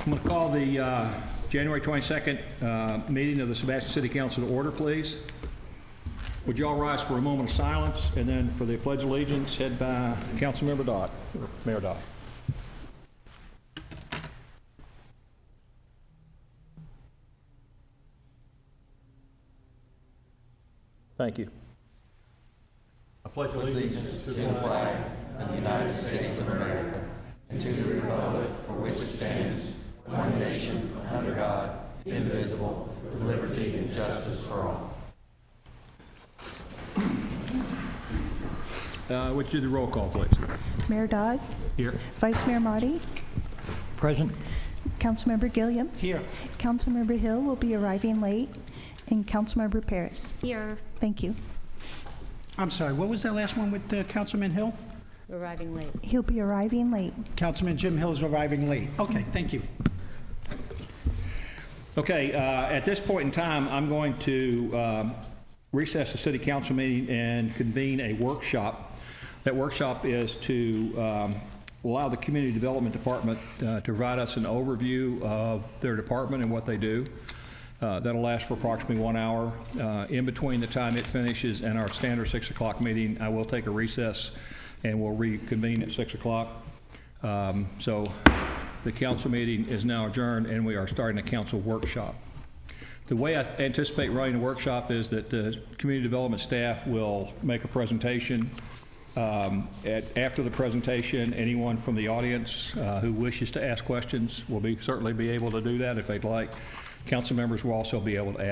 I'm going to call the January 22nd meeting of the Sebastian City Council to order, please. Would you all rise for a moment of silence, and then for the Pledge of Allegiance, head by Councilmember Dodd, or Mayor Dodd. Thank you. I pledge allegiance to the flag of the United States of America and to the republic for which it stands, one nation, under God, indivisible, with liberty and justice for all. Would you do the roll call, please? Mayor Dodd. Here. Vice Mayor Motti. Present. Councilmember Gilliams. Here. Councilmember Hill will be arriving late. And Councilmember Paris. Here. Thank you. I'm sorry, what was that last one with Councilman Hill? Arriving late. He'll be arriving late. Councilman Jim Hill is arriving late. Okay, thank you. Okay, at this point in time, I'm going to recess the City Council meeting and convene a workshop. That workshop is to allow the Community Development Department to provide us an overview of their department and what they do. That'll last for approximately 1 hour. In between the time it finishes and our standard 6 o'clock meeting, I will take a recess and we'll reconvene at 6 o'clock. So the council meeting is now adjourned and we are starting a council workshop. The way I anticipate running the workshop is that the community development staff will make a presentation. After the presentation, anyone from the audience who wishes to ask questions will certainly be able to do that if they'd like. Council members will also be able to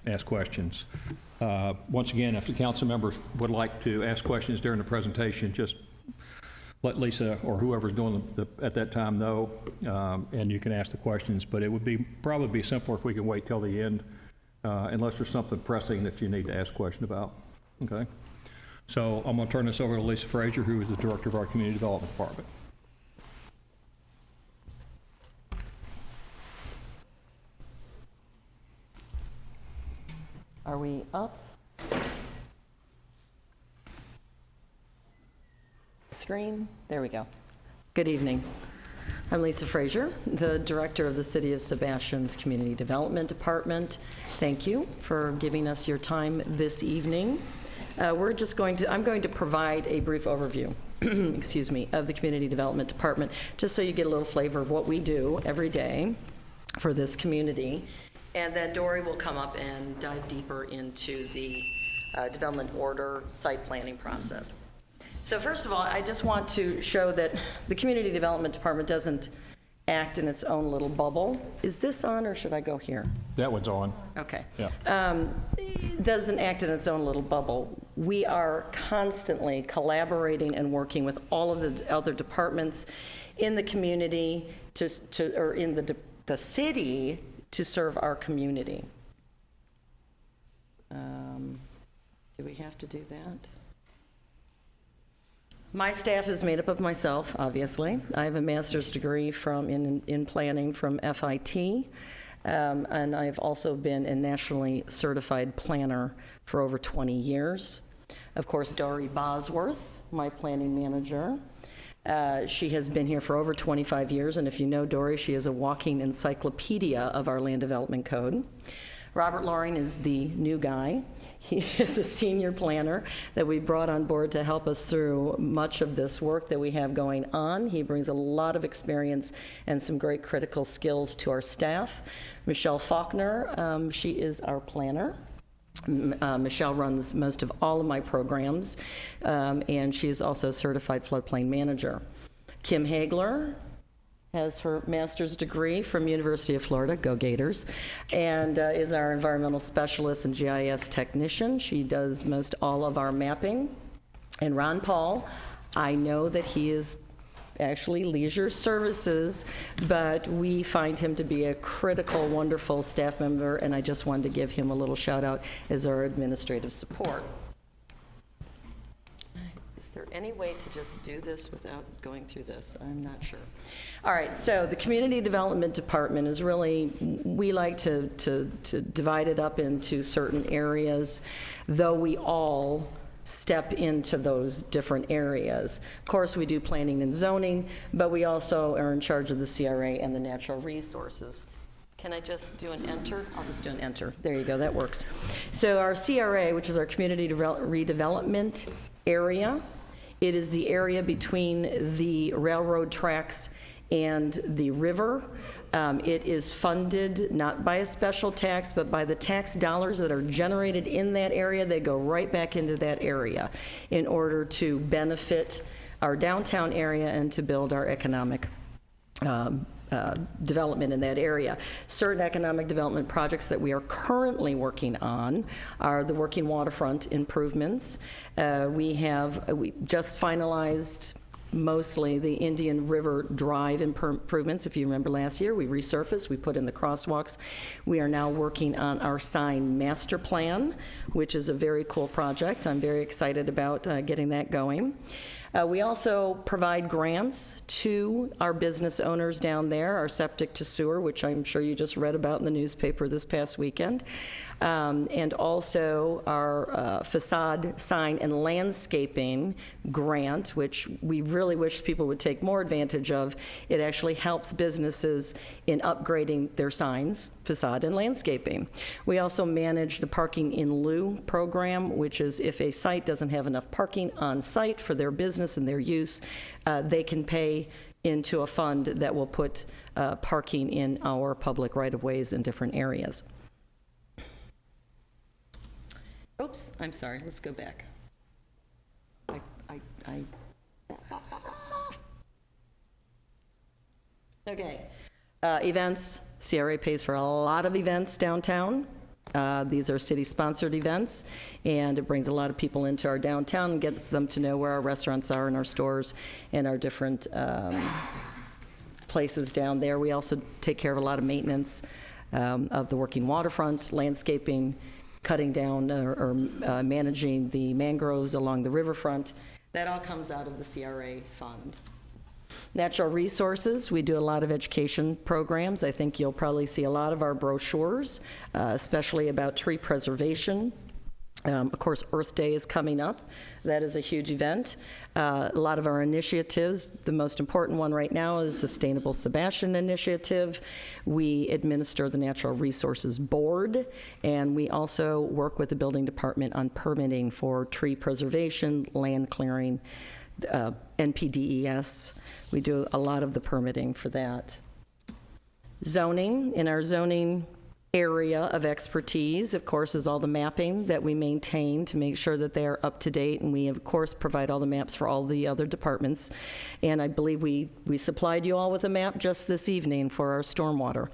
ask questions. Once again, if the council members would like to ask questions during the presentation, just let Lisa or whoever's doing at that time know, and you can ask the questions. But it would probably be simpler if we could wait till the end, unless there's something pressing that you need to ask a question about. Okay. So I'm going to turn this over to Lisa Frazier, who is the director of our Community Development Department. Are we up? Screen? There we go. Good evening. I'm Lisa Frazier, the director of the City of Sebastian's Community Development Department. Thank you for giving us your time this evening. I'm going to provide a brief overview, excuse me, of the Community Development Department, just so you get a little flavor of what we do every day for this community. And then Dory will come up and dive deeper into the development order site planning process. So first of all, I just want to show that the Community Development Department doesn't act in its own little bubble. Is this on or should I go here? That one's on. Okay. Yeah. It doesn't act in its own little bubble. We are constantly collaborating and working with all of the other departments in the community or in the city to serve our community. Do we have to do that? My staff is made up of myself, obviously. I have a master's degree in planning from FIT, and I've also been a nationally certified planner for over 20 years. Of course, Dory Bosworth, my planning manager, she has been here for over 25 years, and if you know Dory, she is a walking encyclopedia of our land development code. Robert Loring is the new guy. He is a senior planner that we brought on board to help us through much of this work that we have going on. He brings a lot of experience and some great critical skills to our staff. Michelle Faulkner, she is our planner. Michelle runs most of all of my programs, and she is also a certified floodplain manager. Kim Hagler has her master's degree from University of Florida, go Gators, and is our environmental specialist and GIS technician. She does most all of our mapping. And Ron Paul, I know that he is actually leisure services, but we find him to be a critical, wonderful staff member, and I just wanted to give him a little shout out as our administrative support. Is there any way to just do this without going through this? I'm not sure. All right, so the Community Development Department is really, we like to divide it up into certain areas, though we all step into those different areas. Of course, we do planning and zoning, but we also are in charge of the CRA and the natural resources. Can I just do an enter? I'll just do an enter. There you go, that works. So our CRA, which is our Community Redevelopment Area, it is the area between the railroad tracks and the river. It is funded not by a special tax, but by the tax dollars that are generated in that area. They go right back into that area in order to benefit our downtown area and to build our economic development in that area. Certain economic development projects that we are currently working on are the working waterfront improvements. We just finalized mostly the Indian River Drive improvements. If you remember last year, we resurfaced, we put in the crosswalks. We are now working on our sign master plan, which is a very cool project. I'm very excited about getting that going. We also provide grants to our business owners down there, our septic to sewer, which I'm sure you just read about in the newspaper this past weekend, and also our facade, sign, and landscaping grant, which we really wish people would take more advantage of. It actually helps businesses in upgrading their signs, facade, and landscaping. We also manage the parking in lieu program, which is if a site doesn't have enough parking on site for their business and their use, they can pay into a fund that will put parking in our public right-of-ways in different areas. Oops, I'm sorry, let's go back. Okay, events, CRA pays for a lot of events downtown. These are city-sponsored events, and it brings a lot of people into our downtown and gets them to know where our restaurants are and our stores and our different places down there. We also take care of a lot of maintenance of the working waterfront, landscaping, cutting down or managing the mangroves along the riverfront. That all comes out of the CRA fund. Natural resources, we do a lot of education programs. I think you'll probably see a lot of our brochures, especially about tree preservation. Of course, Earth Day is coming up. That is a huge event. A lot of our initiatives, the most important one right now is Sustainable Sebastian Initiative. We administer the Natural Resources Board, and we also work with the building department on permitting for tree preservation, land clearing, NPDES. We do a lot of the permitting for that. Zoning, in our zoning area of expertise, of course, is all the mapping that we maintain to make sure that they are up to date, and we, of course, provide all the maps for all the other departments. And I believe we supplied you all with a map just this evening for our stormwater.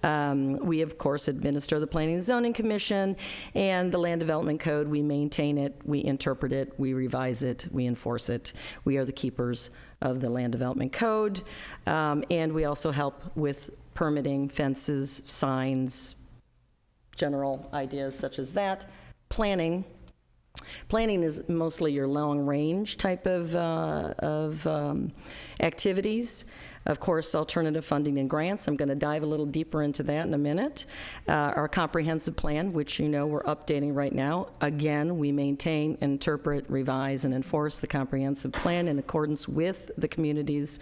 We, of course, administer the Planning and Zoning Commission and the Land Development Code. We maintain it, we interpret it, we revise it, we enforce it. We are the keepers of the Land Development Code, and we also help with permitting, fences, signs, general ideas such as that. Planning. Planning is mostly your long-range type of activities. Of course, alternative funding and grants. I'm going to dive a little deeper into that in a minute. Our comprehensive plan, which you know we're updating right now. Again, we maintain, interpret, revise, and enforce the comprehensive plan in accordance with the community's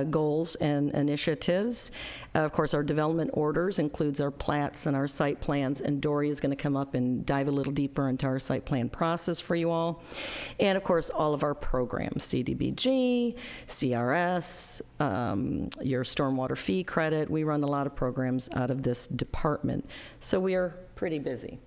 goals and initiatives. Of course, our development orders includes our plats and our site plans, and Dory is going to come up and dive a little deeper into our site plan process for you all. And of course, all of our programs, CDBG, CRS, your stormwater fee credit. We run a lot of programs out of this department, so we are pretty busy.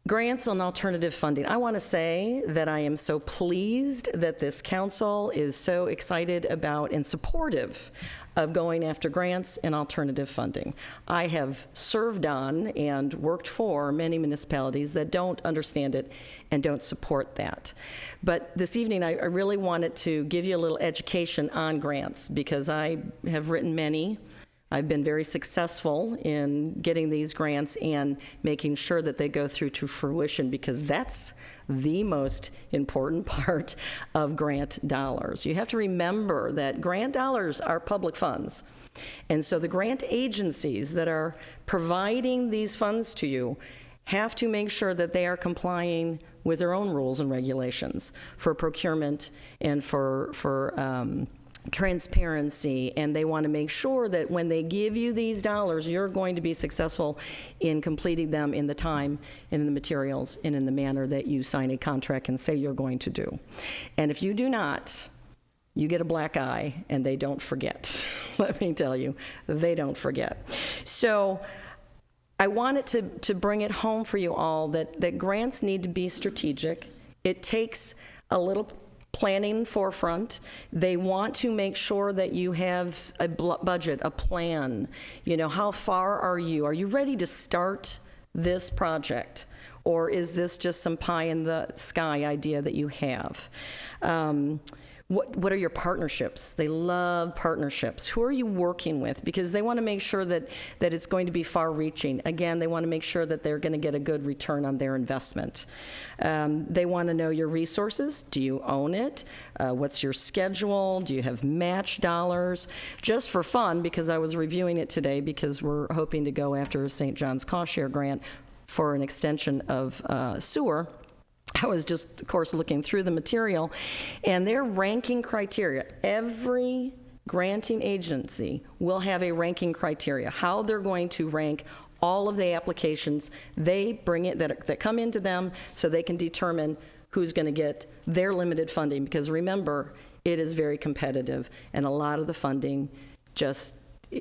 Grants and alternative funding. I want to say that I am so pleased that this council is so excited about and supportive of going after grants and alternative funding. I have served on and worked for many municipalities that don't understand it and don't support that. But this evening, I really wanted to give you a little education on grants because I have written many. I've been very successful in getting these grants and making sure that they go through to fruition, because that's the most important part of grant dollars. You have to remember that grant dollars are public funds. And so the grant agencies that are providing these funds to you have to make sure that they are complying with their own rules and regulations for procurement and for transparency, and they want to make sure that when they give you these dollars, you're going to be successful in completing them in the time and in the materials and in the manner that you sign a contract and say you're going to do. And if you do not, you get a black eye, and they don't forget. Let me tell you, they don't forget. So I wanted to bring it home for you all that grants need to be strategic. It takes a little planning forefront. They want to make sure that you have a budget, a plan. You know, how far are you? Are you ready to start this project? Or is this just some pie in the sky idea that you have? What are your partnerships? They love partnerships. Who are you working with? Because they want to make sure that it's going to be far-reaching. Again, they want to make sure that they're going to get a good return on their investment. They want to know your resources. Do you own it? What's your schedule? Do you have match dollars? Just for fun, because I was reviewing it today, because we're hoping to go after a St. John's Cost Share grant for an extension of sewer. I was just, of course, looking through the material, and their ranking criteria, every granting agency will have a ranking criteria, how they're going to rank all of the applications they bring it that come into them, so they can determine who's going to get their limited funding. Because remember, it is very competitive, and a lot of the funding just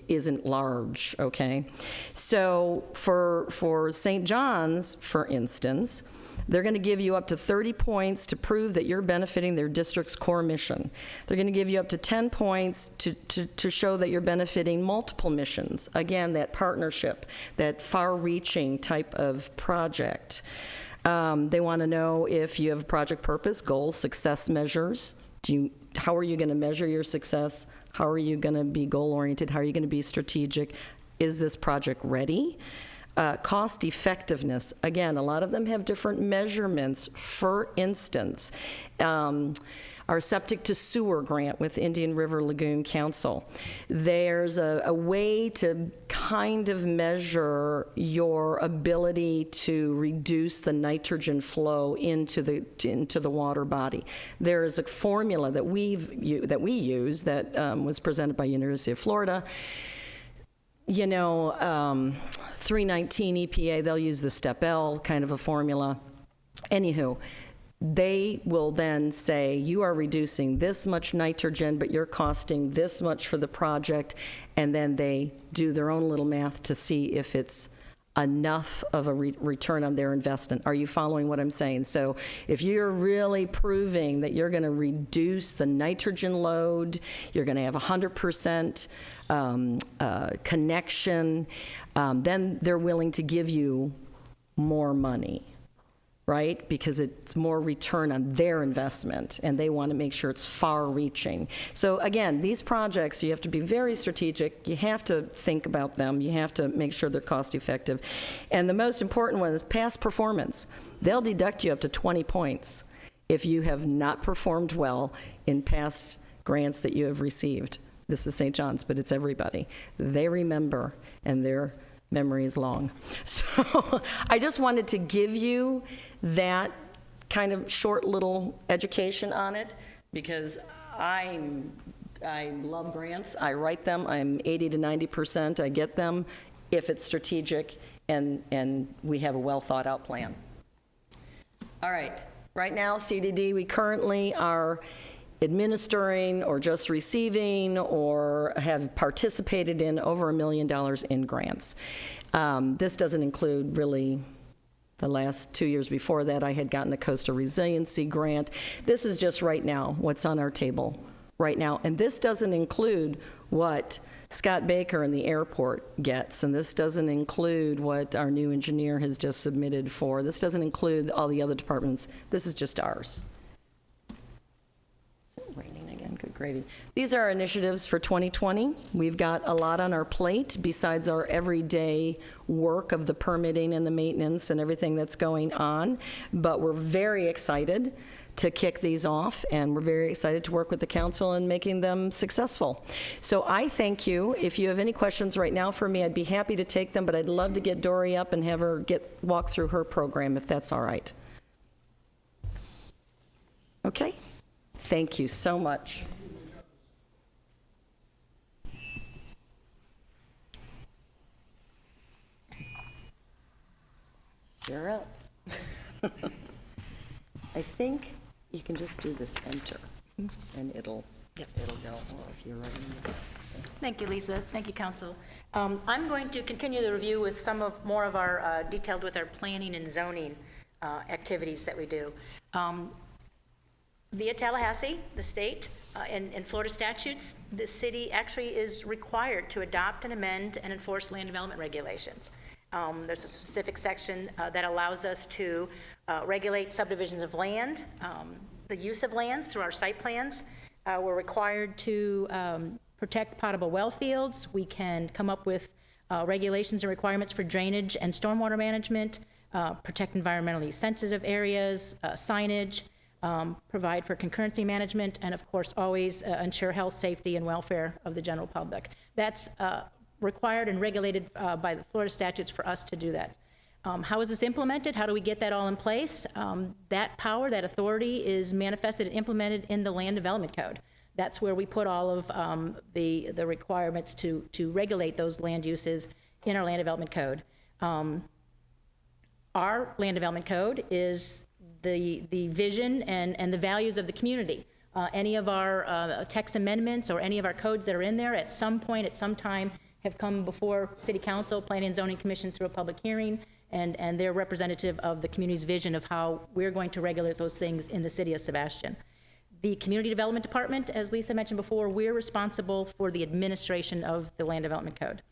isn't large, okay? So for St. John's, for instance, they're going to give you up to 30 points to prove that you're benefiting their district's core mission. They're going to give you up to 10 points to show that you're benefiting multiple missions. Again, that partnership, that far-reaching type of project. They want to know if you have a project purpose, goals, success measures. How are you going to measure your success? How are you going to be goal-oriented? How are you going to be strategic? Is this project ready? Cost effectiveness. Again, a lot of them have different measurements. For instance, our septic to sewer grant with Indian River Lagoon Council. There's a way to kind of measure your ability to reduce the nitrogen flow into the water body. There is a formula that we use that was presented by University of Florida. You know, 319 EPA, they'll use the step L kind of a formula. Anywho, they will then say, you are reducing this much nitrogen, but you're costing this much for the project, and then they do their own little math to see if it's enough of a return on their investment. Are you following what I'm saying? So if you're really proving that you're going to reduce the nitrogen load, you're going to have 100% connection, then they're willing to give you more money, right? Because it's more return on their investment, and they want to make sure it's far-reaching. So again, these projects, you have to be very strategic. You have to think about them. You have to make sure they're cost-effective. And the most important one is past performance. They'll deduct you up to 20 points if you have not performed well in past grants that you have received. This is St. John's, but it's everybody. They remember, and their memory is long. So I just wanted to give you that kind of short little education on it, because I love grants. I write them. I'm 80 to 90%. I get them if it's strategic and we have a well thought out plan. All right. Right now, CDD, we currently are administering or just receiving or have participated in over $1 million in grants. This doesn't include really the last 2 years before that. I had gotten a coastal resiliency grant. This is just right now, what's on our table right now. And this doesn't include what Scott Baker and the airport gets, and this doesn't include what our new engineer has just submitted for. This doesn't include all the other departments. This is just ours. Raining again, good grief. Gravy. These are our initiatives for 2020. We've got a lot on our plate besides our everyday work of the permitting and the maintenance and everything that's going on, but we're very excited to kick these off, and we're very excited to work with the council in making them successful. So I thank you. If you have any questions right now for me, I'd be happy to take them, but I'd love to get Dory up and have her walk through her program, if that's all right. Okay? Thank you so much. You're up. I think you can just do this enter, and it'll go, or if you're ready. Thank you, Lisa. Thank you, Council. I'm going to continue the review with more of our, detailed with our planning and zoning activities that we do. Via Tallahassee, the state, and Florida statutes, the city actually is required to adopt and amend and enforce land development regulations. There's a specific section that allows us to regulate subdivisions of land, the use of lands through our site plans. We're required to protect potable well fields. We can come up with regulations and requirements for drainage and stormwater management, protect environmentally sensitive areas, signage, provide for concurrency management, and of course always ensure health, safety, and welfare of the general public. That's required and regulated by the Florida statutes for us to do that. How is this implemented? How do we get that all in place? That power, that authority is manifested and implemented in the Land Development Code. That's where we put all of the requirements to regulate those land uses in our Land Development Code. Our Land Development Code is the vision and the values of the community. Any of our text amendments or any of our codes that are in there at some point, at some time, have come before City Council, Planning and Zoning Commission through a public hearing, and they're representative of the community's vision of how we're going to regulate those things in the city of Sebastian. The Community Development Department, as Lisa mentioned before, we're responsible for the administration of the Land Development Code.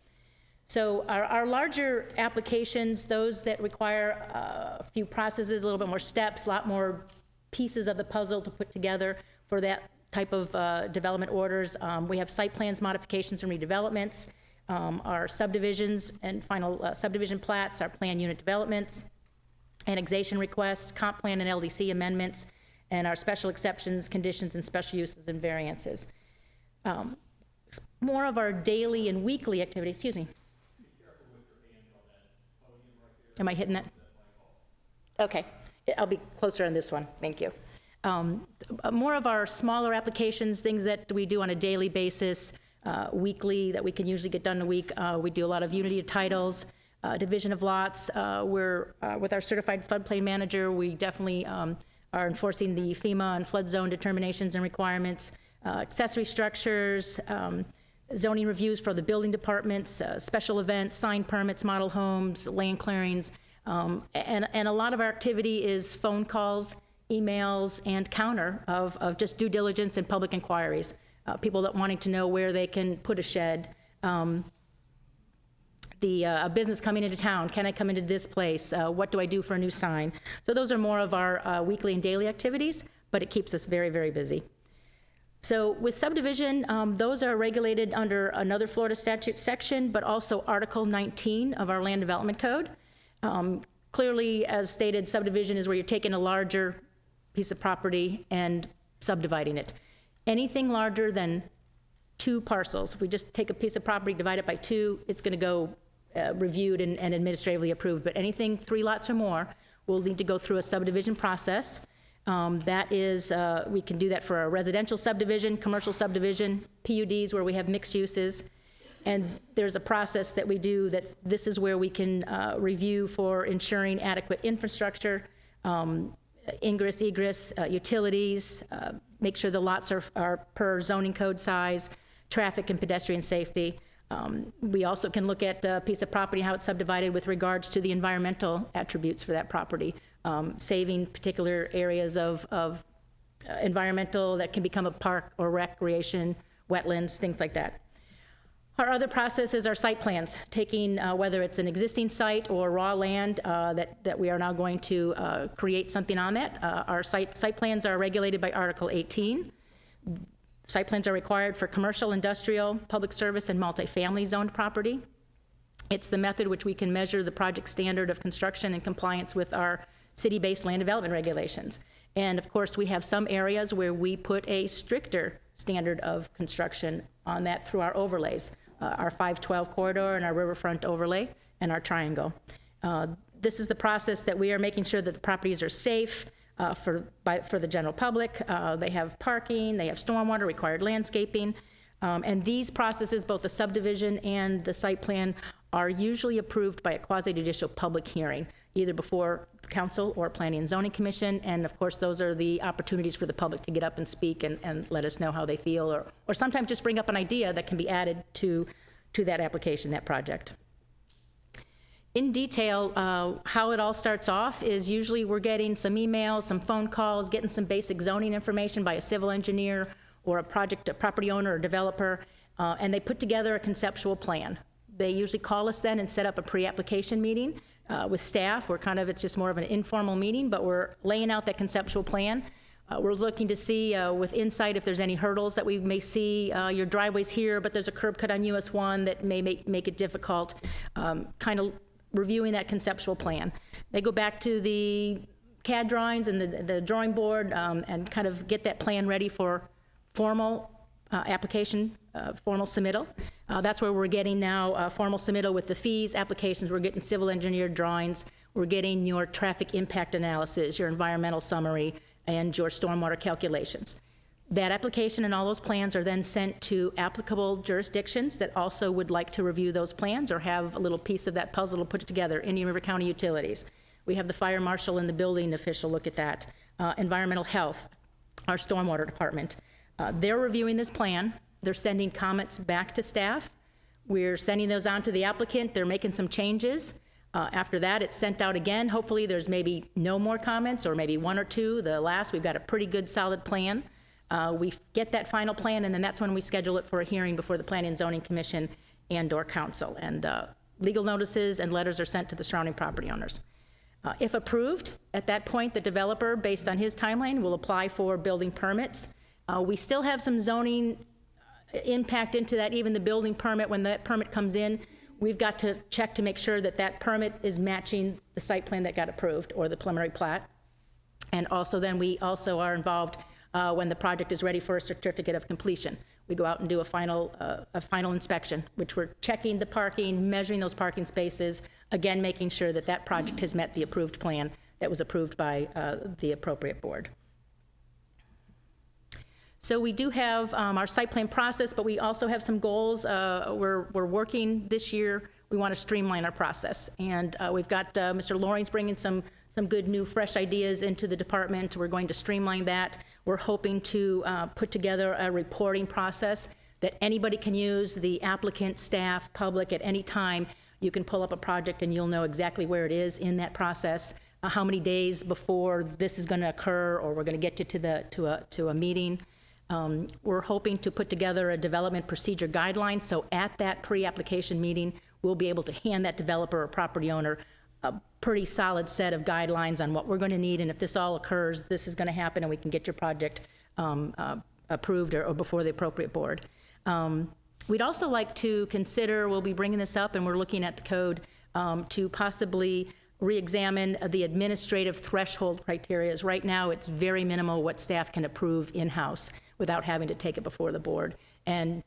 So our larger applications, those that require a few processes, a little bit more steps, a lot more pieces of the puzzle to put together for that type of development orders. We have site plans, modifications, and redevelopments, our subdivisions and final subdivision plats, our plan unit developments, annexation requests, comp plan and LDC amendments, and our special exceptions, conditions, and special uses and variances. More of our daily and weekly activities, excuse me. Am I hitting that? Okay, I'll be closer on this one, thank you. More of our smaller applications, things that we do on a daily basis, weekly, that we can usually get done in a week. We do a lot of unity of titles, division of lots. We're, with our certified floodplain manager, we definitely are enforcing the FEMA and flood zone determinations and requirements, accessory structures, zoning reviews for the building departments, special events, sign permits, model homes, land clearings, and a lot of our activity is phone calls, emails, and counter of just due diligence and public inquiries. People that wanting to know where they can put a shed, a business coming into town, can I come into this place? What do I do for a new sign? So those are more of our weekly and daily activities, but it keeps us very, very busy. So with subdivision, those are regulated under another Florida statute section, but also Article 19 of our Land Development Code. Clearly, as stated, subdivision is where you're taking a larger piece of property and subdividing it. Anything larger than 2 parcels, if we just take a piece of property, divide it by 2, it's going to go reviewed and administratively approved. But anything 3 lots or more will need to go through a subdivision process. That is, we can do that for a residential subdivision, commercial subdivision, PUDs where we have mixed uses. And there's a process that we do that this is where we can review for ensuring adequate infrastructure, ingress, egress, utilities, make sure the lots are per zoning code size, traffic and pedestrian safety. We also can look at a piece of property, how it's subdivided with regards to the environmental attributes for that property, saving particular areas of environmental that can become a park or recreation, wetlands, things like that. Our other processes are site plans, taking whether it's an existing site or raw land that we are now going to create something on that. Our site plans are regulated by Article 18. Site plans are required for commercial, industrial, public service, and multifamily zoned property. It's the method which we can measure the project standard of construction in compliance with our city-based land development regulations. And of course, we have some areas where we put a stricter standard of construction on that through our overlays, our 512 corridor and our riverfront overlay and our triangle. This is the process that we are making sure that the properties are safe for the general public. They have parking, they have stormwater, required landscaping. And these processes, both the subdivision and the site plan, are usually approved by a quasi-judicial public hearing, either before the council or planning and zoning commission. And of course, those are the opportunities for the public to get up and speak and let us know how they feel, or sometimes just bring up an idea that can be added to that application, that project. In detail, how it all starts off is usually we're getting some emails, some phone calls, getting some basic zoning information by a civil engineer or a property owner or developer, and they put together a conceptual plan. They usually call us then and set up a pre-application meeting with staff. It's just more of an informal meeting, but we're laying out that conceptual plan. We're looking to see with insight if there's any hurdles that we may see. Your driveway's here, but there's a curb cut on US 1 that may make it difficult. Kind of reviewing that conceptual plan. They go back to the CAD drawings and the drawing board and kind of get that plan ready for formal application, formal submittal. That's where we're getting now formal submittal with the fees, applications. We're getting civil engineered drawings. We're getting your traffic impact analysis, your environmental summary, and your stormwater calculations. That application and all those plans are then sent to applicable jurisdictions that also would like to review those plans or have a little piece of that puzzle to put together. Indian River County Utilities. We have the fire marshal and the building official look at that. Environmental health, our stormwater department. They're reviewing this plan. They're sending comments back to staff. We're sending those on to the applicant. They're making some changes. After that, it's sent out again. Hopefully there's maybe no more comments or maybe one or two. We've got a pretty good solid plan. We get that final plan, and then that's when we schedule it for a hearing before the Planning and Zoning Commission and/or council. And legal notices and letters are sent to the surrounding property owners. If approved, at that point, the developer, based on his timeline, will apply for building permits. We still have some zoning impact into that, even the building permit. When that permit comes in, we've got to check to make sure that that permit is matching the site plan that got approved or the preliminary plat. And also then we also are involved when the project is ready for a certificate of completion. We go out and do a final inspection, which we're checking the parking, measuring those parking spaces, again, making sure that that project has met the approved plan that was approved by the appropriate board. So we do have our site plan process, but we also have some goals. We're working this year. We want to streamline our process. And we've got Mr. Loring's bringing some good new fresh ideas into the department. We're going to streamline that. We're hoping to put together a reporting process that anybody can use, the applicant, staff, public, at any time. You can pull up a project and you'll know exactly where it is in that process, how many days before this is going to occur, or we're going to get you to a meeting. We're hoping to put together a development procedure guideline, so at that pre-application meeting, we'll be able to hand that developer or property owner a pretty solid set of guidelines on what we're going to need, and if this all occurs, this is going to happen, and we can get your project approved or before the appropriate board. We'd also like to consider, we'll be bringing this up, and we're looking at the code to possibly re-examine the administrative threshold criteria. Right now, it's very minimal what staff can approve in-house without having to take it before the board. And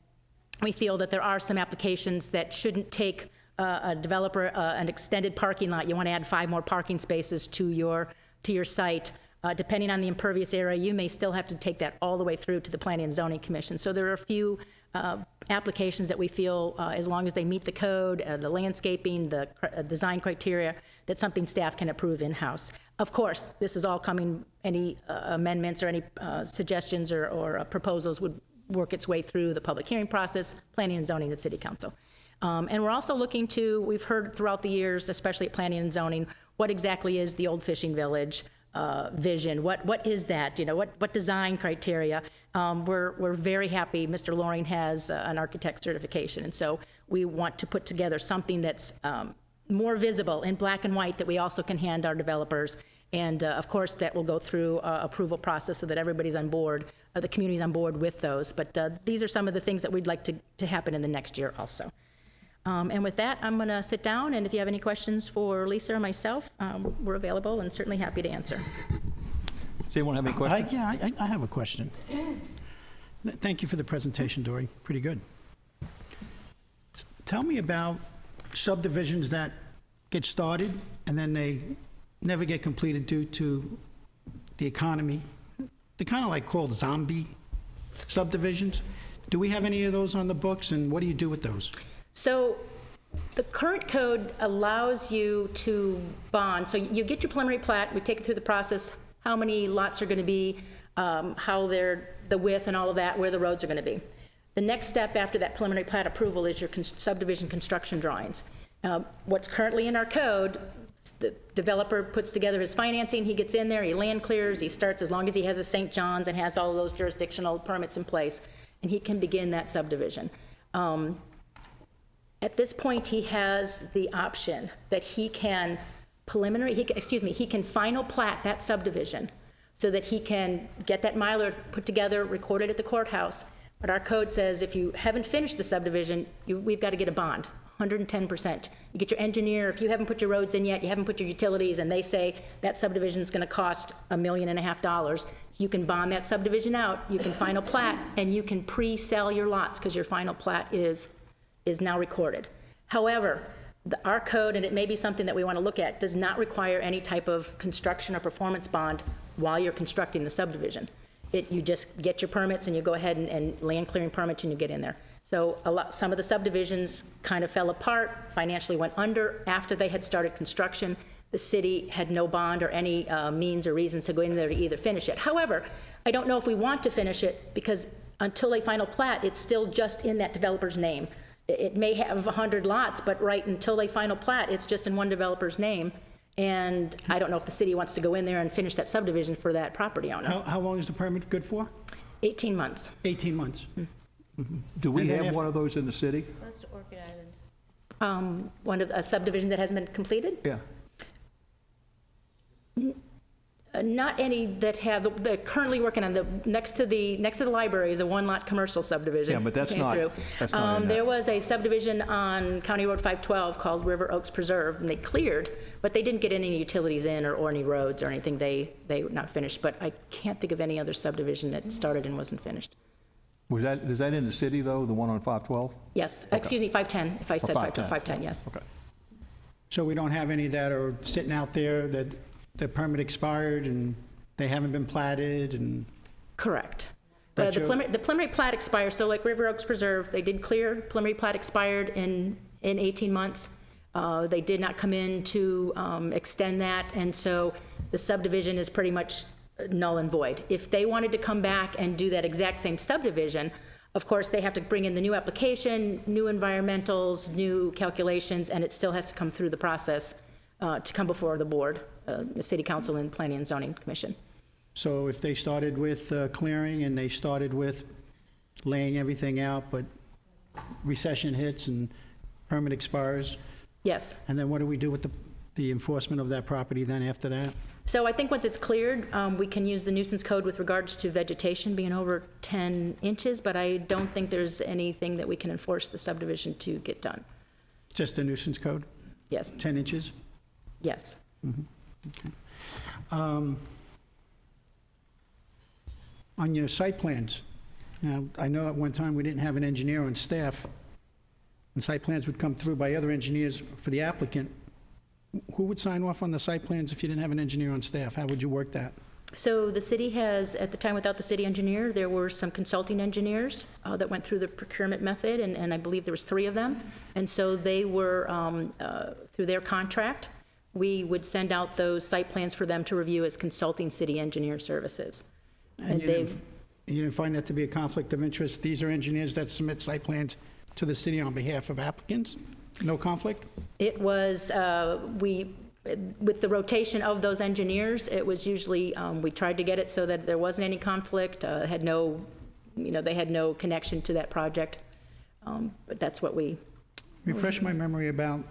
we feel that there are some applications that shouldn't take a developer an extended parking lot. You want to add 5 more parking spaces to your site. Depending on the impervious area, you may still have to take that all the way through to the Planning and Zoning Commission. So there are a few applications that we feel, as long as they meet the code, the landscaping, the design criteria, that's something staff can approve in-house. Of course, this is all coming, any amendments or any suggestions or proposals would work its way through the public hearing process, Planning and Zoning, the City Council. And we're also looking to, we've heard throughout the years, especially at Planning and Zoning, what exactly is the old fishing village vision? What is that? You know, what design criteria? We're very happy Mr. Loring has an architect certification, and so we want to put together something that's more visible in black and white that we also can hand our developers And of course, that will go through approval process so that everybody's on board, the community's on board with those. But these are some of the things that we'd like to happen in the next year also. And with that, I'm going to sit down, and if you have any questions for Lisa or myself, we're available and certainly happy to answer. Does anyone have any questions? I have a question. Thank you for the presentation, Dory. Pretty good. Tell me about subdivisions that get started and then they never get completed due to the economy. They're kind of like called zombie subdivisions. Do we have any of those on the books, and what do you do with those? So the current code allows you to bond. So you get your preliminary plat, we take it through the process, how many lots are going to be, how they're, the width and all of that, where the roads are going to be. The next step after that preliminary plat approval is your subdivision construction drawings. What's currently in our code, the developer puts together his financing, he gets in there, he land clears, he starts, as long as he has a St. John's and has all of those jurisdictional permits in place, and he can begin that subdivision. At this point, he has the option that he can he can final plat that subdivision so that he can get that miler put together, recorded at the courthouse. But our code says if you haven't finished the subdivision, we've got to get a bond, 110%. You get your engineer, if you haven't put your roads in yet, you haven't put your utilities, and they say that subdivision is going to cost $1.5 million, you can bond that subdivision out, you can final plat, and you can pre-sell your lots because your final plat is now recorded. However, our code, and it may be something that we want to look at, does not require any type of construction or performance bond while you're constructing the subdivision. You just get your permits and you go ahead and land clearing permits and you get in there. So some of the subdivisions kind of fell apart, financially went under after they had started construction. The city had no bond or any means or reasons to go in there to either finish it. However, I don't know if we want to finish it because until they final plat, it's still just in that developer's name. It may have 100 lots, but right until they final plat, it's just in one developer's name. And I don't know if the city wants to go in there and finish that subdivision for that property owner. How long is the permit good for? 18 months. 18 months. Do we And then have after- one of those in the city? Close to Orchid Island. A subdivision that hasn't been completed? Yeah. Not any that have, they're currently working on the, next to the library is a one-lot commercial subdivision. Yeah, but that's Came not- through. that's not in that. There was a subdivision on County Road 512 called River Oaks Preserve, and they cleared, but they didn't get any utilities in or any roads or anything. They were not finished, but I can't think of any other subdivision that started and wasn't finished. Is that in the city, though, the one on 512? Yes, excuse me, 510, if I said 510. 510, yes. Okay. So we don't have any that are sitting out there that the permit expired and they haven't been platted and... Correct. But The preliminary plat expires, so like River Oaks Preserve, they did clear, preliminary plat expired in 18 months. They did not come in to extend that, and so the subdivision is pretty much null and void. If they wanted to come back and do that exact same subdivision, of course, they have to bring in the new application, new environmentals, new calculations, and it still has to come through the process to come before the board, the City Council and Planning and Zoning Commission. So if they started with clearing and they started with laying everything out, but recession hits and permit expires, Yes. and then what do we do with the enforcement of that property then after that? So I think once it's cleared, we can use the nuisance code with regards to vegetation being over 10 inches, but I don't think there's anything that we can enforce the subdivision to get done. Just a nuisance code, Yes, 10 inches? yes. On your site plans, now, I know at one time we didn't have an engineer on staff, and site plans would come through by other engineers for the applicant. Who would sign off on the site plans if you didn't have an engineer on staff? How would you work that? So the city has, at the time without the city engineer, there were some consulting engineers that went through the procurement method, and I believe there was 3 of them. And so they were, through their contract, we would send out those site plans for them to review as consulting city engineer services. And you they've, didn't find that to be a conflict of interest? These are engineers that submit site plans to the city on behalf of applicants? No conflict? it was, with the rotation of those engineers, it was usually, we tried to get it so that there wasn't any conflict, had no, they had no connection to that project. But that's what we, Refresh my memory about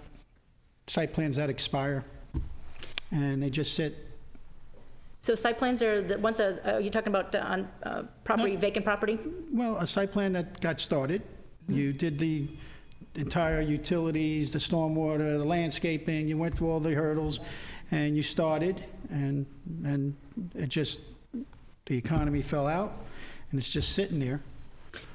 site plans that expire, and they just sit So site plans are, are you talking about on property, No. vacant property? Well, a site plan that got started, you did the entire utilities, the stormwater, the landscaping, you went through all the hurdles, and you started, and it just, the economy fell out, and it's just sitting there.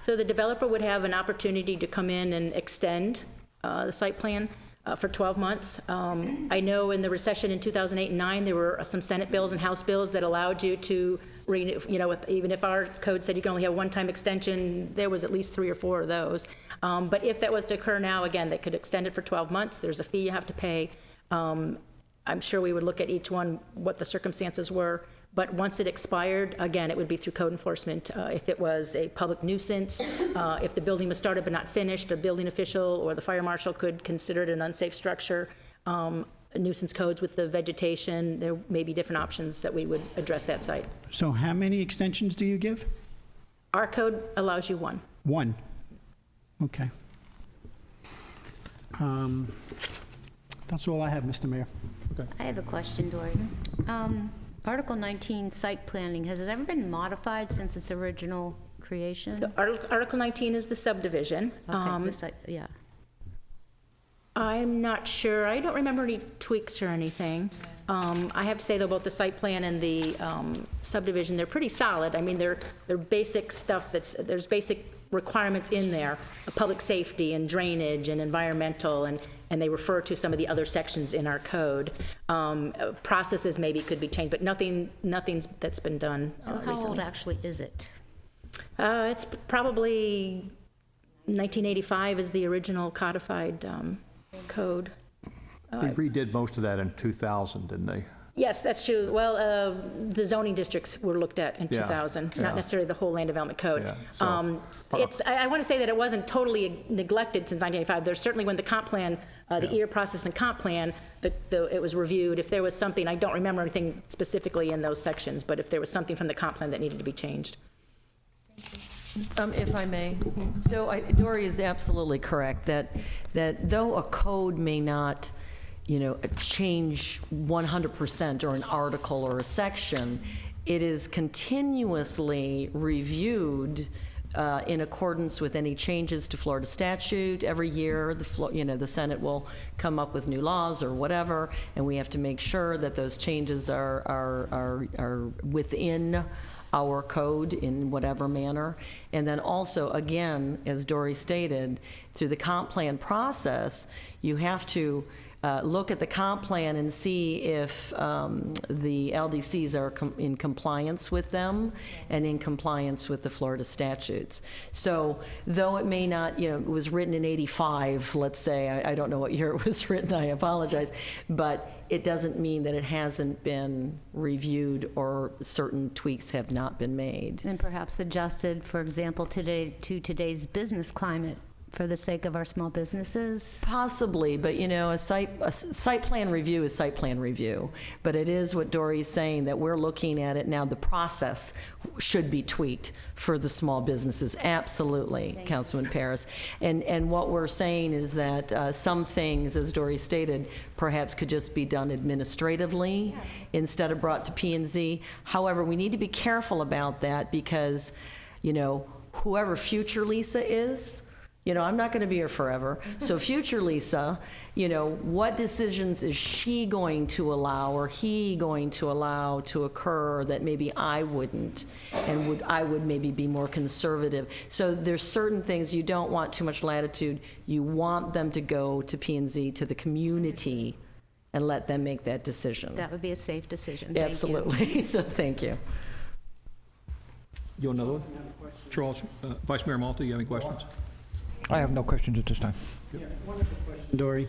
So the developer would have an opportunity to come in and extend the site plan for 12 months. I know in the recession in 2008 and 9, there were some Senate bills and House bills that allowed you to, even if our code said you can only have one-time extension, there was at least 3 or 4 of those. But if that was to occur now, again, they could extend it for 12 months. There's a fee you have to pay. I'm sure we would look at each one, what the circumstances were. But once it expired, again, it would be through code enforcement. If it was a public nuisance, if the building was started but not finished, a building official or the fire marshal could consider it an unsafe structure. Nuisance codes with the vegetation, there may be different options that we would address that site. So how many extensions do you give? Our code allows you 1. 1. Okay. That's all I have, Mr. Mayor. I have a question, Dory. Article 19, site planning, has it ever been modified since its original creation? So Article 19 is the subdivision. Okay, the site, yeah. I'm not sure. I don't remember any tweaks or anything. I have to say, though, both the site plan and the subdivision, they're pretty solid. I mean, they're basic stuff there's basic requirements in there, public safety and drainage and environmental, and they refer to some of the other sections in our code. Processes maybe could be changed, but nothing's that's been done So how recently. old actually is it? It's probably 1985 is the original codified code. They redid most of that in 2000, didn't they? Yes, that's true. Well, the zoning districts were looked at in Yeah, 2000, yeah. not necessarily the whole land development code. Yeah, so- I want to say that it wasn't totally neglected since 1985. There's certainly when the comp plan, the EAR process and comp plan, it was reviewed. If there was something, I don't remember anything specifically in those sections, but if there was something from the comp plan that needed to be changed. If I may. So Dory is absolutely correct that though a code may not, change 100% or an article or a section, it is continuously reviewed in accordance with any changes to Florida statute. Every year, the Senate will come up with new laws or whatever, and we have to make sure that those changes are within our code in whatever manner. And then also, again, as Dory stated, through the comp plan process, you have to look at the comp plan and see if the LDCs are in compliance with them and in compliance with the Florida statutes. So though it may not, it was written in 85, let's say, I don't know what year it was written, I apologize, but it doesn't mean that it hasn't been reviewed or certain tweaks have not been made. And perhaps adjusted, for example, to today's business climate for the sake of our small businesses? Possibly, but a site plan review is site plan review. But it is what Dory's saying, that we're looking at it now, the process should be tweaked for the small businesses. Absolutely, Councilman Paris. And what we're saying is that some things, as Dory stated, perhaps could just be done administratively instead of brought to P&Z. However, we need to be careful about that because, whoever future Lisa is, I'm not going to be here forever. So future Lisa, what decisions is she going to allow or he going to allow to occur that maybe I wouldn't, and I would maybe be more conservative. So there's certain things you don't want too much latitude. You want them to go to P&Z, to the community, and let them make that decision. That would be a safe decision. Thank you. Absolutely. So thank you. You want another one? Charles, Vice Mayor Malta, you have any questions? I have no questions at this time. Dory,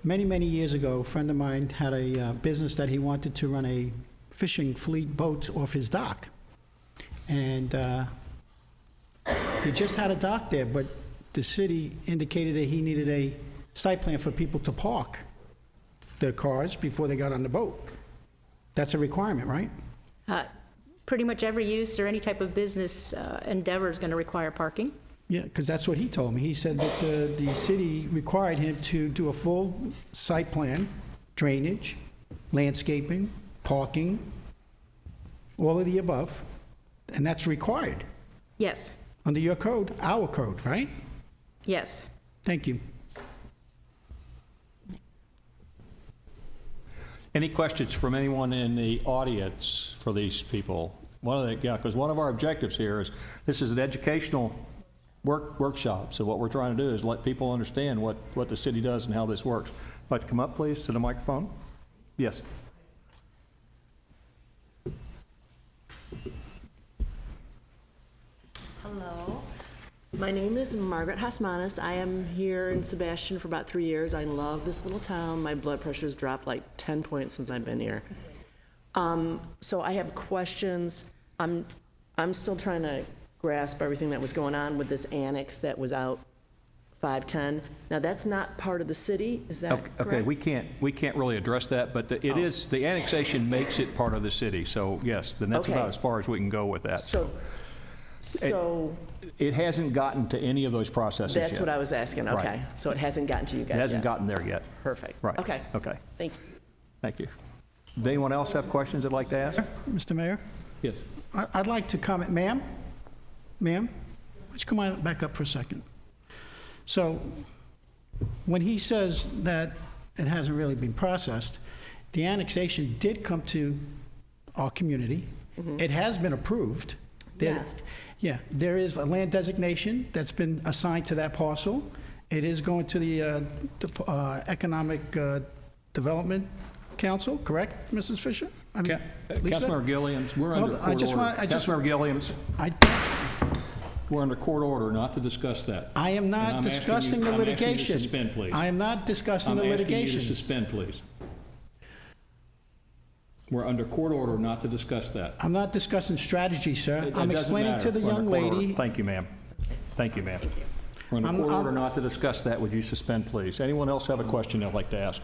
many years ago, a friend of mine had a business that he wanted to run a fishing fleet boats off his dock. And he just had a dock there, but the city indicated that he needed a site plan for people to park their cars before they got on the boat. That's a requirement, right? Pretty much every use or any type of business endeavor is going to require parking. Yeah, because that's what he told me. He said that the city required him to do a full site plan, drainage, landscaping, parking, all of the above, and that's required Yes, under your code, our code, right? yes. Thank you. Any questions from anyone in the audience for these people? Because one of our objectives here is, this is an educational workshop, so what we're trying to do is let people understand what the city does and how this works. Like to come up, please, to the microphone? Yes. Hello. My name is Margaret Hasmanis. I am here in Sebastian for about 3 years. I love this little town. My blood pressure's dropped like 10 points since I've been here. So I have questions. I'm still trying to grasp everything that was going on with this annex that was out 510. Now, that's not part of the city, is that correct? Okay, we can't really address that, but it is, the annexation makes it part of the city, so yes, then that's Okay. about as far as we can go with that. So It hasn't gotten to any of those processes yet. that's what I was asking, Right. okay. So it hasn't gotten to you guys It yet? hasn't gotten there yet. Perfect. Right. Okay. Okay, Thank you. thank you. Does anyone else have questions they'd like to ask? Mr. Mayor, Yes. I'd like to comment. Ma'am? Ma'am? Would you come on back up for a second? So when he says that it hasn't really been processed, the annexation did come to our community. It has been approved. Yes. Yeah, there is a land designation that's been assigned to that parcel. It is going to the Economic Development Council, correct, Mrs. Fisher? I mean, Lisa? Councilmember Gilliams, we're Well, under I court just order. want- I just- Councilmember Gilliams, I we're under court order not to discuss that. I am And not I'm asking discussing you- the I'm asking you to litigation. suspend, please. I am not discussing the I'm asking you litigation. to suspend, please. We're under court order not to discuss that. I'm not discussing strategy, sir. It I'm doesn't explaining matter. to the We're under young court order. lady. Thank you, ma'am. Thank you, ma'am. We're under I'm- court I'm- order not to discuss that. Would you suspend, please? Anyone else have a question they'd like to ask?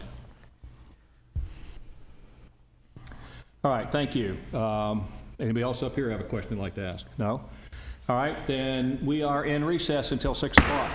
All right, thank you. Anybody else up here have a question they'd like to ask? No? All right, then we are in recess until 6 o'clock.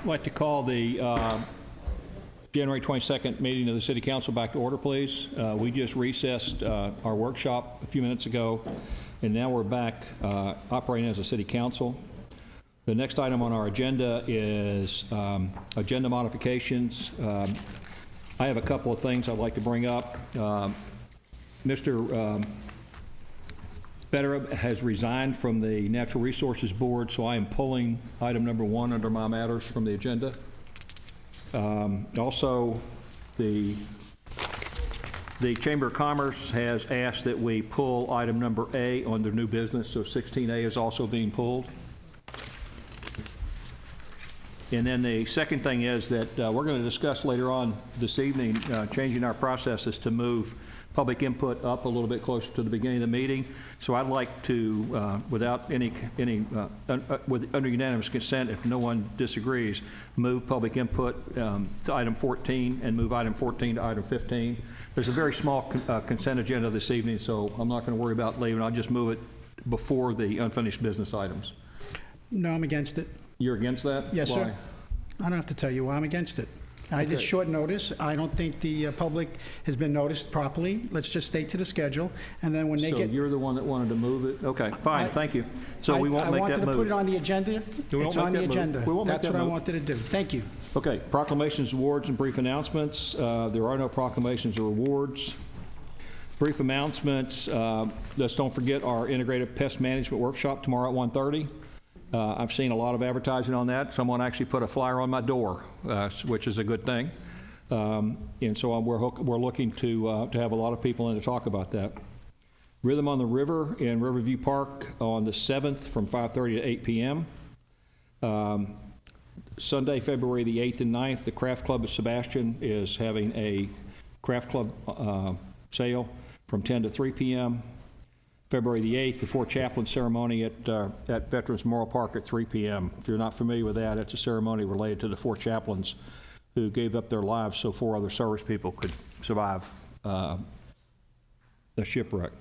like to call the January 22nd meeting of the City Council back to order, please. We just recessed our workshop a few minutes ago, and now we're back operating as a City Council. The next item on our agenda is agenda modifications. I have a couple of things I'd like to bring up. Mr. Betterup has resigned from the Natural Resources Board, so I am pulling item number 1 under my matters from the agenda. Also, the Chamber of Commerce has asked that we pull item number A under new business, so 16A is also being pulled. And then the second thing is that we're going to discuss later on this evening changing our processes to move public input up a little bit closer to the beginning of the meeting. So I'd like to, without under unanimous consent, if no one disagrees, move public input to item 14 and move item 14 to item 15. There's a very small consent agenda this evening, so I'm not going to worry about leaving. I'll just move it before the unfinished business items. No, I'm against it. You're against that? Yes, Why? sir. I don't have to tell you why I'm against it. I did short notice. I don't think the public has been noticed properly. Let's just stay to the schedule, and then when they So get... you're the one that wanted to move it? Okay, fine, thank you. So we won't make that I wanted to move. put it on the agenda. We won't It's make on that the move. agenda. We won't make That's that what I move. wanted to do. Thank you. Okay, proclamations, awards, and brief announcements. There are no proclamations or awards. Brief announcements. Let's don't forget our integrated pest management workshop tomorrow at 1:30. I've seen a lot of advertising on that. Someone actually put a flyer on my door, which is a good thing. And so we're looking to have a lot of people in to talk about that. Rhythm on the River in Riverview Park on the 7th from 5:30 to 8 p.m. Sunday, February the 8th and 9th, the Craft Club of Sebastian is having a Craft Club sale from 10 to 3 p.m. February the 8th, the Fort Chaplain ceremony at Veterans Memorial Park at 3 p.m. If you're not familiar with that, it's a ceremony related to the Fort Chaplains who gave up their lives so 4 other service people could survive the shipwreck.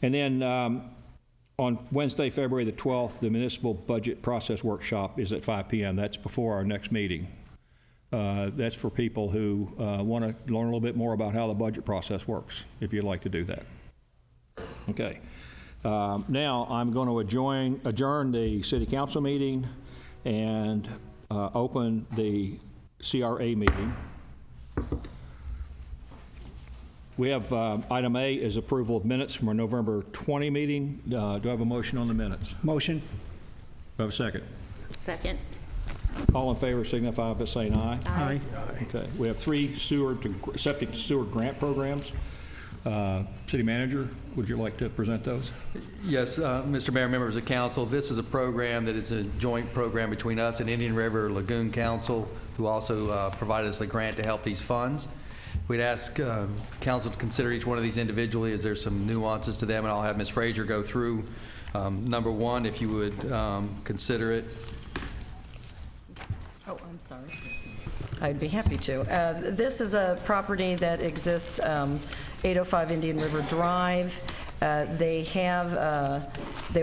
And then on Wednesday, February the 12th, the Municipal Budget Process Workshop is at 5 p.m. That's before our next meeting. That's for people who want to learn a little bit more about how the budget process works, if you'd like to do that. Okay. Now I'm going to adjourn the City Council meeting and open the CRA meeting. We have item A is approval of minutes from our November 20 meeting. Do I have a motion on the minutes? Motion. Do I have a second? Second. All in favor signify by saying aye. Aye. Okay. We have 3 septic to sewer grant programs. City Manager, would you like to present those? Yes, Mr. Mayor, members of council, this is a program that is a joint program between us and Indian River Lagoon Council, who also provided us the grant to help these funds. We'd ask council to consider each one of these individually, as there's some nuances to them, and I'll have Ms. Frazier go through. Number 1, if you would consider it. Oh, I'm sorry. I'd be happy to. This is a property that exists 805 Indian River Drive. They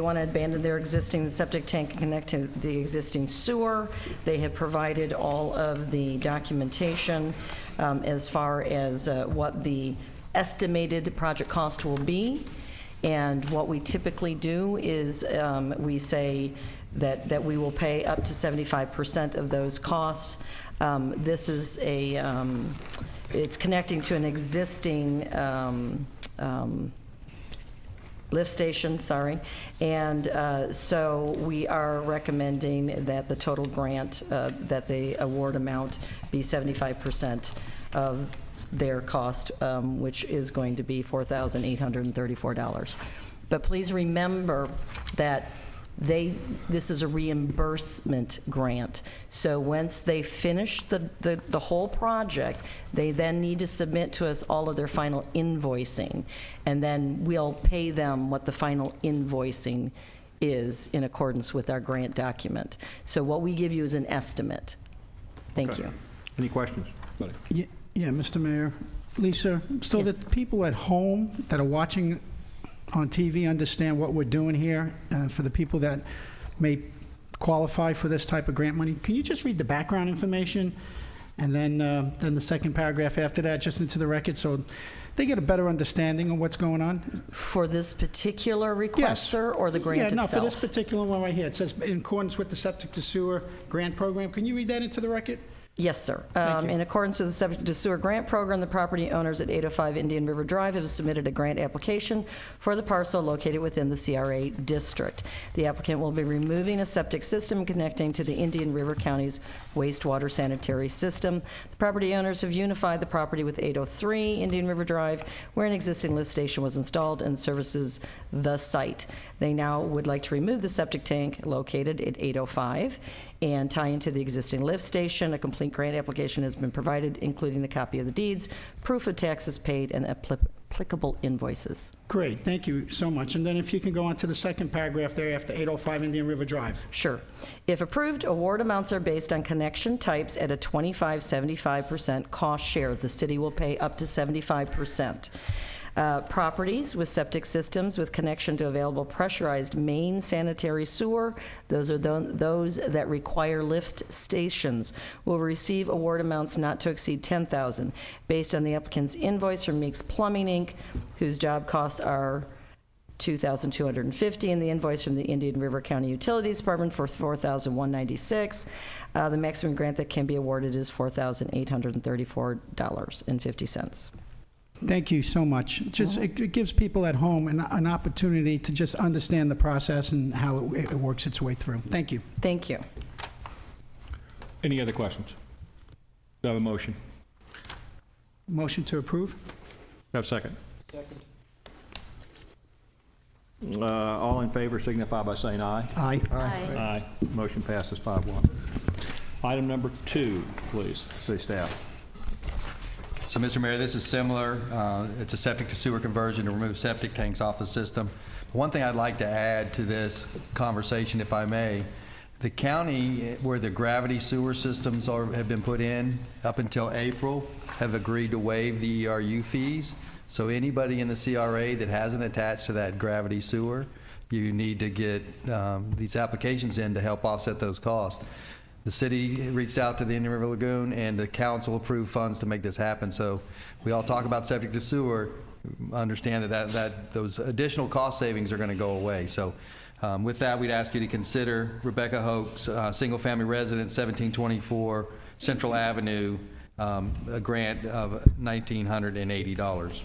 want to abandon their existing septic tank and connect to the existing sewer. They have provided all of the documentation as far as what the estimated project cost will be. And what we typically do is we say that we will pay up to 75% of those costs. This is it's connecting to an existing lift station, and so we are recommending that the total grant, that the award amount be 75% of their cost, which is going to be $4,834. But please remember that this is a reimbursement grant. So once they finish the whole project, they then need to submit to us all of their final invoicing, and then we'll pay them what the final invoicing is in accordance with our grant document. So what we give you is an estimate. Thank you. Any questions? Buddy? Yeah, Mr. Mayor. Lisa, so Yes. that people at home that are watching on TV understand what we're doing here, for the people that may qualify for this type of grant money. Can you just read the background information and then the second paragraph after that, just into the record, so they get a better understanding of what's going on? For this particular request, Yes. sir, or the grant Yeah, itself? no, for this particular one right here. It says, in accordance with the septic to sewer grant program. Can you read that into the record? Yes, sir. Thank you. In accordance with the Septic to Sewer Grant Program, the property owners at 805 Indian River Drive have submitted a grant application for the parcel located within the CRA district. The applicant will be removing a septic system connecting to the Indian River County's wastewater sanitary system. The property owners have unified the property with 803 Indian River Drive, where an existing lift station was installed and services the site. They now would like to remove the septic tank located at 805 and tie into the existing lift station. A complete grant application has been provided, including a copy of the deeds, proof of taxes paid, and applicable invoices. Great, thank you so much. And then if you can go on to the second paragraph there after 805 Indian River Drive. Sure. If approved, award amounts are based on connection types at a 25-75% cost share. The city will pay up to 75%. Properties with septic systems with connection to available pressurized main sanitary sewer, those are those that require lift stations, will receive award amounts not to exceed $10,000 based on the applicant's invoice from Meeks Plumbing, Inc., whose job costs are $2,250, and the invoice from the Indian River County Utilities Department for $4,196. The maximum grant that can be awarded is $4,834.50. Thank you so much. Just, it gives people at home an opportunity to just understand the process and how it works its way through. Thank you. Thank you. Any other questions? Do I have a motion? Motion to approve? Do I have a second? Second. All in favor signify by saying aye. Aye. Aye. Motion passes 5-1. Item number 2, please, city staff. So, Mr. Mayor, this is similar. It's a septic to sewer conversion to remove septic tanks off the system. One thing I'd like to add to this conversation, if I may, the county where the gravity sewer systems have been put in up until April have agreed to waive the ERU fees. So anybody in the CRA that hasn't attached to that gravity sewer, you need to get these applications in to help offset those costs. The city reached out to the Indian River Lagoon, and the council approved funds to make this happen. So we all talk about septic to sewer, understand that those additional cost savings are going to go away. So with that, we'd ask you to consider Rebecca Hoke's single-family residence, 1724 Central Avenue, a grant of $1,980.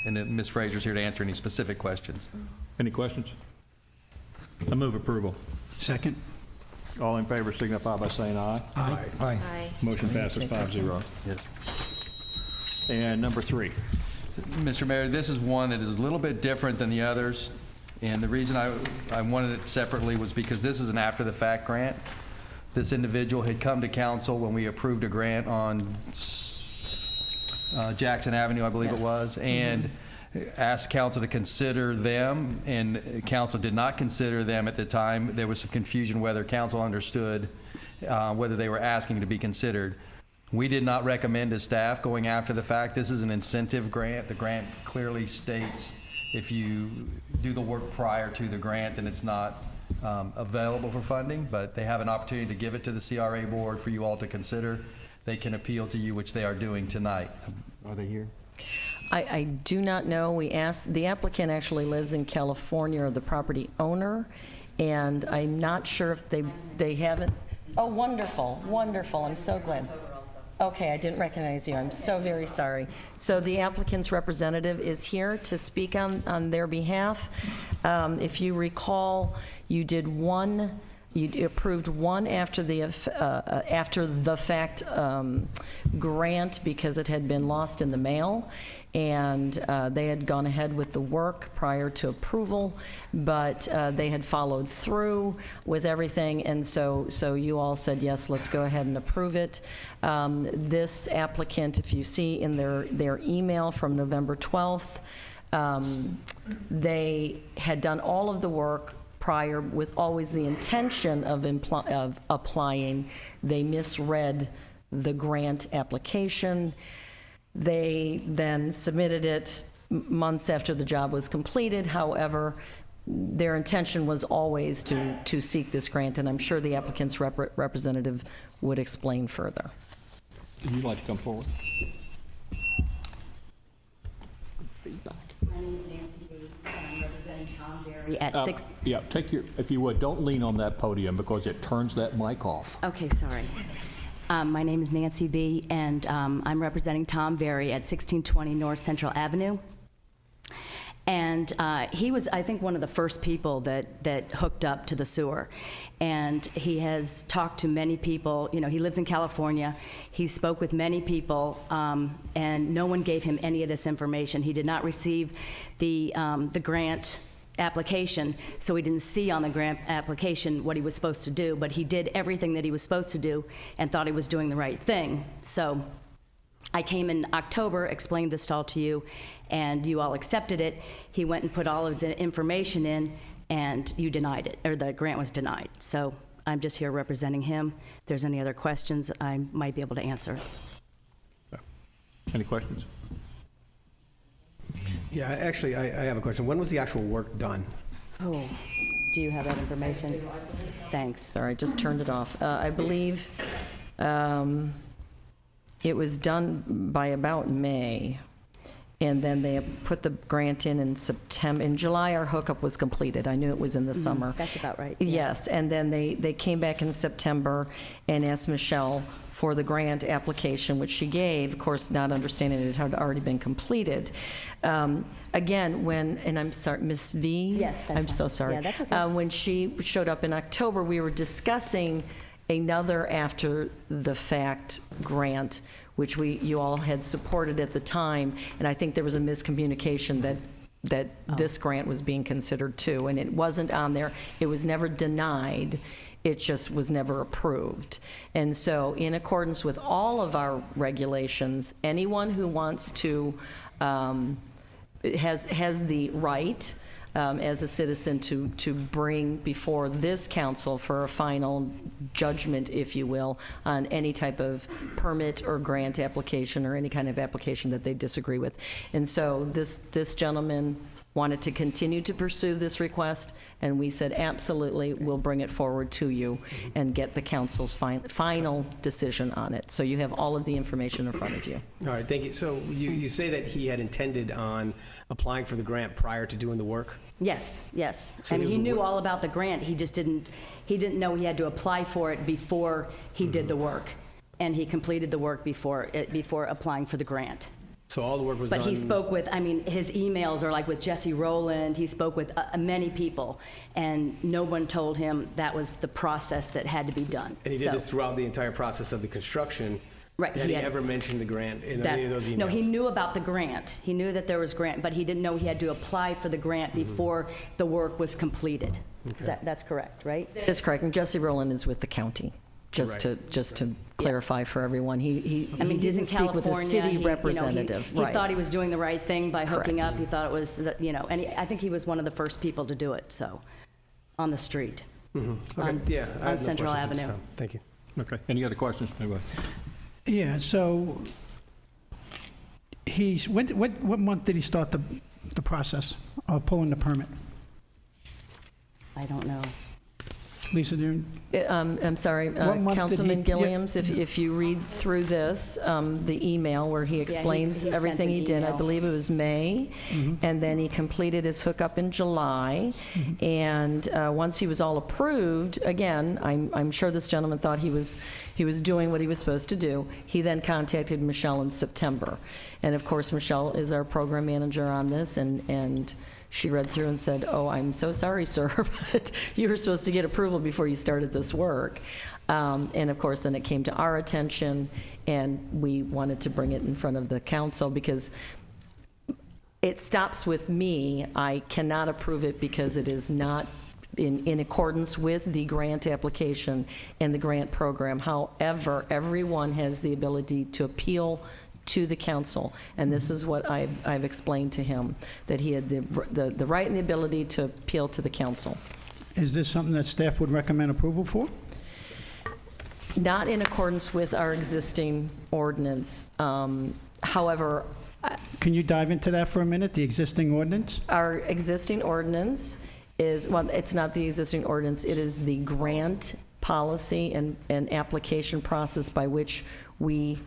And then Ms. Fraser's here to answer any specific questions. Any questions? I move approval. Second? All in favor signify by saying aye. Aye. Aye. Aye. Motion passes 5-0. Yes. And number 3. Mr. Mayor, this is one that is a little bit different than the others, and the reason I wanted it separately was because this is an after-the-fact grant. This individual had come to council when we approved a grant on Jackson Avenue, I believe it was, and asked council to consider them, and council did not consider them at the time. There was some confusion whether council understood whether they were asking to be considered. We did not recommend as staff going after the fact. This is an incentive grant. The grant clearly states if you do the work prior to the grant, then it's not available for funding, but they have an opportunity to give it to the CRA board for you all to consider. They can appeal to you, which they are doing tonight. Are they here? I do not know. We asked, the applicant actually lives in California, or the property owner, and I'm not sure if they haven't. Oh, wonderful, wonderful. I'm so glad. Okay, I didn't recognize you. I'm so very sorry. So the applicant's representative is here to speak on their behalf. If you recall, you approved one after the fact grant because it had been lost in the mail, and they had gone ahead with the work prior to approval, but they had followed through with everything, and so you all said, yes, let's go ahead and approve it. This applicant, if you see in their email from November 12th, they had done all of the work prior with always the intention of applying. They misread the grant application. They then submitted it months after the job was completed. However, their intention was always to seek this grant, and I'm sure the applicant's representative would explain further. Would you like to come forward? Feedback. My name is Nancy B. and I'm representing Tom Berry at 6. Yeah, if you would, don't lean on that podium because it turns that mic off. Okay, sorry. My name is Nancy B. and I'm representing Tom Berry at 1620 North Central Avenue. And he was, I think, one of the first people that hooked up to the sewer. And he has talked to many people. You know, he lives in California. He spoke with many people, and no one gave him any of this information. He did not receive the grant application, so he didn't see on the grant application what he was supposed to do, but he did everything that he was supposed to do and thought he was doing the right thing. So I came in October, explained this all to you, and you all accepted it. He went and put all of his information in, and you denied it, or the grant was denied. So I'm just here representing him. If there's any other questions, I might be able to answer. Any questions? Yeah, actually, I have a question. When was the actual work done? Oh, do you have that information? Thanks. Sorry, I just turned it off. I believe it was done by about May, and then they put the grant in September. In July, our hookup was completed. I knew it was in the summer. That's about right. Yeah. Yes, and then they came back in September and asked Michelle for the grant application, which she gave, of course, not understanding it had already been completed. Again, and I'm sorry, Ms. V? Yes, that's I'm fine. so sorry. Yeah, that's okay. When she showed up in October, we were discussing another after-the-fact grant, which you all had supported at the time, and I think there was a miscommunication that this grant was being considered too, and it wasn't on there. It was never denied. It just was never approved. And so in accordance with all of our regulations, anyone who wants to, has the right as a citizen to bring before this council for a final judgment, if you will, on any type of permit or grant application or any kind of application that they disagree with. And so this gentleman wanted to continue to pursue this request, and we said, absolutely, we'll bring it forward to you and get the council's final decision on it. So you have all of the information in front of you. All right, thank you. So you say that he had intended on applying for the grant prior to doing the work? Yes, yes. So And he he was knew aware- all about the grant. He just didn't know he had to apply for it before he did the work. And he completed the work before applying for the grant. So all the work was done? But he spoke with, his emails are like with Jesse Rowland. He spoke with many people, and no one told him that was the process that had to be done. And he did So- this throughout the entire process of the construction? Right, Had he he had- ever mentioned the grant in any of those emails? No, he knew about the grant. He knew that there was grant, but he didn't know he had to apply for the grant before the work was completed. That's correct, right? That is correct, and Jesse Rowland is with the county, just to clarify for everyone. He He's in didn't speak with a California. city He representative. He thought he was doing the right thing by hooking Correct. up. He thought it was, and I think he was one of the first people to do it, so, on the street. Okay, on- yeah, I on have no Central questions at this Avenue. time. Thank you. Okay. Any other questions? Anyway. Yeah, so what month did he start the process of pulling the permit? I don't know. Lisa, do you? I'm sorry, What month did Councilman he- Gilliams, if you read through this, the email where he explains he sent everything an he did, I email. believe it was May, and then he completed his hookup in July, and once he was all approved, again, I'm sure this gentleman thought he was doing what he was supposed to do. He then contacted Michelle in September, and of course, Michelle is our program manager on this, and she read through and said, "Oh, I'm so sorry, sir, but you were supposed to get approval before you started this work." And of course, then it came to our attention, and we wanted to bring it in front of the council because it stops with me. I cannot approve it because it is not in accordance with the grant application and the grant program. However, everyone has the ability to appeal to the council, and this is what I've explained to him, that he had the right and the ability to appeal to the council. Is this something that staff would recommend approval for? Not in accordance with our existing ordinance. However, Can you dive into that for a minute, the existing ordinance? our existing ordinance is, well, it's not the existing ordinance, it is the grant policy and application process by which we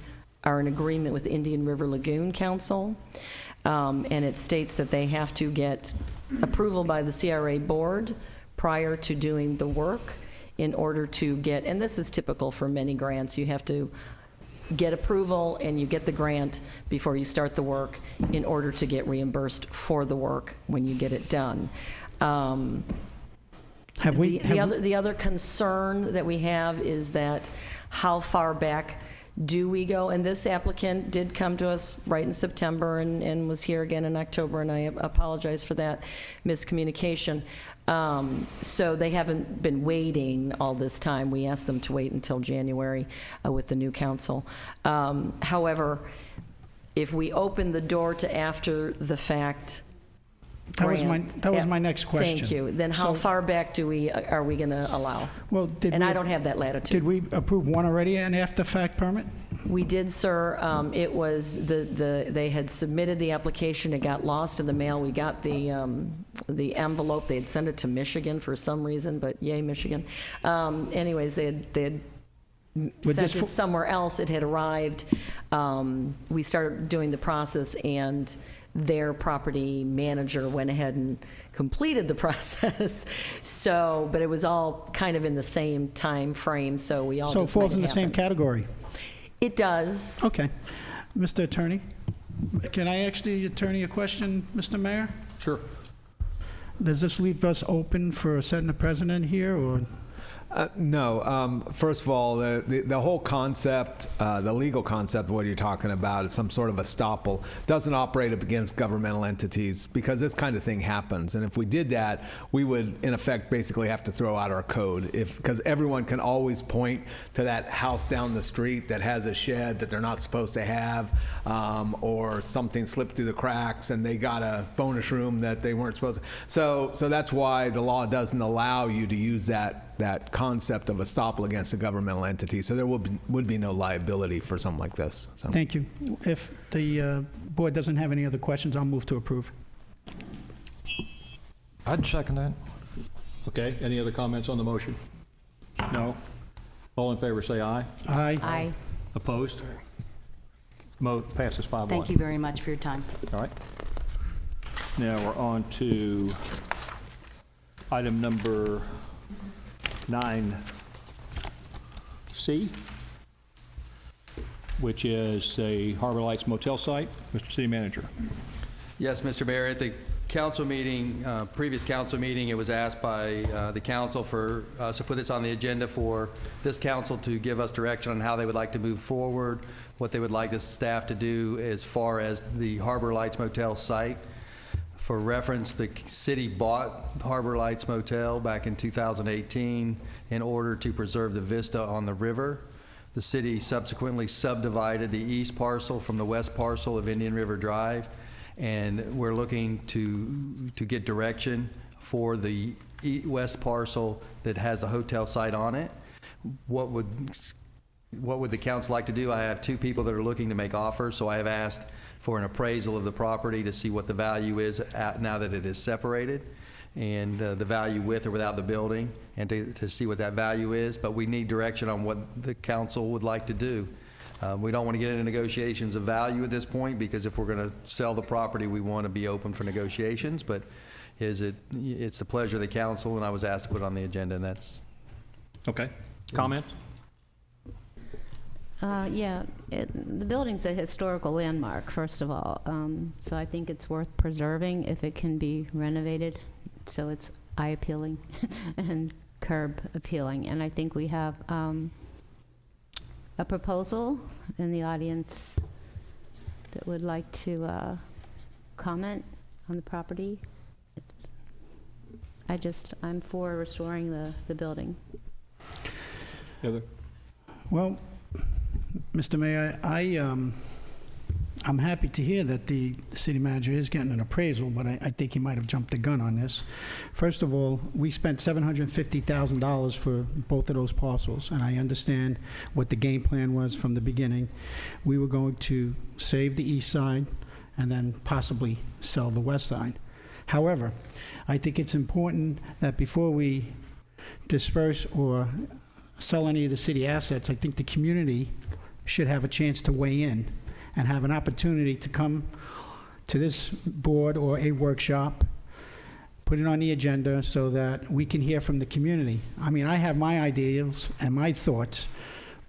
are in agreement with Indian River Lagoon Council. And it states that they have to get approval by the CRA board prior to doing the work in order to get, and this is typical for many grants, you have to get approval and you get the grant before you start the work in order to get reimbursed for the work when you get it done. The other concern that we have is that how far back do we go? And this applicant did come to us right in September and was here again in October, and I apologize for that miscommunication. So they haven't been waiting all this time. We asked them to wait until January with the new council. However, if we open the door to after the fact grant. That was my next question. Thank you. Then how far back are we going to allow? Well, I don't have that latitude. Did we approve one already, an after-fact permit? We did, sir. It was they had submitted the application. It got lost in the mail. We got the envelope. They had sent it to Michigan for some reason, but yay, Michigan. Anyways, they had sent it somewhere else. It had arrived. We started doing the process, and their property manager went ahead and completed the process. So, but it was all kind of in the same time frame, so we all So it just falls made in the same happen. category? It does. Okay. Mr. Attorney, can I ask the attorney a question, Mr. Mayor? Sure. Does this leave us open for setting a precedent here, or? No. First of all, the whole concept, the legal concept of what you're talking about is some sort of estoppel. Doesn't operate up against governmental entities because this kind of thing happens. And if we did that, we would, in effect, basically have to throw out our code because everyone can always point to that house down the street that has a shed that they're not supposed to have, or something slipped through the cracks and they got a bonus room that they weren't supposed to. So that's why the law doesn't allow you to use that concept of estoppel against a governmental entity. So there would be no liability for something like this. So. Thank you. If the board doesn't have any other questions, I'll move to approve. I'd second that. Okay, any other comments on the motion? No? All in favor, say aye. Aye. Aye. Opposed? Passes 5-1. Thank you very much for your time. All right. Now we're on to item number 9C, which is a Harbor Lights Motel site. Mr. City Manager. Yes, Mr. Mayor, at the council meeting, previous council meeting, it was asked by the council for us to put this on the agenda for this council to give us direction on how they would like to move forward, what they would like the staff to do as far as the Harbor Lights Motel site. For reference, the city bought Harbor Lights Motel back in 2018 in order to preserve the vista on the river. The city subsequently subdivided the east parcel from the west parcel of Indian River Drive, and we're looking to get direction for the west parcel that has the hotel site on it. What would the council like to do? I have two people that are looking to make offers, so I have asked for an appraisal of the property to see what the value is now that it is separated, and the value with or without the building, and to see what that value is. But we need direction on what the council would like to do. We don't want to get into negotiations of value at this point, because if we're going to sell the property, we want to be open for negotiations. But it's the pleasure of the council, and I was asked to put it on the agenda, and that's... Okay. Comments? Yeah, the building's a historical landmark, first of all, so I think it's worth preserving if it can be renovated so it's eye-appealing and curb-appealing. And I think we have a proposal in the audience that would like to comment on the property. I'm for restoring the building. Heather? Well, Mr. Mayor, I'm happy to hear that the city manager is getting an appraisal, but I think he might have jumped the gun on this. First of all, we spent $750,000 for both of those parcels, and I understand what the game plan was from the beginning. We were going to save the east side and then possibly sell the west side. However, I think it's important that before we disperse or sell any of the city assets, I think the community should have a chance to weigh in and have an opportunity to come to this board or a workshop, put it on the agenda so that we can hear from the community. I mean, I have my ideas and my thoughts,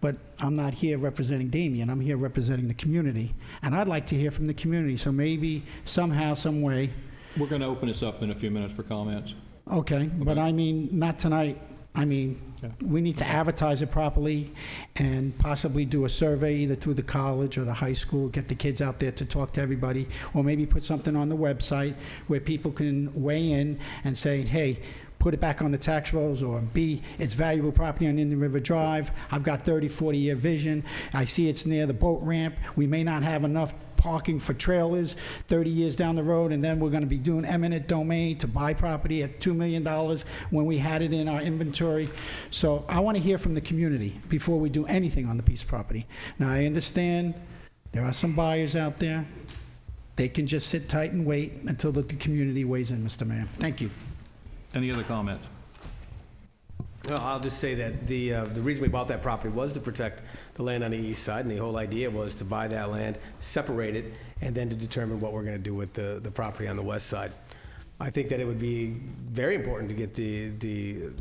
but I'm not here representing Damien. I'm here representing the community. And I'd like to hear from the community. So maybe somehow, some way. We're going to open this up in a few minutes for comments. Okay, but I mean, not tonight. I mean, we need to advertise it properly and possibly do a survey either through the college or the high school, get the kids out there to talk to everybody, or maybe put something on the website where people can weigh in and say, hey, put it back on the tax rolls, or B, it's valuable property on Indian River Drive. I've got 30, 40-year vision. I see it's near the boat ramp. We may not have enough parking for trailers 30 years down the road, and then we're going to be doing eminent domain to buy property at $2 million when we had it in our inventory. So I want to hear from the community before we do anything on the piece of property. Now, I understand there are some buyers out there. They can just sit tight and wait until the community weighs in, Mr. Mayor. Thank you. Any other comments? Well, I'll just say that the reason we bought that property was to protect the land on the east side, and the whole idea was to buy that land, separate it, and then to determine what we're going to do with the property on the west side. I think that it would be very important to get the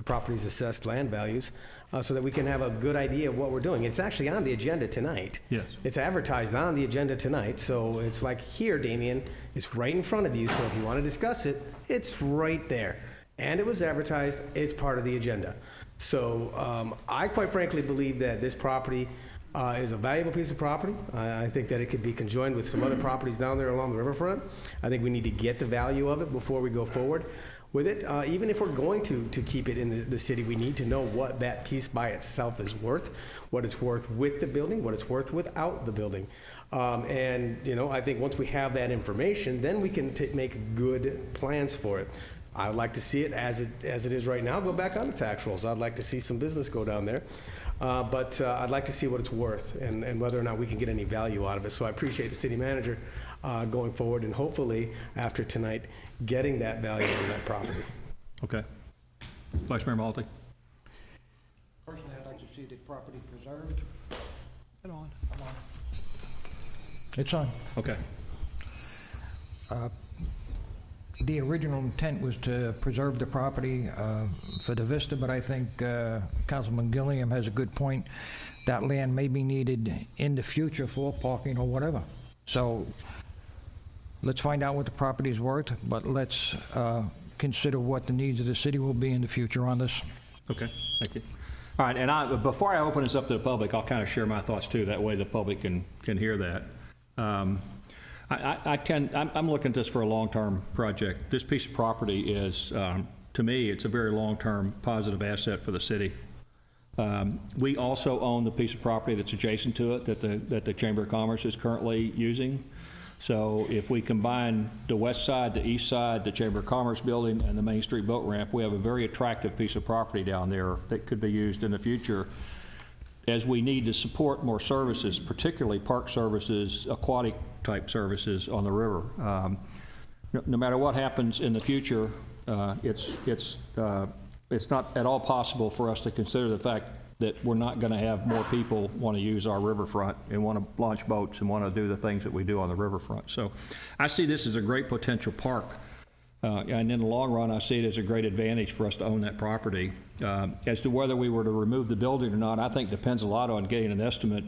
property's assessed land values so that we can have a good idea of what we're doing. It's actually on the agenda tonight. Yes. It's advertised on the agenda tonight, so it's like here, Damien, it's right in front of you, so if you want to discuss it, it's right there. And it was advertised, it's part of the agenda. So I quite frankly believe that this property is a valuable piece of property. I think that it could be conjoined with some other properties down there along the riverfront. I think we need to get the value of it before we go forward with it. Even if we're going to keep it in the city, we need to know what that piece by itself is worth, what it's worth with the building, what it's worth without the building. And, you know, I think once we have that information, then we can make good plans for it. I'd like to see it as it is right now, go back on the tax rolls. I'd like to see some business go down there. But I'd like to see what it's worth and whether or not we can get any value out of it. So I appreciate the city manager going forward and hopefully after tonight getting that value on that property. Okay. Vice Mayor Malte. Personally, I'd like to see the property preserved. It's on. It's on. Okay. The original intent was to preserve the property for the vista, but I think Councilman Gilliam has a good point. That land may be needed in the future for parking or whatever. So let's find out what the property is worth, but let's consider what the needs of the city will be in the future on this. Okay, thank you. All right, and before I open this up to the public, I'll kind of share my thoughts too. That way the public can hear that. I'm looking at this for a long-term project. This piece of property is, to me, it's a very long-term positive asset for the city. We also own the piece of property that's adjacent to it that the Chamber of Commerce is currently using. So if we combine the west side, the east side, the Chamber of Commerce building, and the Main Street boat ramp, we have a very attractive piece of property down there that could be used in the future as we need to support more services, particularly park services, aquatic type services on the river. No matter what happens in the future, it's not at all possible for us to consider the fact that we're not going to have more people want to use our riverfront and want to launch boats and want to do the things that we do on the riverfront. So I see this as a great potential park. And in the long run, I see it as a great advantage for us to own that property. As to whether we were to remove the building or not, I think depends a lot on getting an estimate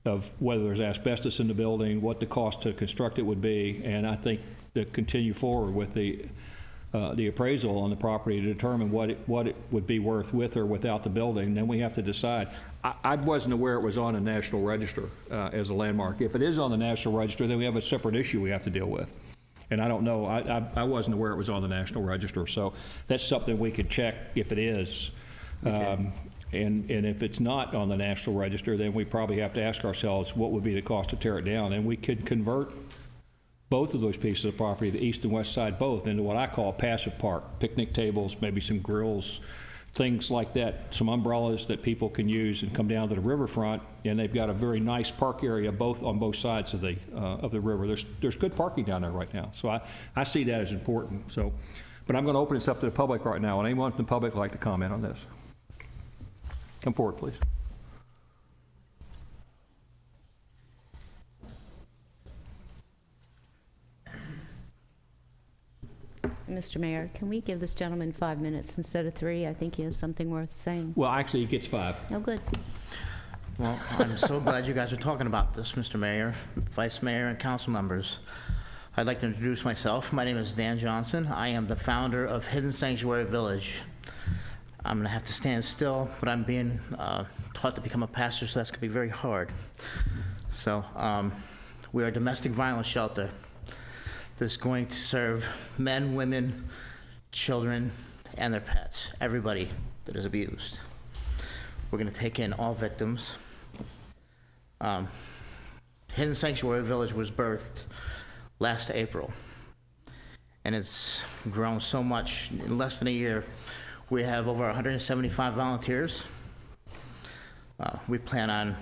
of whether there's asbestos in the building, what the cost to construct it would be, and I think to continue forward with the appraisal on the property to determine what it would be worth with or without the building. Then we have to decide. I wasn't aware it was on a National Register as a landmark. If it is on the National Register, then we have a separate issue we have to deal with. And I don't know, I wasn't aware it was on the National Register, so that's something we could check if it is. And if it's not on the National Register, then we probably have to ask ourselves what would be the cost to tear it down. And we could convert both of those pieces of property, the east and west side both, into what I call a passive park. Picnic tables, maybe some grills, things like that, some umbrellas that people can use and come down to the riverfront, and they've got a very nice park area on both sides of the river. There's good parking down there right now, so I see that as important. So, but I'm going to open this up to the public right now, and anyone from the public would like to comment on this. Come forward, please. Mr. Mayor, can we give this gentleman 5 minutes instead of 3? I think he has something worth saying. Well, actually, he gets 5. Oh, good. Well, I'm so glad you guys are talking about this, Mr. Mayor, Vice Mayor, and council members. I'd like to introduce myself. My name is Dan Johnson. I am the founder of Hidden Sanctuary Village. I'm going to have to stand still, but I'm being taught to become a pastor, so that's going to be very hard. So we are a domestic violence shelter that's going to serve men, women, children, and their pets, everybody that is abused. We're going to take in all victims. Hidden Sanctuary Village was birthed last April, and it's grown so much. In less than a year, we have over 175 volunteers. We plan on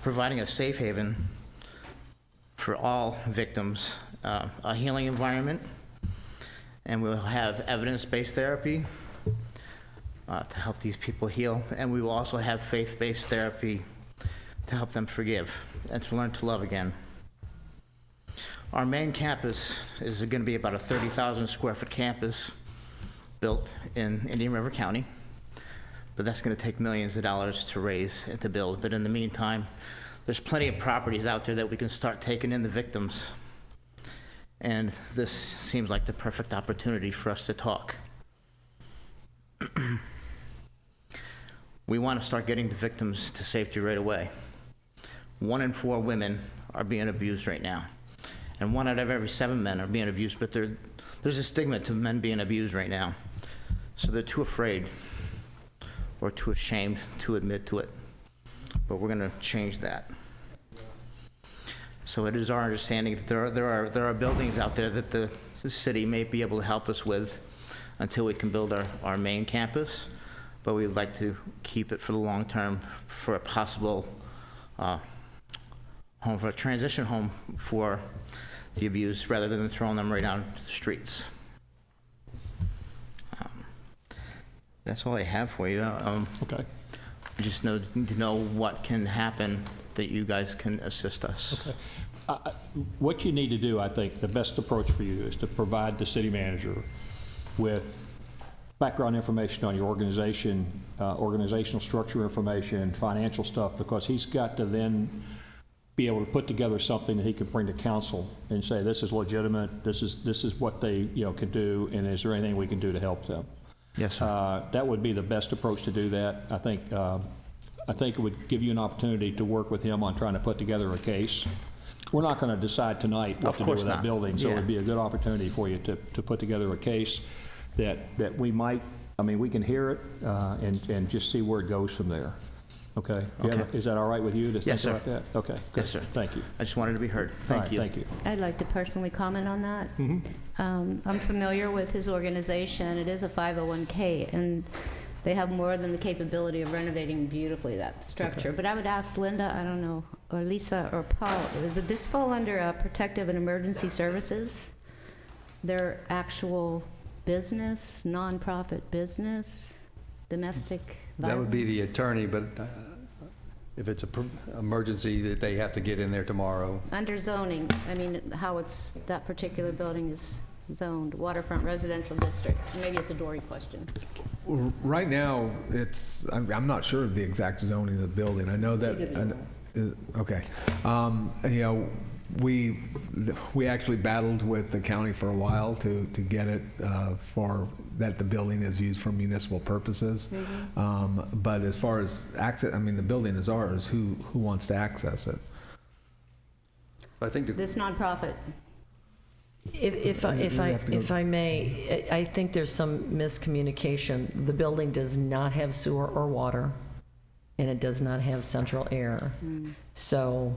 providing a safe haven for all victims, a healing environment, and we'll have evidence-based therapy to help these people heal, and we will also have faith-based therapy to help them forgive and to learn to love again. Our main campus is going to be about a 30,000 square foot campus built in Indian River County, but that's going to take millions of dollars to raise and to build. But in the meantime, there's plenty of properties out there that we can start taking in the victims. And this seems like the perfect opportunity for us to talk. We want to start getting the victims to safety right away. 1 in 4 women are being abused right now. And 1 out of every 7 men are being abused, but there's a stigma to men being abused right now. So they're too afraid or too ashamed to admit to it. But we're going to change that. So it is our understanding that there are buildings out there that the city may be able to help us with until we can build our main campus, but we'd like to keep it for the long term for a possible home, for a transition home for the abused, rather than throwing them right out into the streets. That's all I have for you. Okay. I just need to know what can happen that you guys can assist us. Okay. What you need to do, I think, the best approach for you is to provide the city manager with background information on your organization, organizational structure information, financial stuff, because he's got to then be able to put together something that he can bring to council and say, this is legitimate, this is what they can do, and is there anything we can do to help them? Yes, sir. That would be the best approach to do that. I think it would give you an opportunity to work with him on trying to put together a case. We're not going to decide tonight what to do with that building, so it would be a good opportunity for you to put together a case that we might, we can hear it and just see where it goes from there. Okay? Is that all right with you to think about that? Okay. Good. Yes, sir. Thank you. I just wanted to be heard. Thank you. Thank you. I'd like to personally comment on that. I'm familiar with his organization. It is a 501k, and they have more than the capability of renovating beautifully that structure. But I would ask Linda, I don't know, or Lisa or Paul, would this fall under protective and emergency services? Their actual business, nonprofit business, domestic violence? That would be the attorney, but if it's an emergency that they have to get in there tomorrow. Under zoning, how that particular building is zoned, waterfront residential district. Maybe it's a Dory question. Right now, I'm not sure of the exact zoning of the building. I know that, okay. We actually battled with the county for a while to get it for that the building is used for municipal purposes. But as far as access, the building is ours. Who wants to access it? I think This nonprofit. If I may, I think there's some miscommunication. The building does not have sewer or water, and it does not have central air. So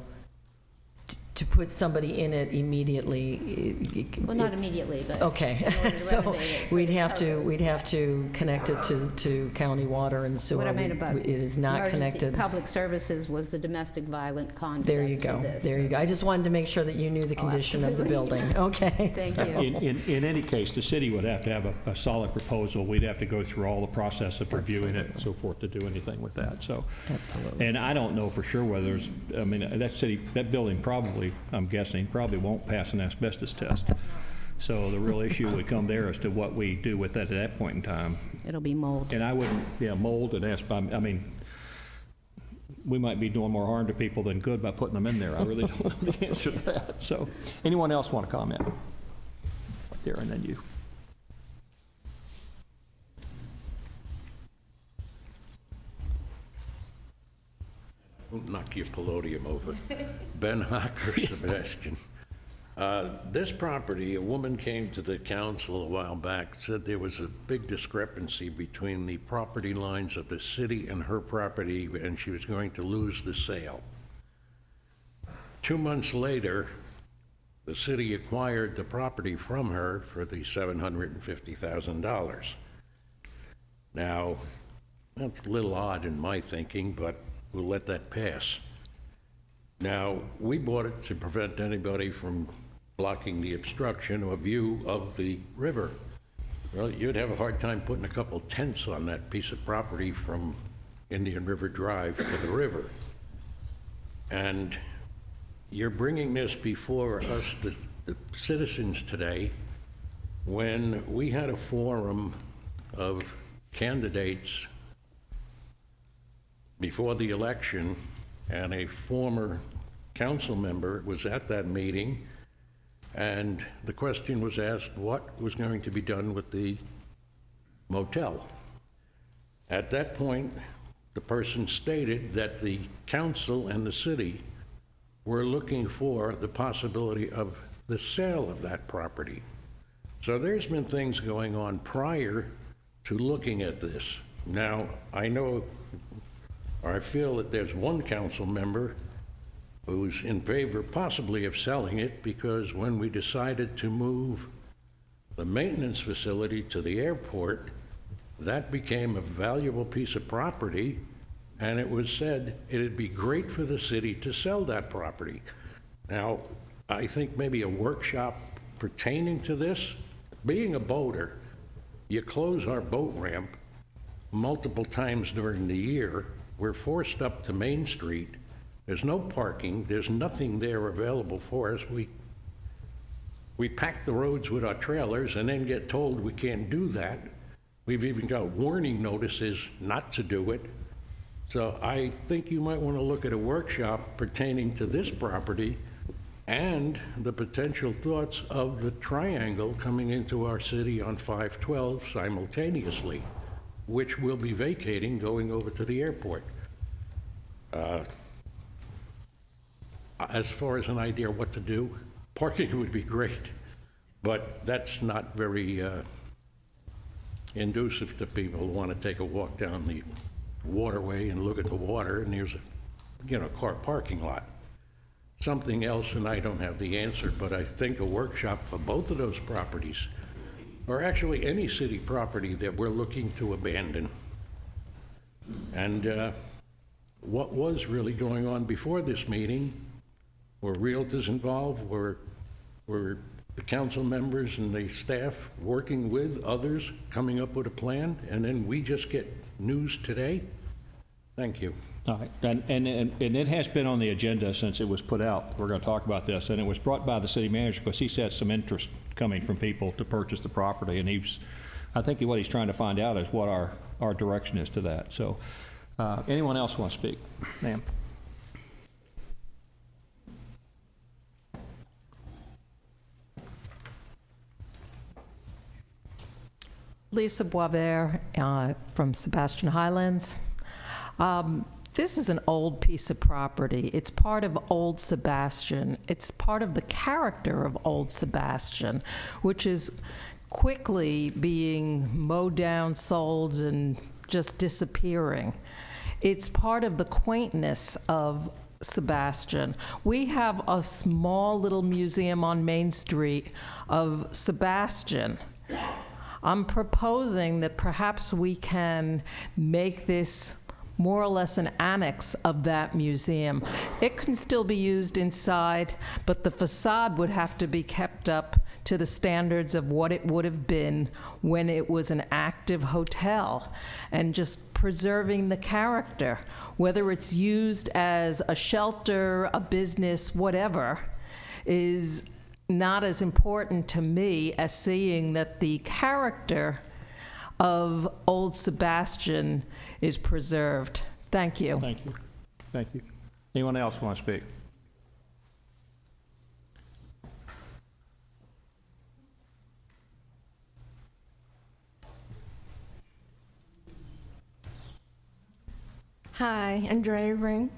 to put somebody in it immediately. Well, not it's- immediately, but. Okay, in order to so renovate it for we'd this have to, purpose. we'd have to connect it to county water and sewer. What I meant about It is not emergency connected. public services was the domestic violent concept There you to go, this. there you go. I just wanted to make sure that you knew the condition of the absolutely. building, okay? Thank so- you. In any case, the city would have to have a solid proposal. We'd have to go through all the process of reviewing it and so forth to do anything with that, so. Absolutely. And I don't know for sure whether there's, I mean, that building probably, I'm guessing, probably won't pass an asbestos test. So the real issue would come there as to what we do with that at that point in time. It'll be mold. And I wouldn't, mold and asbestos, I mean, we might be doing more harm to people than good by putting them in there. I really don't know the answer to that. So, anyone else want to comment? Right there, and then you. Don't knock your palladium over. Ben Hocker, Sebastian. This property, a woman came to the council a while back, said there was a big discrepancy between the property lines of the city and her property, and she was going to lose the sale. 2 months later, the city acquired the property from her for the $750,000. Now, that's a little odd in my thinking, but we'll let that pass. Now, we bought it to prevent anybody from blocking the obstruction or view of the river. Well, you'd have a hard time putting a couple tents on that piece of property from Indian River Drive to the river. And you're bringing this before us, the citizens today, when we had a forum of candidates before the election, and a former council member was at that meeting, and the question was asked what was going to be done with the motel. At that point, the person stated that the council and the city were looking for the possibility of the sale of that property. So there's been things going on prior to looking at this. Now, I know, or I feel that there's one council member who's in favor possibly of selling it, because when we decided to move the maintenance facility to the airport, that became a valuable piece of property, and it was said it'd be great for the city to sell that property. Now, I think maybe a workshop pertaining to this, being a boater, you close our boat ramp multiple times during the year. We're forced up to Main Street. There's no parking. There's nothing there available for us. We pack the roads with our trailers and then get told we can't do that. We've even got warning notices not to do it. So I think you might want to look at a workshop pertaining to this property and the potential thoughts of the triangle coming into our city on 512 simultaneously, which we'll be vacating going over to the airport. As far as an idea what to do, parking would be great, but that's not very inducive to people who want to take a walk down the waterway and look at the water, and there's a car parking lot. Something else, and I don't have the answer, but I think a workshop for both of those properties, or actually any city property that we're looking to abandon. And what was really going on before this meeting, were realtors involved, were the council members and the staff working with others, coming up with a plan, and then we just get news today? Thank you. All right, and it has been on the agenda since it was put out. We're going to talk about this, and it was brought by the city manager because he said some interest coming from people to purchase the property, and I think what he's trying to find out is what our direction is to that. So, anyone else want to speak? Ma'am. Lisa Boisvert from Sebastian Highlands. This is an old piece of property. It's part of Old Sebastian. It's part of the character of Old Sebastian, which is quickly being mowed down, sold, and just disappearing. It's part of the quaintness of Sebastian. We have a small little museum on Main Street of Sebastian. I'm proposing that perhaps we can make this more or less an annex of that museum. It can still be used inside, but the facade would have to be kept up to the standards of what it would have been when it was an active hotel, and just preserving the character. Whether it's used as a shelter, a business, whatever, is not as important to me as seeing that the character of Old Sebastian is preserved. Thank you. Thank you. Thank you. Anyone else want to speak? Hi, Andrea Ring.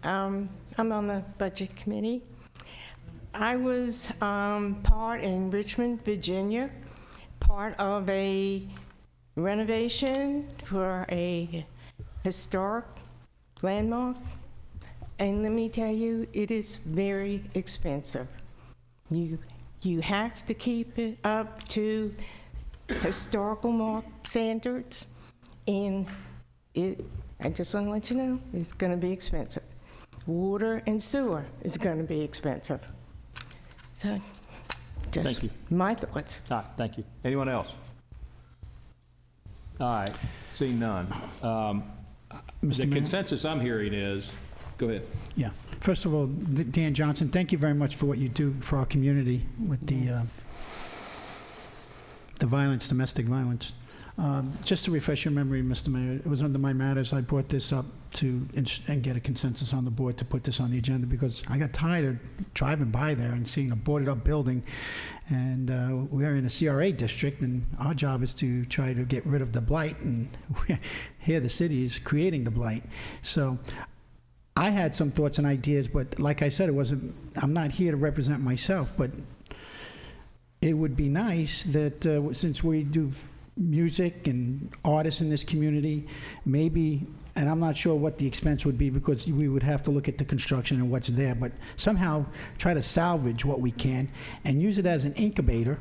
I'm on the Budget Committee. I was part in Richmond, Virginia, part of a renovation for a historic landmark, and let me tell you, it is very expensive. You have to keep it up to historical mark standards, and I just want to let you know, it's going to be expensive. Water and sewer is going to be expensive. So, just Thank you. my thoughts. All right, thank you. Anyone else? All right, seeing none. The Mayor? consensus I'm hearing is, go ahead. Yeah. First of all, Dan Johnson, thank you very much for what you do for our community with the violence, domestic violence. Just to refresh your memory, Mr. Mayor, it was under my matters I brought this up and get a consensus on the board to put this on the agenda, because I got tired of driving by there and seeing a boarded up building, and we're in a CRA district, and our job is to try to get rid of the blight, and here the city is creating the blight. So I had some thoughts and ideas, but like I said, I'm not here to represent myself, but it would be nice that since we do music and artists in this community, maybe, and I'm not sure what the expense would be, because we would have to look at the construction and what's there, but somehow try to salvage what we can and use it as an incubator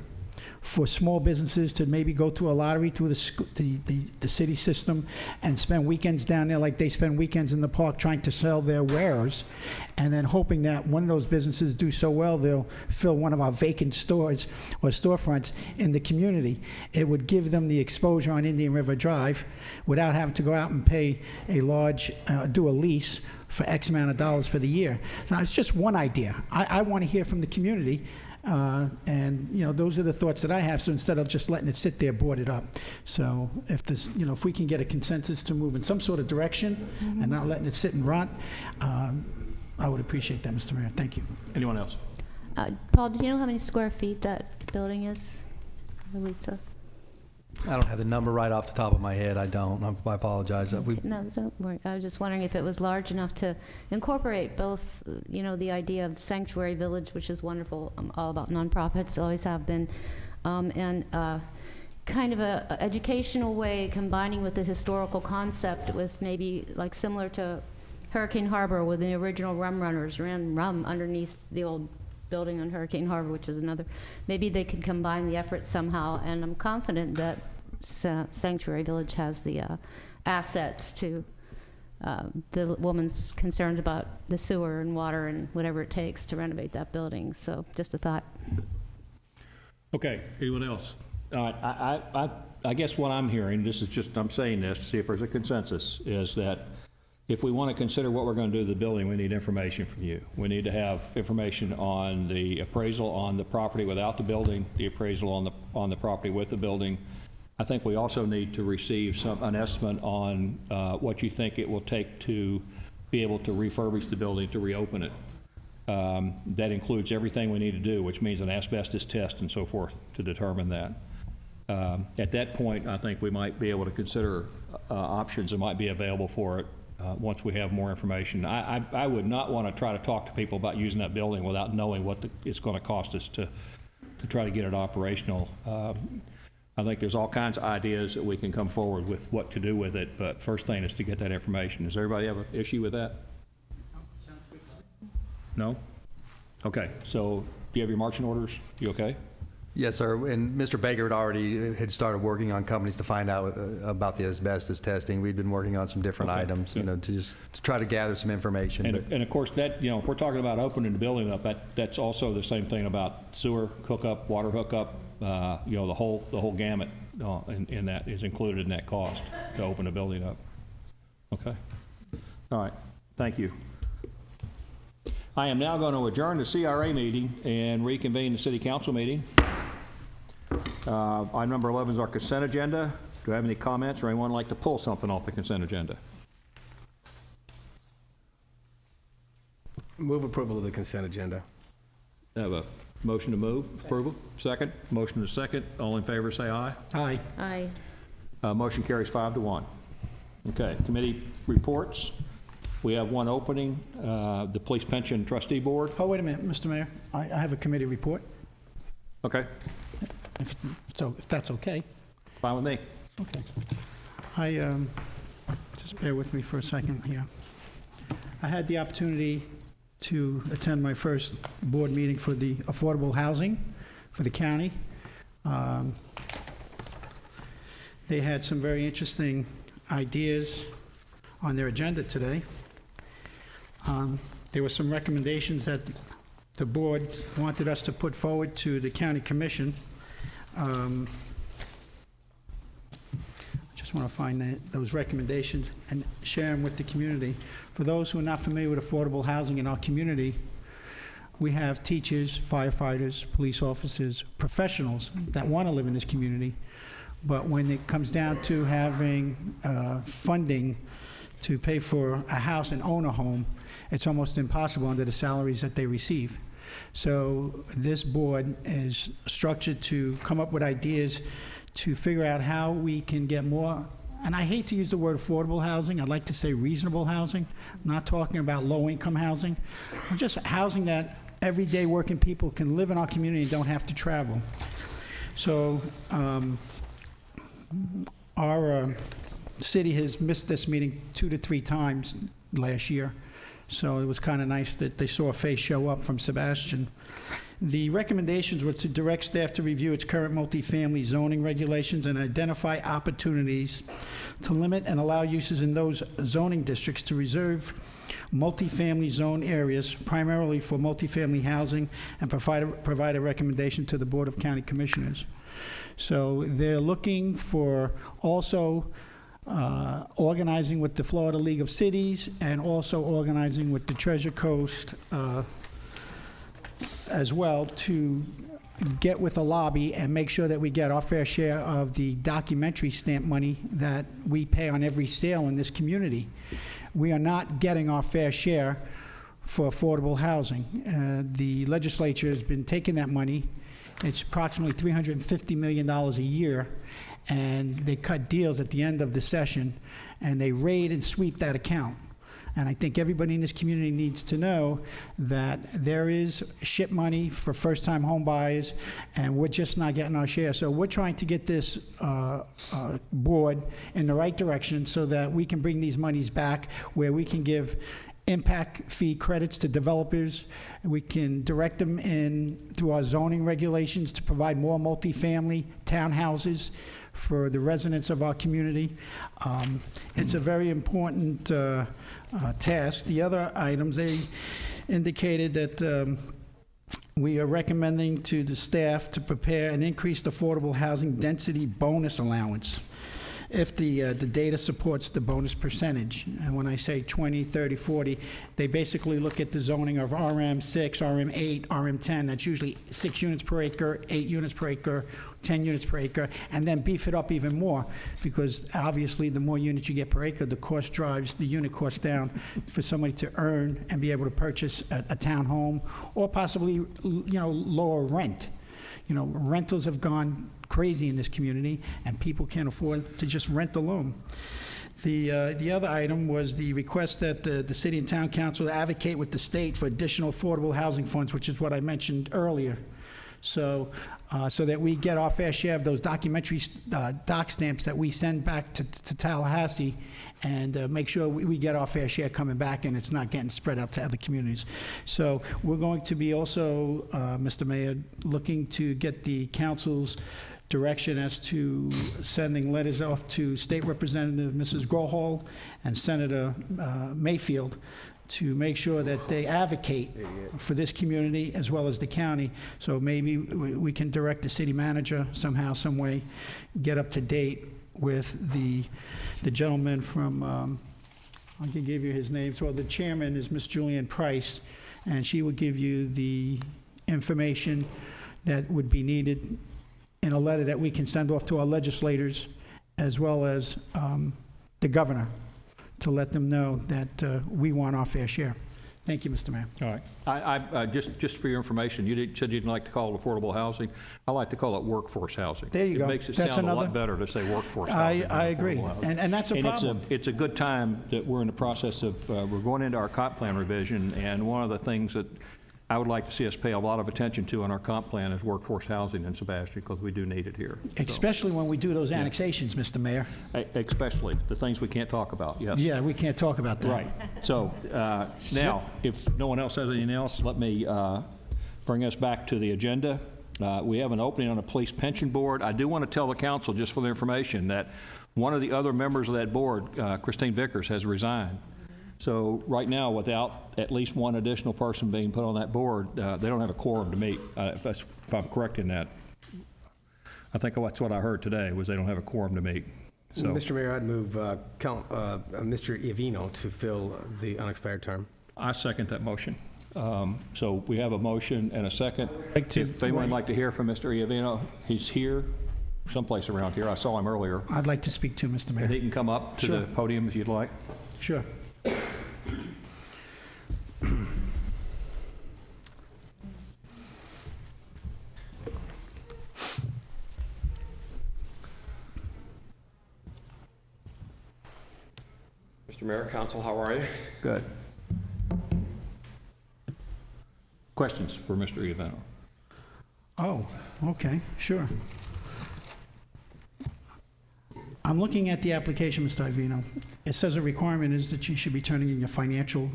for small businesses to maybe go through a lottery through the city system and spend weekends down there like they spend weekends in the park trying to sell their wares, and then hoping that one of those businesses do so well they'll fill one of our vacant stores or storefronts in the community. It would give them the exposure on Indian River Drive without having to go out and pay a large, do a lease for X amount of dollars for the year. Now, it's just one idea. I want to hear from the community. And those are the thoughts that I have. So instead of just letting it sit there boarded up, so if this, if we can get a consensus to move in some sort of direction and not letting it sit and rot, I would appreciate that, Mr. Mayor. Thank you. Anyone else? Paul, do you know how many square feet that building is, Lisa? I don't have the number right off the top of my head. I don't. I apologize. No, don't worry. I was just wondering if it was large enough to incorporate both, the idea of sanctuary village, which is wonderful. I'm all about nonprofits, always have been, and kind of a educational way combining with the historical concept with maybe like similar to Hurricane Harbor, with the original rum runners ran rum underneath the old building on Hurricane Harbor, which is another. Maybe they could combine the efforts somehow, and I'm confident that Sanctuary Village has the assets to the woman's concerns about the sewer and water and whatever it takes to renovate that building. So just a thought. Okay, anyone else? All right, I guess what I'm hearing, I'm saying this to see if there's a consensus, is that if we want to consider what we're going to do to the building, we need information from you. We need to have information on the appraisal on the property without the building, the appraisal on the property with the building. I think we also need to receive an estimate on what you think it will take to be able to refurbish the building, to reopen it. That includes everything we need to do, which means an asbestos test and so forth to determine that. At that point, I think we might be able to consider options that might be available for it once we have more information. I would not want to try to talk to people about using that building without knowing what it's going to cost us to try to get it operational. I think there's all kinds of ideas that we can come forward with what to do with it, but first thing is to get that information. Does everybody have an issue with that? No? Okay, so do you have your marching orders? You okay? Yes, sir. And Mr. Baker had started working on companies to find out about the asbestos testing. We'd been working on some different Okay, items, you know, to try to gather some information. And of course, that, you know, if we're talking about opening the building up, that's also the same thing about sewer hookup, water hookup, you know, the whole gamut in that is included in that cost to open the building up. Okay. All right. Thank you. I am now going to adjourn the CRA meeting and reconvene the city council meeting. Item number 11 is our consent agenda. Do I have any comments or anyone like to pull something off the consent agenda? Move approval of the consent agenda. I have a motion to move approval. Second. Motion to second. All in favor, say aye. Aye. Aye. Motion carries 5-1. Okay, committee reports. We have one opening, the Police Pension Trustee Board. Oh, wait a minute, Mr. Mayor. I have a committee report, Okay, if that's okay. fine with me. Okay. Just bear with me for a second here. I had the opportunity to attend my first board meeting for the affordable housing for the county. They had some very interesting ideas on their agenda today. There were some recommendations that the board wanted us to put forward to the county commission. Just want to find those recommendations and share them with the community. For those who are not familiar with affordable housing in our community, we have teachers, firefighters, police officers, professionals that want to live in this community. But when it comes down to having funding to pay for a house and own a home, it's almost impossible under the salaries that they receive. So this board is structured to come up with ideas to figure out how we can get more, and I hate to use the word affordable housing, I'd like to say reasonable housing. I'm not talking about low-income housing. Just housing that everyday working people can live in our community and don't have to travel. So our city has missed this meeting 2 to 3 times last year. So it was kind of nice that they saw a face show up from Sebastian. The recommendations were to direct staff to review its current multifamily zoning regulations and identify opportunities to limit and allow uses in those zoning districts to reserve multifamily zone areas primarily for multifamily housing and provide a recommendation to the Board of County Commissioners. So they're looking for also organizing with the Florida League of Cities and also organizing with the Treasure Coast as well to get with the lobby and make sure that we get our fair share of the documentary stamp money that we pay on every sale in this community. We are not getting our fair share for affordable housing. The legislature has been taking that money. It's approximately $350 million a year, and they cut deals at the end of the session, and they raid and sweep that account. And I think everybody in this community needs to know that there is SHIP money for first-time home buyers, and we're just not getting our share. So we're trying to get this board in the right direction so that we can bring these monies back where we can give impact fee credits to developers. We can direct them in through our zoning regulations to provide more multifamily townhouses for the residents of our community. It's a very important task. The other items, they indicated that we are recommending to the staff to prepare an increased affordable housing density bonus allowance if the data supports the bonus percentage. And when I say 20, 30, 40, they basically look at the zoning of RM6, RM8, RM10. That's usually 6 units per acre, 8 units per acre, 10 units per acre, and then beef it up even more, because obviously the more units you get per acre, the cost drives the unit cost down for somebody to earn and be able to purchase a townhome or possibly, lower rent. Rentals have gone crazy in this community, and people can't afford to just rent alone. The other item was the request that the city and town council advocate with the state for additional affordable housing funds, which is what I mentioned earlier. So, so that we get our fair share of those documentary doc stamps that we send back to Tallahassee, and make sure we get our fair share coming back and it's not getting spread out to other communities. So we're going to be also, Mr. Mayor, looking to get the council's direction as to sending letters off to State Representative Mrs. Grohol and Senator Mayfield to make sure that they advocate for this community as well as the county. So maybe we can direct the city manager somehow, some way, get up to date with the gentleman from, I can give you his name. So the chairman is Miss Julianne Price, and she will give you the information that would be needed in a letter that we can send off to our legislators as well as the governor, to let them know that we want our fair share. Thank you, Mr. Mayor. All right. I just for your information, you said you didn't like to call it affordable housing. I like to call it workforce housing. There you go. It makes it That's sound a lot another- better to say workforce housing. I than agree, affordable housing. and that's a problem. It's a good time that we're in the process of, we're going into our comp plan revision, and one of the things that I would like to see us pay a lot of attention to in our comp plan is workforce housing in Sebastian, because we do need it here. So, Especially when we do those annexations, Mr. Mayor. especially the things we can't talk about, yes. Yeah, we can't talk about that. Right. So now, if no one else has anything else, let me bring us back to the agenda. We have an opening on the police pension board. I do want to tell the council, just for the information, that one of the other members of that board, Christine Vickers, has resigned. So right now, without at least one additional person being put on that board, they don't have a quorum to meet, if I'm correct in that. I think that's what I heard today, was they don't have a quorum to meet. So, Mr. Mayor, I'd move Mr. Iovino to fill the unexpired term. I second that motion. So we have a motion and a second. If anyone would like to hear from Mr. Iovino, he's here, someplace around here. I saw him earlier. I'd like to speak to Mr. Mayor. And he can come up to Sure. the podium if you'd like. Sure. Mr. Mayor, Council, how are you? Good. Questions for Mr. Iovino? Oh, okay, sure. I'm looking at the application, Mr. Iovino. It says a requirement is that you should be turning in your financial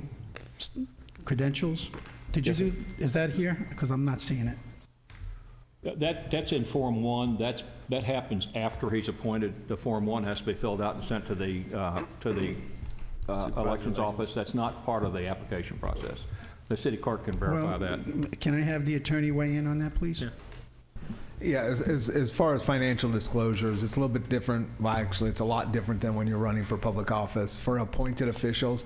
credentials. Did you do, is that here? Because I'm not seeing it. That's in Form 1. That happens after he's appointed. The Form 1 has to be filled out and sent to the elections office. That's not part of the application process. The city clerk can verify that. Can I have the attorney weigh in on that, please? Yeah. Yeah, as far as financial disclosures, it's a little bit different. Well, actually, it's a lot different than when you're running for public office. For appointed officials,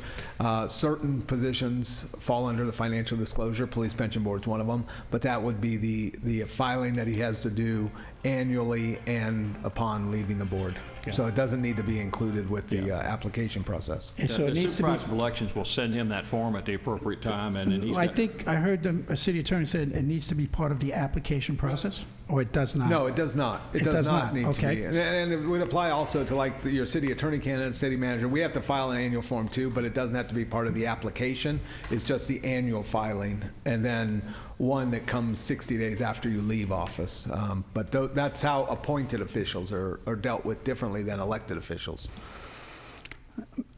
certain positions fall under the financial disclosure. Police pension board's one of them, but that would be the filing that he has to do annually and upon leaving the board. Yeah. So it doesn't need to be included with the application process. So it The needs to be. supervisor of elections will send him that form at the appropriate time, and then he's I got- think I heard a city attorney said it needs to be part of the application process, or it does not? No, it does not. It does not need to be. And it would apply also to like your city attorney candidate, city manager. We have to file an annual form too, but it doesn't have to be part of the application. It's just the annual filing, and then one that comes 60 days after you leave office. But that's how appointed officials are dealt with differently than elected officials.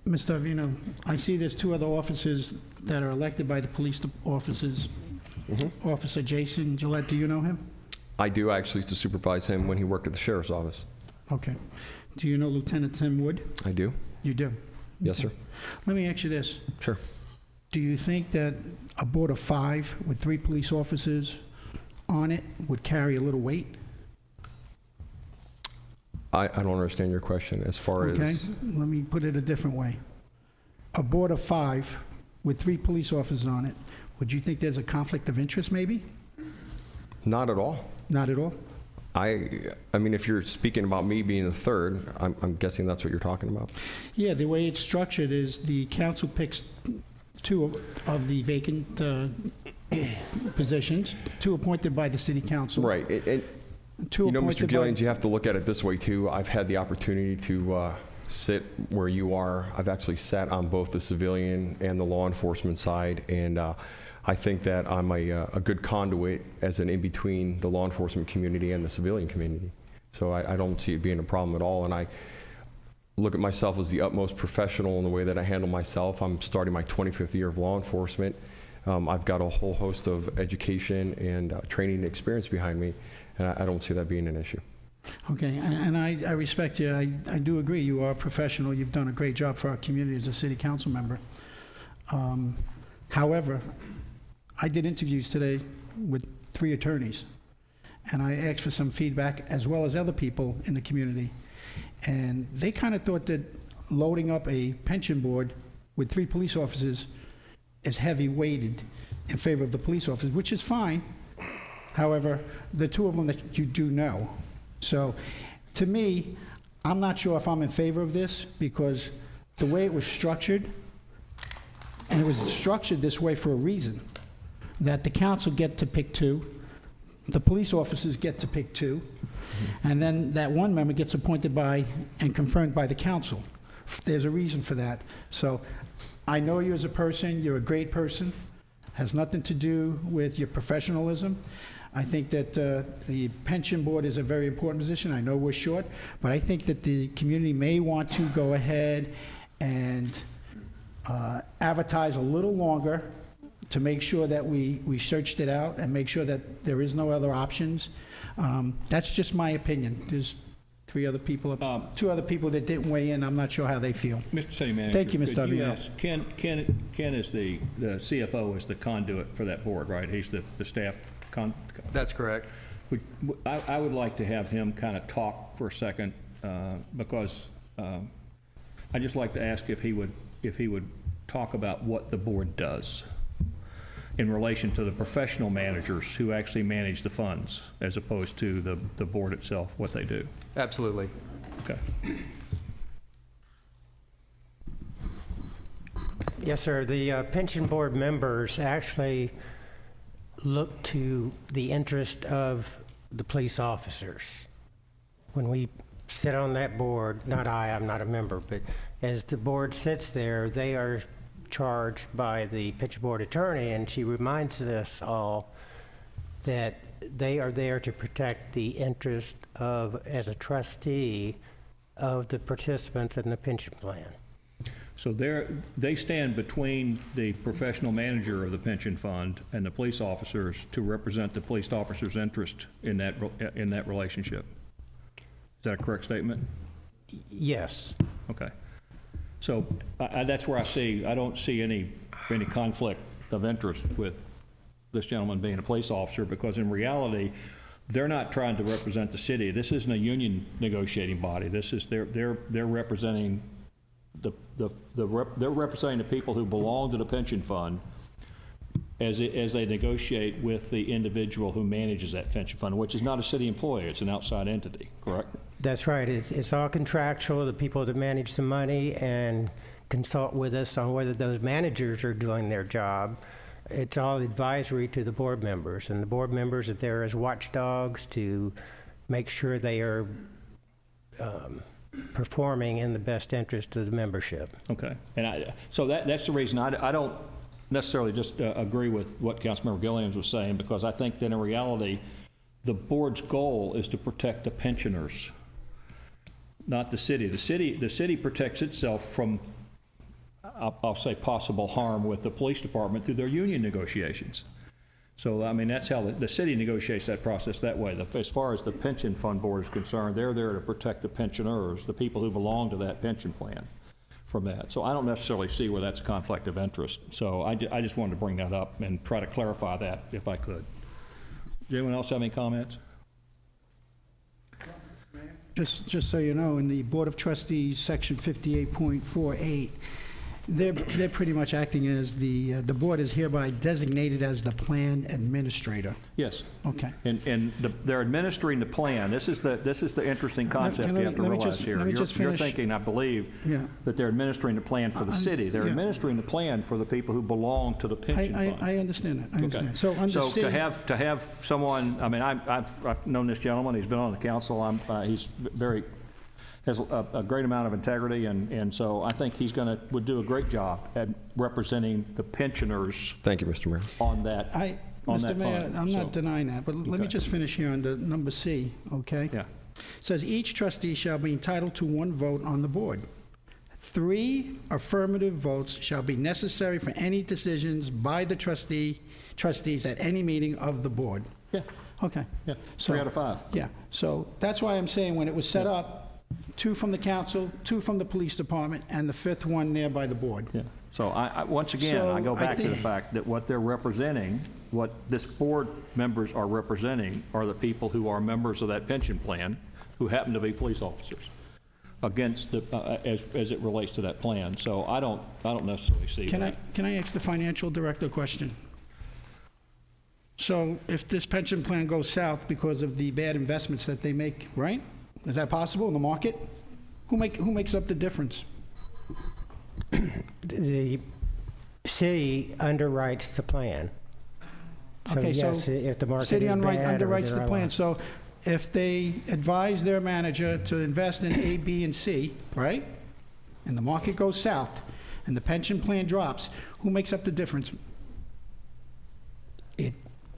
Mr. Avino, I see there's two other officers that are elected by the police officers. Officer Jason Gillette, do you know him? I do. I actually used to supervise him when he worked at the sheriff's office. Okay. Do you know Lieutenant Tim Wood? I do. You do? Yes, sir. Let me ask you this. Sure. Do you think that a board of 5 with 3 police officers on it would carry a little weight? I don't understand your question as far Okay, as... let me put it a different way. A board of 5 with 3 police officers on it, would you think there's a conflict of interest maybe? Not at all. Not at all? I mean, if you're speaking about me being the third, I'm guessing that's what you're talking about. Yeah, the way it's structured is the council picks 2 of the vacant positions, 2 appointed by the city council. Right. You know, Mr. Gillians, you have to look at it this way too. I've had the opportunity to sit where you are. I've actually sat on both the civilian and the law enforcement side, and I think that I'm a good conduit as an in-between the law enforcement community and the civilian community. So I don't see it being a problem at all. And I look at myself as the utmost professional in the way that I handle myself. I'm starting my 25th year of law enforcement. I've got a whole host of education and training experience behind me, and I don't see that being an issue. Okay, and I respect you. I do agree. You are a professional. You've done a great job for our community as a city council member. However, I did interviews today with 3 attorneys, and I asked for some feedback as well as other people in the community. And they kind of thought that loading up a pension board with 3 police officers is heavy weighted in favor of the police officers, which is fine. However, the 2 of them that you do know. So to me, I'm not sure if I'm in favor of this, because the way it was structured, and it was structured this way for a reason, that the council get to pick 2, the police officers get to pick 2, and then that 1 member gets appointed by and confirmed by the council. There's a reason for that. So I know you as a person, you're a great person, has nothing to do with your professionalism. I think that the pension board is a very important position. I know we're short, but I think that the community may want to go ahead and advertise a little longer to make sure that we searched it out and make sure that there is no other options. That's just my opinion. There's 2 other people that didn't weigh in. I'm not sure how they feel. Mr. City Manager. Thank you, Mr. could you Avino. ask- Ken is the CFO is the conduit for that board, right? He's the staff That's correct. I would like to have him kind of talk for a second, because I'd just like to ask if he would talk about what the board does in relation to the professional managers who actually manage the funds, as opposed to the board itself, what they do. Absolutely. Okay. Yes, sir. The pension board members actually look to the interest of the police officers. When we sit on that board, I'm not a member, but as the board sits there, they are charged by the pension board attorney, and she reminds us all that they are there to protect the interest of, as a trustee, of the participants in the pension plan. So they stand between the professional manager of the pension fund and the police officers to represent the police officers' interest in that relationship. Is that a correct statement? Yes. Okay. So that's where I don't see any conflict of interest with this gentleman being a police officer, because in reality, they're not trying to represent the city. This isn't a union negotiating body. This is they're representing they're representing the people who belong to the pension fund as they negotiate with the individual who manages that pension fund, which is not a city employee. It's an outside entity, correct? That's right. It's all contractual. The people that manage the money and consult with us on whether those managers are doing their job. It's all advisory to the board members, and the board members are there as watchdogs to make sure they are performing in the best interest of the membership. Okay. And so that's the reason I don't necessarily just agree with what Councilmember Gilliams was saying, because I think that in reality, the board's goal is to protect the pensioners, not the city. The city protects itself from, I'll say, possible harm with the police department through their union negotiations. So, I mean, that's how the city negotiates that process that way. As far as the pension fund board is concerned, they're there to protect the pensioners, the people who belong to that pension plan, from that. So I don't necessarily see where that's a conflict of interest. So I just wanted to bring that up and try to clarify that if I could. Does anyone else have any comments? Just so you know, in the Board of Trustees, Section 58.48, they're pretty much acting as the board is hereby designated as the plan administrator. Yes. Okay. And they're administering the plan. This is the interesting concept you have to realize here. You're thinking, I believe, that they're administering the plan for the city. They're administering the plan for the people who belong to the pension fund. I understand that. I understand. Okay. So to have someone, I mean, I've known this gentleman. He's been on the council. He's very has a great amount of integrity, and so I think would do a great job at representing the pensioners Thank you, Mr. Mayor. on that Mr. Mayor, fund. I'm not So, denying that, but let me Okay. just finish here on the number C, okay? Yeah. Says each trustee shall be entitled to one vote on the board. 3 affirmative votes shall be necessary for any decisions by the trustees at any meeting of the board. Yeah, Okay. yeah, So- 3 out of 5. Yeah, so that's why I'm saying when it was set up, 2 from the council, 2 from the police department, and the 5th one there by the board. Yeah. So once again, I So go I back to the think- fact that what they're representing, what this board members are representing, are the people who are members of that pension plan, who happen to be police officers, against the, as it relates to that plan. So I don't necessarily see that. Can I ask the financial director a question? So if this pension plan goes south because of the bad investments that they make, right? Is that possible in the market? Who makes up the difference? The city underwrites the plan. So Okay, yes, so if the market city is bad or underwrites there the are plan. lots- So if they advise their manager to invest in A, B, and C, right? And the market goes south, and the pension plan drops, who makes up the difference?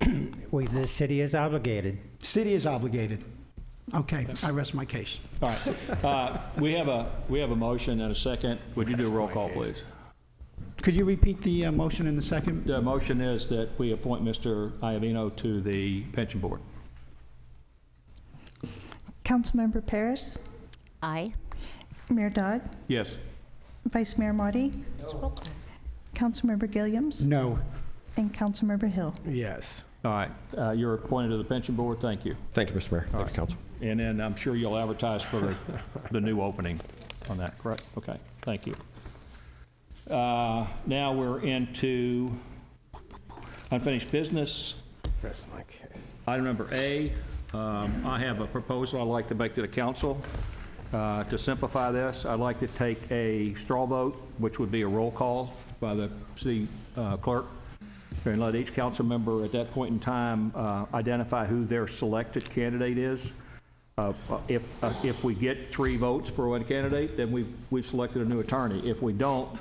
The city is obligated. City is obligated. Okay, I rest my case. All right. We have a motion and a second. Would you do a roll call, please? Could you repeat the motion in the second? The motion is that we appoint Mr. Iavino to the pension board. Councilmember Paris, Aye. Mayor Dodd, Yes. Vice Mayor Marty, Councilmember Gilliams, No. and Councilmember Hill. Yes. All right. You're appointed to the pension board. Thank you. Thank you, Mr. Mayor. Thank you, Council. And then I'm sure you'll advertise for the new opening on that, correct? Okay, thank you. Now we're into unfinished business. Rest my case. Item number A, I have a proposal I'd like to make to the council. To simplify this, I'd like to take a straw vote, which would be a roll call by the city clerk, and let each council member at that point in time identify who their selected candidate is. If we get 3 votes for one candidate, then we've selected a new attorney. If we don't,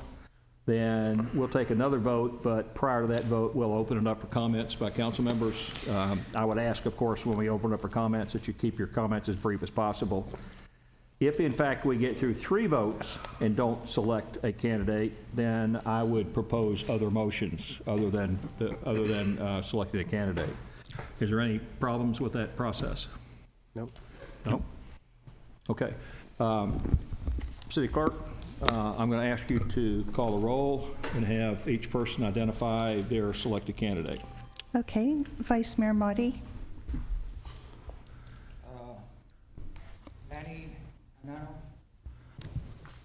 then we'll take another vote, but prior to that vote, we'll open it up for comments by council members. I would ask, of course, when we open it up for comments, that you keep your comments as brief as possible. If, in fact, we get through 3 votes and don't select a candidate, then I would propose other motions other than selecting a candidate. Is there any problems with that process? Nope. No? Okay. City Clerk, I'm going to ask you to call the roll and have each person identify their selected candidate. Okay, Vice Mayor Marty,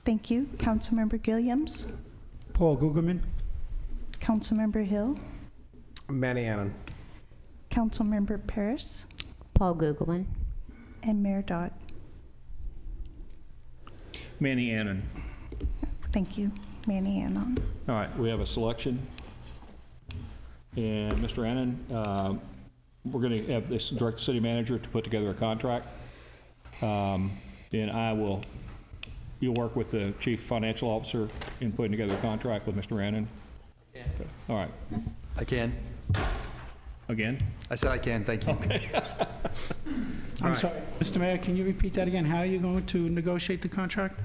thank you. Councilmember Gilliams, Paul Gugelman? Councilmember Hill, Manny Annan. Councilmember Paris, Paul Gugelman. and Mayor Dodd. Manny Annan. Thank you, Manny Annan. All right, we have a selection. And Mr. Annan, we're going to have this direct the city manager to put together a contract. And you'll work with the chief financial officer in putting together a contract with Mr. Annan? Yeah. Okay. All right. I can. Again? I said I can, thank you. Okay. I'm right. sorry, Mr. Mayor, can you repeat that again? How are you going to negotiate the contract?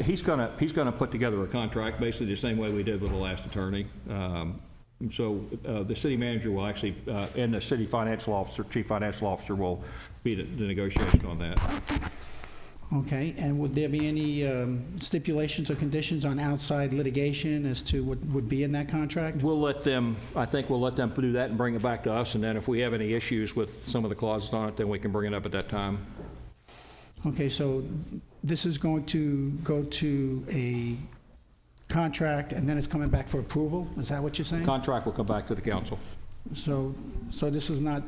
He's gonna put together a contract, basically the same way we did with the last attorney. So the city manager will actually, and the city financial officer, chief financial officer will be the negotiation on that. Okay, and would there be any stipulations or conditions on outside litigation as to what would be in that contract? We'll let them, I think we'll let them do that and bring it back to us, and then if we have any issues with some of the clauses on it, then we can bring it up at that time. Okay, so this is going to go to a contract, and then it's coming back for approval? Is that what you're saying? Contract will come back to the council. So this is not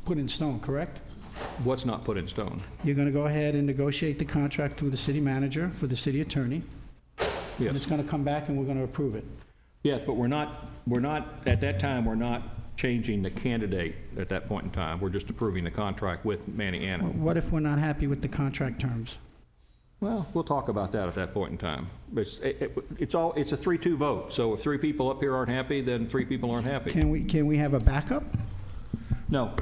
put in stone, correct? What's not put in stone? You're going to go ahead and negotiate the contract through the city manager for the city attorney? Yes. And it's going to come back and we're going to approve it? Yes, but we're not, at that time, we're not changing the candidate at that point in time. We're just approving the contract with Manny Annan. What if we're not happy with the contract terms? Well, we'll talk about that at that point in time. It's a 3-2 vote, so if 3 people up here aren't happy, then 3 people aren't happy. Can we have a backup? No.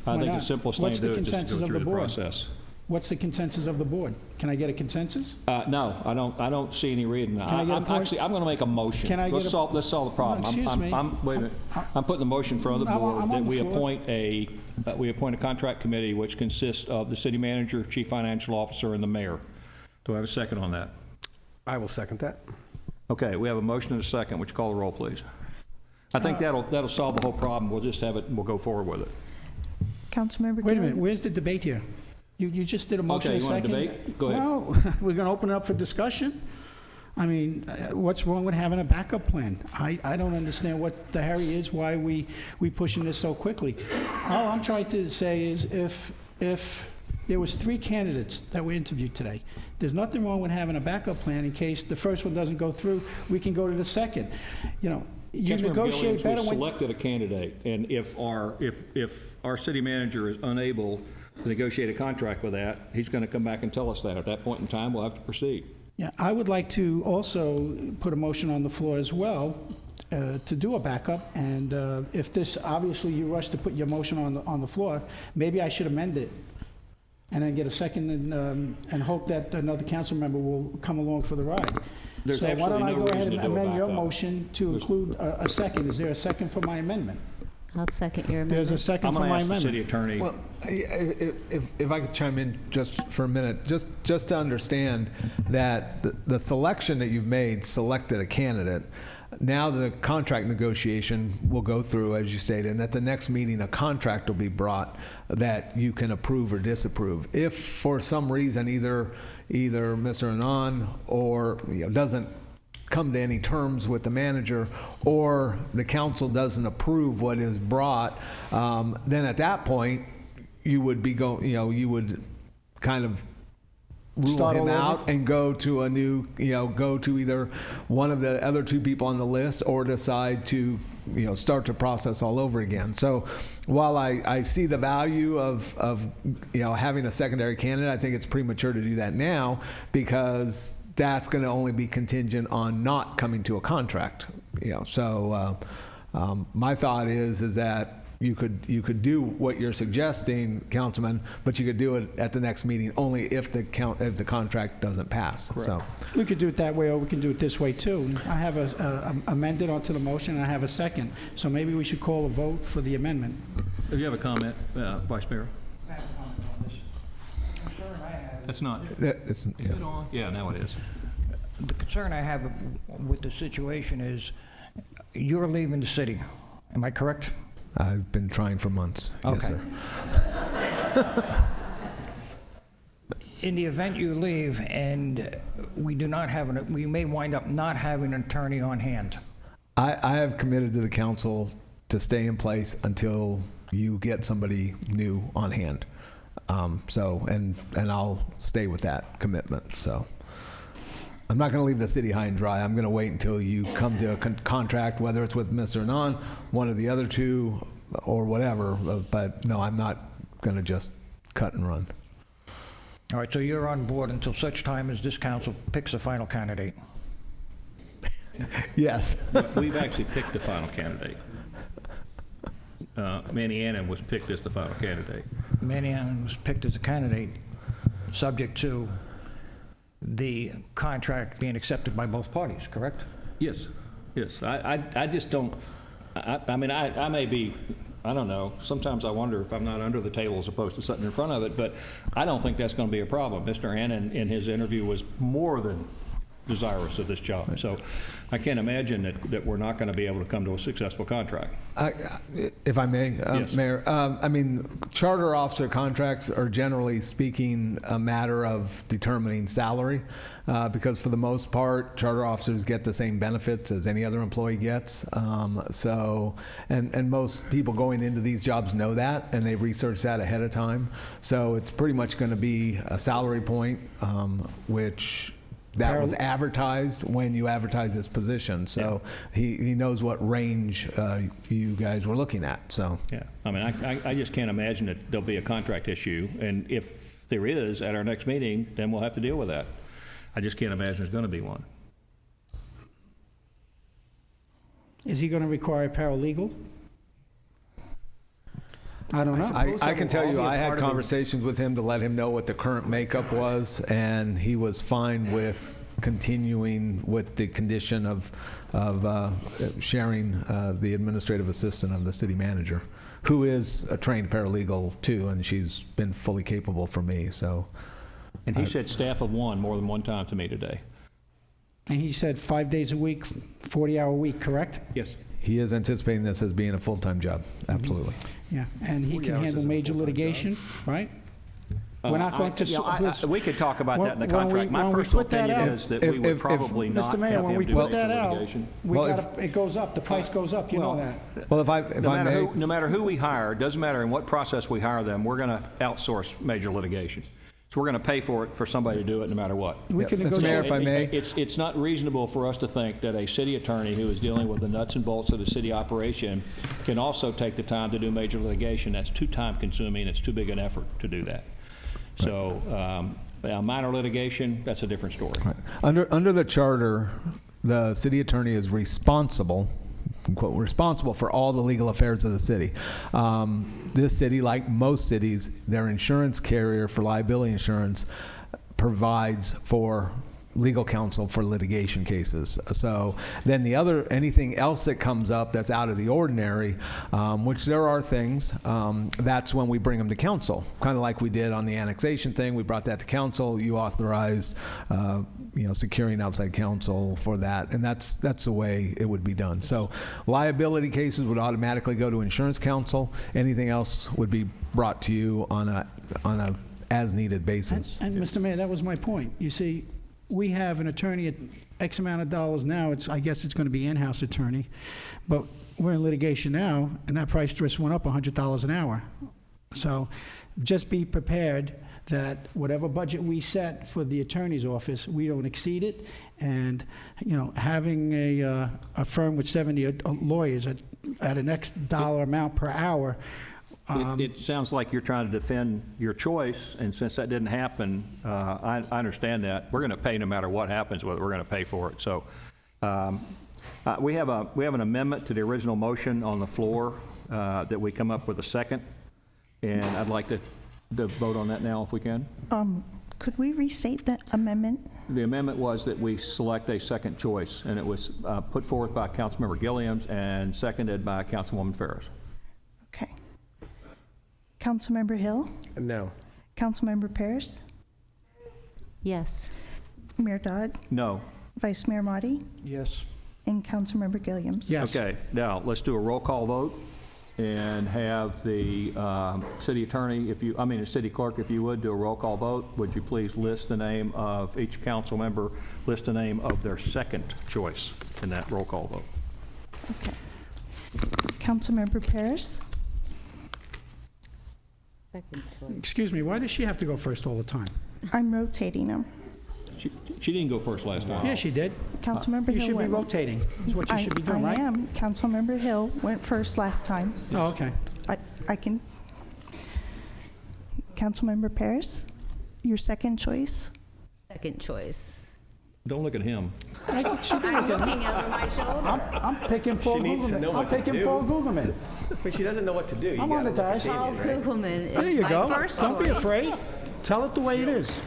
I Why think not? the simplest thing What's to the do is just consensus to go of through the the board? process. What's the consensus of the board? Can I get a consensus? No, I don't see any reason. Can I get a point? Actually, I'm going to make a motion. Can I get Let's a- solve the problem. Excuse me. Wait a minute. I'm putting the motion in front of the I'm board on that the floor. we appoint a contract committee which consists of the city manager, chief financial officer, and the mayor. Do I have a second on that? I will second that. Okay, we have a motion and a second. Would you call the roll, please? I think that'll solve the whole problem. We'll just have it, and we'll go forward with it. Councilmember Wait a minute, Gilliam. where's the debate here? You just did a motion Okay, and you want second? to debate? Go ahead. Well, we're going to open it up for discussion. I mean, what's wrong with having a backup plan? I don't understand what the hurry is, why we pushing this so quickly. All I'm trying to say is if there was 3 candidates that were interviewed today, there's nothing wrong with having a backup plan in case the first one doesn't go through, we can go to the second. You know, you Councilmember negotiate Gilliams, better we when... selected a candidate, and if our city manager is unable to negotiate a contract with that, he's going to come back and tell us that. At that point in time, we'll have to proceed. Yeah, I would like to also put a motion on the floor as well to do a backup, and if this, obviously you rushed to put your motion on the floor, maybe I should amend it and then get a second and hope that another council member will come along for the ride. There's So why don't absolutely I no go ahead reason and to do a amend your backup. motion to include a second? Is there a second for my amendment? I'll second your amendment. There's a second I'm for going to my ask the city amendment. attorney. Well, if I could chime in just for a minute, just to understand that the selection that you've made selected a candidate. Now the contract negotiation will go through, as you stated, and at the next meeting, a contract will be brought that you can approve or disapprove. If for some reason either Mr. Anand or doesn't come to any terms with the manager, or the council doesn't approve what is brought, then at that point you would be you would kind of rule Start him all over? out and go to a new, go to either one of the other 2 people on the list, or decide to, start the process all over again. So while I see the value of having a secondary candidate, I think it's premature to do that now, because that's going to only be contingent on not coming to a contract. So my thought is that you could do what you're suggesting, Councilman, but you could do it at the next meeting only if the contract doesn't pass. So We could do it that way, or we can do it this way too. I have amended onto the motion, and I have a second. So maybe we should call a vote for the amendment. Do you have a comment, Vice Mayor? I have a comment on this. The concern I have That's not. it's, Is it on? Yeah, now it is. The concern I have with the situation is you're leaving the city. Am I correct? I've been trying for months. Yes, Okay. sir. In the event you leave and we may wind up not having an attorney on hand. I have committed to the council to stay in place until you get somebody new on hand. And I'll stay with that commitment. So I'm not going to leave the city high and dry. I'm going to wait until you come to a contract, whether it's with Mr. Anand, one of the other 2, or whatever. But no, I'm not going to just cut and run. All right, so you're on board until such time as this council picks a final candidate. Yes. We've actually picked the final candidate. Manny Annan was picked as the final candidate. Manny Annan was picked as a candidate, subject to the contract being accepted by both parties, correct? Yes, yes. I just don't, I mean, I may be, I don't know, sometimes I wonder if I'm not under the table as opposed to sitting in front of it, but I don't think that's going to be a problem. Mr. Annan, in his interview, was more than desirous of this job. So I can't imagine that we're not going to be able to come to a successful contract. If I may, Yes. Mayor, I mean, charter officer contracts are generally speaking a matter of determining salary, because for the most part, charter officers get the same benefits as any other employee gets. And most people going into these jobs know that, and they research that ahead of time. So it's pretty much going to be a salary point, which that was advertised when you advertised this position. So he knows what range you guys were looking at. So Yeah, I mean, I just can't imagine that there'll be a contract issue, and if there is at our next meeting, then we'll have to deal with that. I just can't imagine there's going to be one. Is he going to require a paralegal? I don't know. I can tell you, I had conversations with him to let him know what the current makeup was, and he was fine with continuing with the condition of sharing the administrative assistant of the city manager, who is a trained paralegal too, and she's been fully capable for me. So, and he said staff of one more than one time to me today. And he said 5 days a week, 40-hour week, correct? Yes. He is anticipating this as being a full-time job. Absolutely. Yeah, and he can handle major litigation, right? We're not going to. We could talk about that in the contract. My personal opinion is that we would probably not Mr. Mayor, have when him we do put major that out, litigation. it goes up, the price goes up, you know that. Well, if I may, No matter who we hire, it doesn't matter in what process we hire them, we're going to outsource major litigation. So we're going to pay for it for somebody to do it no matter what. We can Mr. Mayor, if I may. It's not reasonable for us to think that a city attorney who is dealing with the nuts and bolts of the city operation can also take the time to do major litigation. That's too time consuming. It's too big an effort to do that. So minor litigation, that's a different story. Right. Under the charter, the city attorney is responsible, quote, responsible for all the legal affairs of the city. This city, like most cities, their insurance carrier for liability insurance provides for legal counsel for litigation cases. So then anything else that comes up that's out of the ordinary, which there are things, that's when we bring them to council. Kind of like we did on the annexation thing, we brought that to council. You authorized, securing outside counsel for that, and that's the way it would be done. So liability cases would automatically go to insurance counsel. Anything else would be brought to you on a as needed basis. And Mr. Mayor, that was my point. You see, we have an attorney at X amount of dollars now. I guess it's going to be in-house attorney, but we're in litigation now, and that price just went up $100 an hour. So just be prepared that whatever budget we set for the attorney's office, we don't exceed it. And having a firm with 70 lawyers at an X dollar amount per hour. It sounds like you're trying to defend your choice, and since that didn't happen, I understand that. We're going to pay no matter what happens, whether we're going to pay for it. So we have an amendment to the original motion on the floor that we come up with a second, and I'd like to vote on that now if we can. Could we restate that amendment? The amendment was that we select a second choice, and it was put forth by Councilmember Gilliams and seconded by Councilwoman Ferris. Okay. Councilmember Hill? No. Councilmember Paris? Yes. Mayor Dodd? No. Vice Mayor Motti? Yes. And Councilmember Gilliams? Yes. Okay, now let's do a roll call vote and have the city attorney, the city clerk, if you would, do a roll call vote. Would you please list the name of each council member, list the name of their second choice in that roll call vote? Okay. Councilmember Paris? Excuse me, why does she have to go first all the time? I'm rotating them. She didn't go first last time. Yeah, she did. Councilmember You Hill should be went. rotating, is what you should be doing, right? I am. Councilmember Hill went first last time. Oh, okay. I can. Councilmember Paris, your second choice? Second choice. Don't look at him. I'm looking over my shoulder. I'm picking Paul She needs to know Gugelman. I'm what to picking do. Paul Gugelman. But she doesn't know what to do. I'm on the dice. Paul Kugelman There is you my go. first Don't be choice. afraid. Tell it the way it is.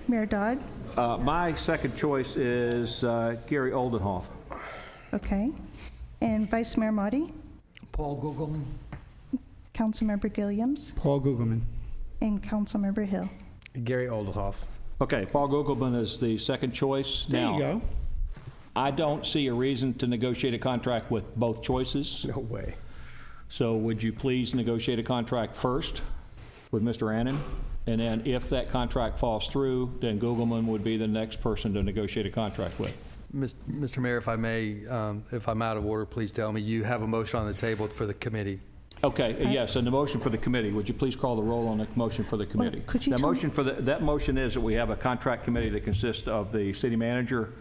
Mayor Dodd? My second choice is Gary Oldenhoff. Okay. And Vice Mayor Motti? Paul Gugelman. Councilmember Gilliams? Paul Gugelman. And Councilmember Hill? Gary Oldenhoff. Okay, Paul Gugelman is the second choice. There Now, you go. I don't see a reason to negotiate a contract with both choices. No way. So would you please negotiate a contract first with Mr. Annan? And then if that contract falls through, then Gugelman would be the next person to negotiate a contract with. Mr. Mayor, if I may, if I'm out of order, please tell me. You have a motion on the table for the committee. Okay, yes, and the motion for the committee, would you please call the roll on the motion for the committee? could you That tell- motion for that motion is that we have a contract committee that consists of the city manager,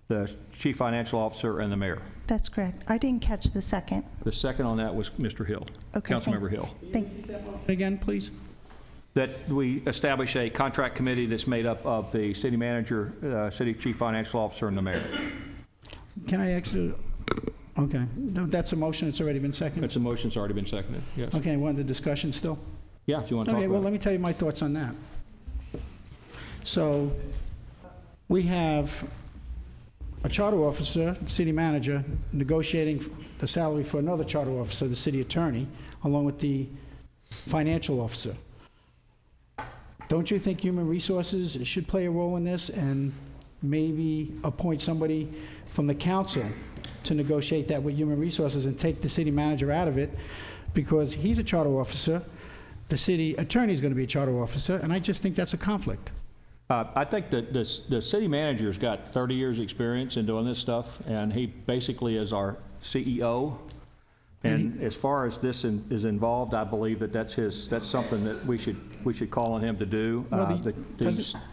the chief financial officer, and the mayor. That's correct. I didn't catch the second. The second on that was Mr. Hill, Okay, Councilmember Hill. Again, please. That we establish a contract committee that's made up of the city manager, city chief financial officer, and the mayor. Can I actually, okay, that's a motion, it's already been seconded? That's a motion that's already been seconded, yes. Okay, want the discussion still? Yeah, if you want to talk Okay, about well, it. let me tell you my thoughts on that. So, we have a charter officer, city manager, negotiating the salary for another charter officer, the city attorney, along with the financial officer. Don't you think human resources should play a role in this and maybe appoint somebody from the council to negotiate that with human resources and take the city manager out of it, because he's a charter officer, the city attorney is going to be a charter officer, and I just think that's a conflict. I think that the city manager's got 30 years' experience in doing this stuff, and he basically is our CEO. And as far as this is involved, I believe that that's something that we should call on him to do. Well,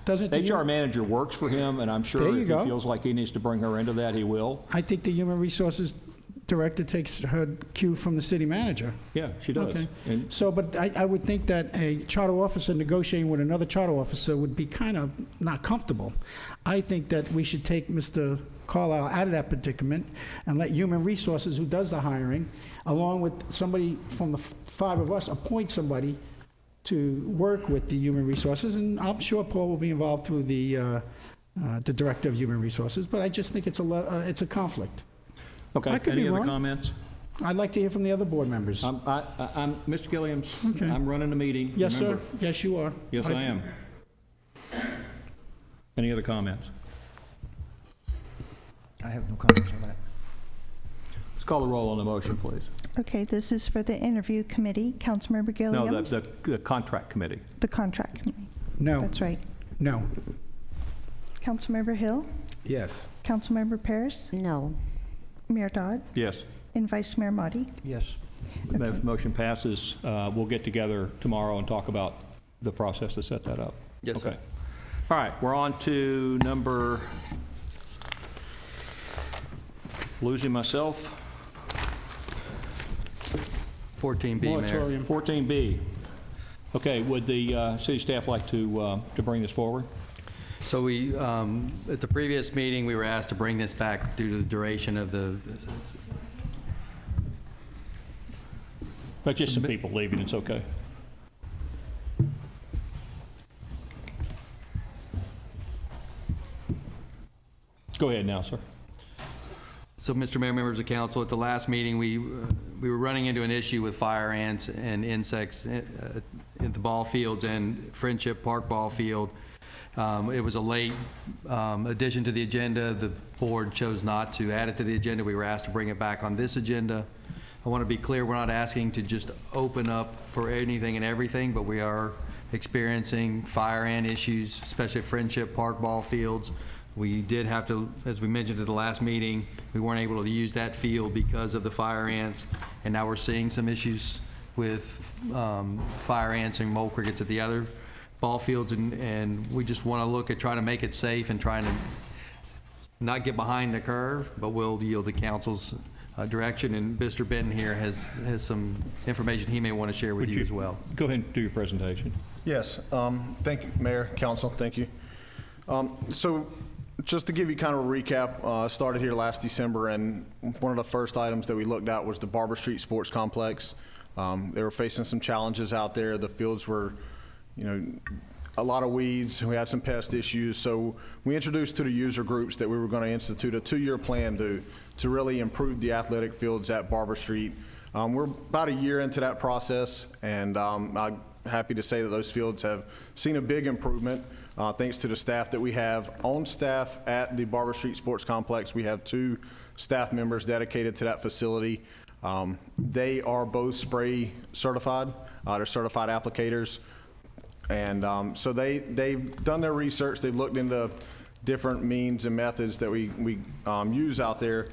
doesn't the HR manager works for him, and I'm There sure you if go. he feels like he needs to bring her into that, he will. I think the human resources director takes her cue from the city manager. Yeah, she does. Okay. And So, but I would think that a charter officer negotiating with another charter officer would be kind of not comfortable. I think that we should take Mr. Carlisle out of that predicament and let human resources, who does the hiring, along with somebody from the five of us, appoint somebody to work with the human resources, and I'm sure Paul will be involved through the director of human resources, but I just think it's a conflict. Okay, I could be any other wrong. comments? I'd like to hear from the other board members. I'm Mr. Gilliams. Okay. I'm running a meeting. Yes, sir. remember. Yes, you are. Yes, I am. Any other comments? I have no comments on that. Let's call the roll on the motion, please. Okay, this is for the interview committee. Councilmember No, Gilliams? the contract committee. The contract committee. No. That's right. No. Councilmember Hill? Yes. Councilmember Paris? No. Mayor Dodd? Yes. And Vice Mayor Motti? Yes. If motion passes, we'll get together tomorrow and talk about the process to set that up. Yes, sir. Okay. All right, we're on to number, losing myself, 14B, Mayor. Moratorium. 14B. Okay, would the city staff like to bring this forward? So we, at the previous meeting, we were asked to bring this back due to the duration of the, But just some people leaving, it's okay. Go ahead now, sir. So, Mr. Mayor, members of council, at the last meeting, we were running into an issue with fire ants and insects in the ball fields and Friendship Park ball field. It was a late addition to the agenda. The board chose not to add it to the agenda. We were asked to bring it back on this agenda. I want to be clear, we're not asking to just open up for anything and everything, but we are experiencing fire ant issues, especially at Friendship Park ball fields. We did have to, as we mentioned at the last meeting, we weren't able to use that field because of the fire ants, and now we're seeing some issues with fire ants and mole crickets at the other ball fields, and we just want to look at trying to make it safe and trying to not get behind the curve, but we'll yield to council's direction, and Mr. Benton here has some information he may want to share with you as well. Go ahead and do your presentation. Yes, thank you, Mayor, Council, thank you. So just to give you kind of a recap, started here last December, and one of the first items that we looked at was the Barber Street Sports Complex. They were facing some challenges out there. The fields were, a lot of weeds. We had some pest issues. So we introduced to the user groups that we were going to institute a 2-year plan to really improve the athletic fields at Barber Street. We're about a year into that process, and I'm happy to say that those fields have seen a big improvement. Thanks to the staff that we have on staff at the Barber Street Sports Complex. We have 2 staff members dedicated to that facility. They are both spray certified. They're certified applicators. And so they've done their research. They've looked into different means and methods that we use out there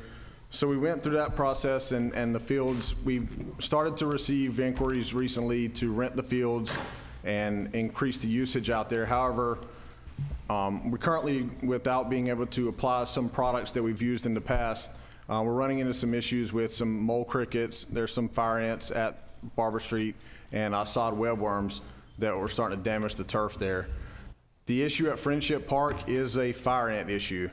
So we went through that process and the fields, we started to receive inquiries recently to rent the fields and increase the usage out there. However, we currently, without being able to apply some products that we've used in the past, we're running into some issues with some mole crickets. There's some fire ants at Barber Street and sod webworms that were starting to damage the turf there. The issue at Friendship Park is a fire ant issue.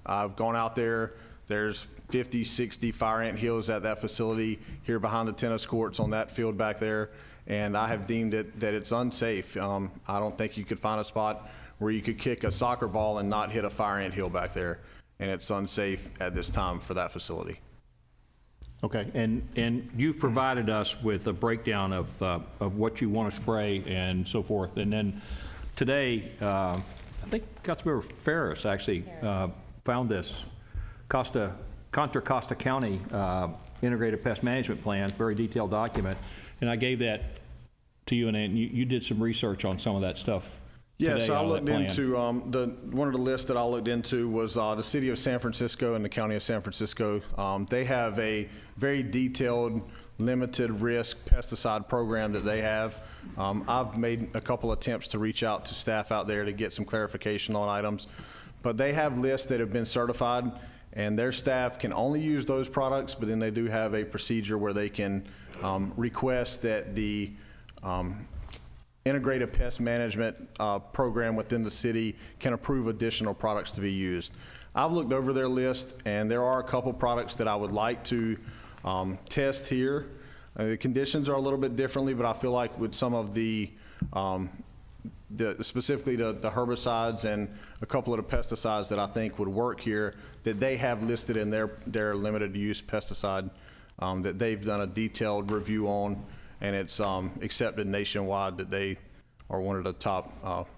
I've gone out there. There's 50, 60 fire ant hills at that facility here behind the tennis courts on that field back there, and I have deemed it that it's unsafe. I don't think you could find a spot where you could kick a soccer ball and not hit a fire ant hill back there, and it's unsafe at this time for that facility. Okay, and you've provided us with a breakdown of what you want to spray and so forth. And then today, I think Councilmember Ferris actually found this Contra Costa County Integrated Pest Management Plan, very detailed document, and I gave that to you, and you did some research on some of that stuff. Yeah, today so I out of that looked plan. into, one of the lists that I looked into was the city of San Francisco and the county of San Francisco. They have a very detailed, limited risk pesticide program that they have. I've made a couple attempts to reach out to staff out there to get some clarification on items, but they have lists that have been certified, and their staff can only use those products, but then they do have a procedure where they can request that the Integrated Pest Management program within the city can approve additional products to be used. I've looked over their list, and there are a couple products that I would like to test here. The conditions are a little bit differently, but I feel like with some of specifically the herbicides and a couple of the pesticides that I think would work here, that they have listed in their limited use pesticide that they've done a detailed review on, and it's accepted nationwide that they are one of the top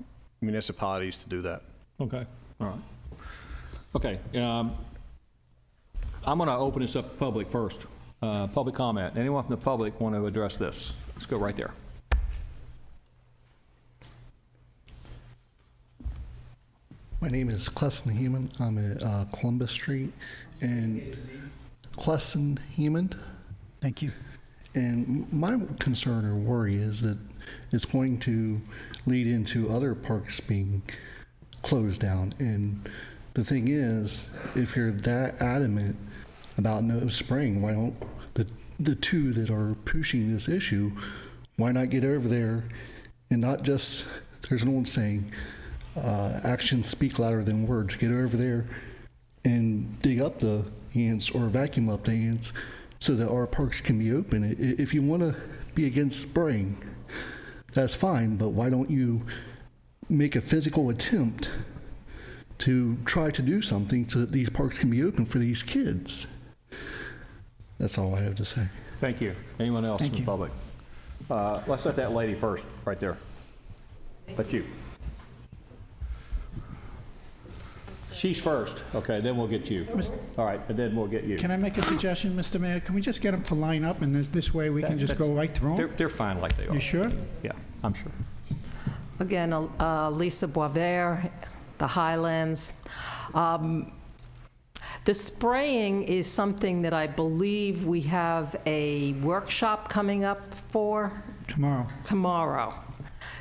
municipalities to do that. Okay, all right. Okay, I'm going to open this up to public first. Public comment. Anyone from the public want to address this? Let's go right there. My name is Clesson Hemond. I'm at Columbus Street and Clesson Hemond. Thank you. And my concern or worry is that it's going to lead into other parks being closed down. And the thing is, if you're that adamant about no spraying, why don't the two that are pushing this issue, why not get over there and not just, there's an old saying, actions speak louder than words. Get over there and dig up the ants or vacuum up the ants so that our parks can be open. If you want to be against spraying, that's fine, but why don't you make a physical attempt to try to do something so that these parks can be open for these kids? That's all I have to say. Thank you. Anyone else in the public? Let's let that lady first, right there. Let you. She's first. Okay, then we'll get you. All right, and then we'll get you. Can I make a suggestion, Mr. Mayor? Can we just get them to line up, and this way we can just go right through them? They're fine like they are. You sure? Yeah, I'm sure. Again, Lisa Boisvert, the Highlands. The spraying is something that I believe we have a workshop coming up for tomorrow.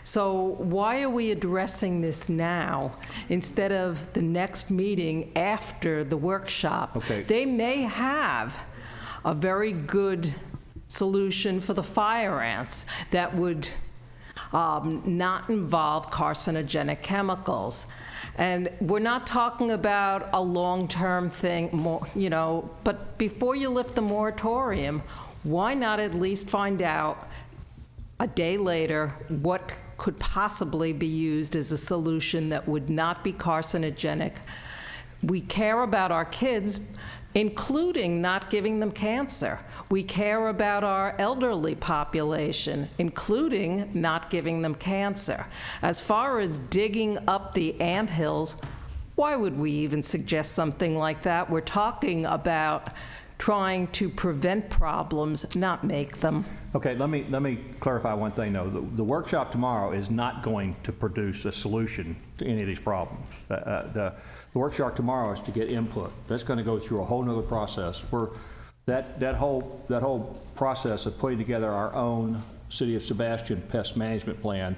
So why are we addressing this now instead of the next meeting after the workshop? Okay. They may have a very good solution for the fire ants that would not involve carcinogenic chemicals. And we're not talking about a long-term thing, but before you lift the moratorium, why not at least find out a day later what could possibly be used as a solution that would not be carcinogenic? We care about our kids, including not giving them cancer. We care about our elderly population, including not giving them cancer. As far as digging up the anthills, why would we even suggest something like that? We're talking about trying to prevent problems, not make them. Okay, let me clarify one thing, though. The workshop tomorrow is not going to produce a solution to any of these problems. The workshop tomorrow is to get input. That's going to go through a whole nother process. That whole process of putting together our own City of Sebastian pest management plan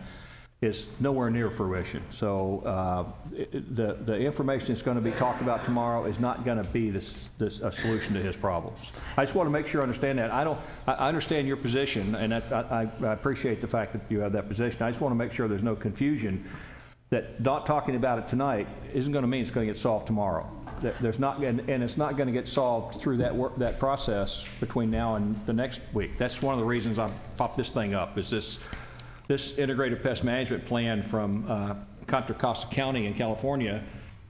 is nowhere near fruition. So the information that's going to be talked about tomorrow is not going to be a solution to his problems. I just want to make sure I understand that. I understand your position, and I appreciate the fact that you have that position. I just want to make sure there's no confusion that not talking about it tonight isn't going to mean it's going to get solved tomorrow. There's not, and it's not going to get solved through that process between now and the next week. That's one of the reasons I popped this thing up, is this integrated pest management plan from Contra Costa County in California.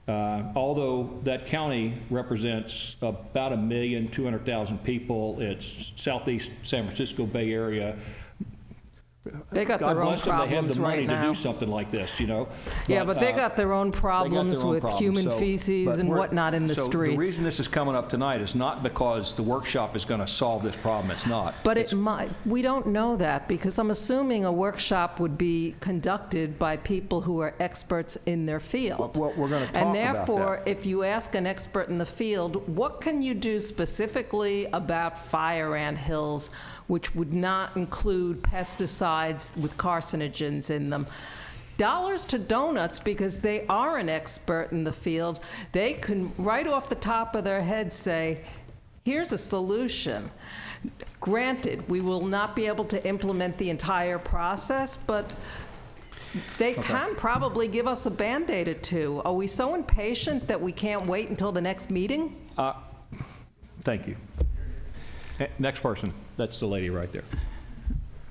Although that county represents about 1,200,000 people, it's southeast San Francisco Bay Area. They got God their own bless them, they have problems the money right to now. do something like this, you know. Yeah, but they got their own problems with human feces and whatnot in the so streets. The reason this is coming up tonight is not because the workshop is going to solve this problem. It's not. But it might. We don't know that, because I'm assuming a workshop would be conducted by people who are experts in their field. Well, we're going to talk And about therefore, that. if you ask an expert in the field, what can you do specifically about fire ant hills, which would not include pesticides with carcinogens in them? Dollars to donuts, because they are an expert in the field. They can, right off the top of their head, say, here's a solution. Granted, we will not be able to implement the entire process, but they can probably give us a Band-Aid or two. Are we so impatient that we can't wait until the next meeting? Thank you. Next person. That's the lady right there.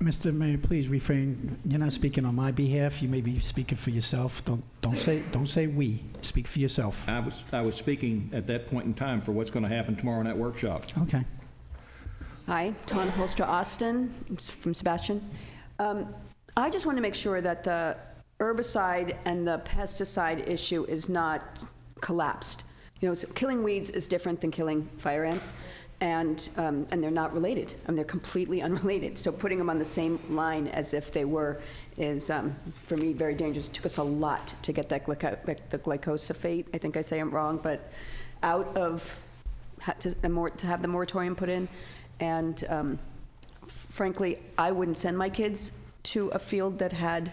Mr. Mayor, please refrain. You're not speaking on my behalf. You may be speaking for yourself. Don't say we. Speak for yourself. I was speaking at that point in time for what's going to happen tomorrow in that workshop. Okay. Hi, Tawn Holster Austin from Sebastian. I just want to make sure that the herbicide and the pesticide issue is not collapsed. You know, so killing weeds is different than killing fire ants. And they're not related. They're completely unrelated. So putting them on the same line as if they were is, for me, very dangerous. It took us a lot to get that the glyphosate, I think I say it wrong, but out of, to have the moratorium put in. And frankly, I wouldn't send my kids to a field that had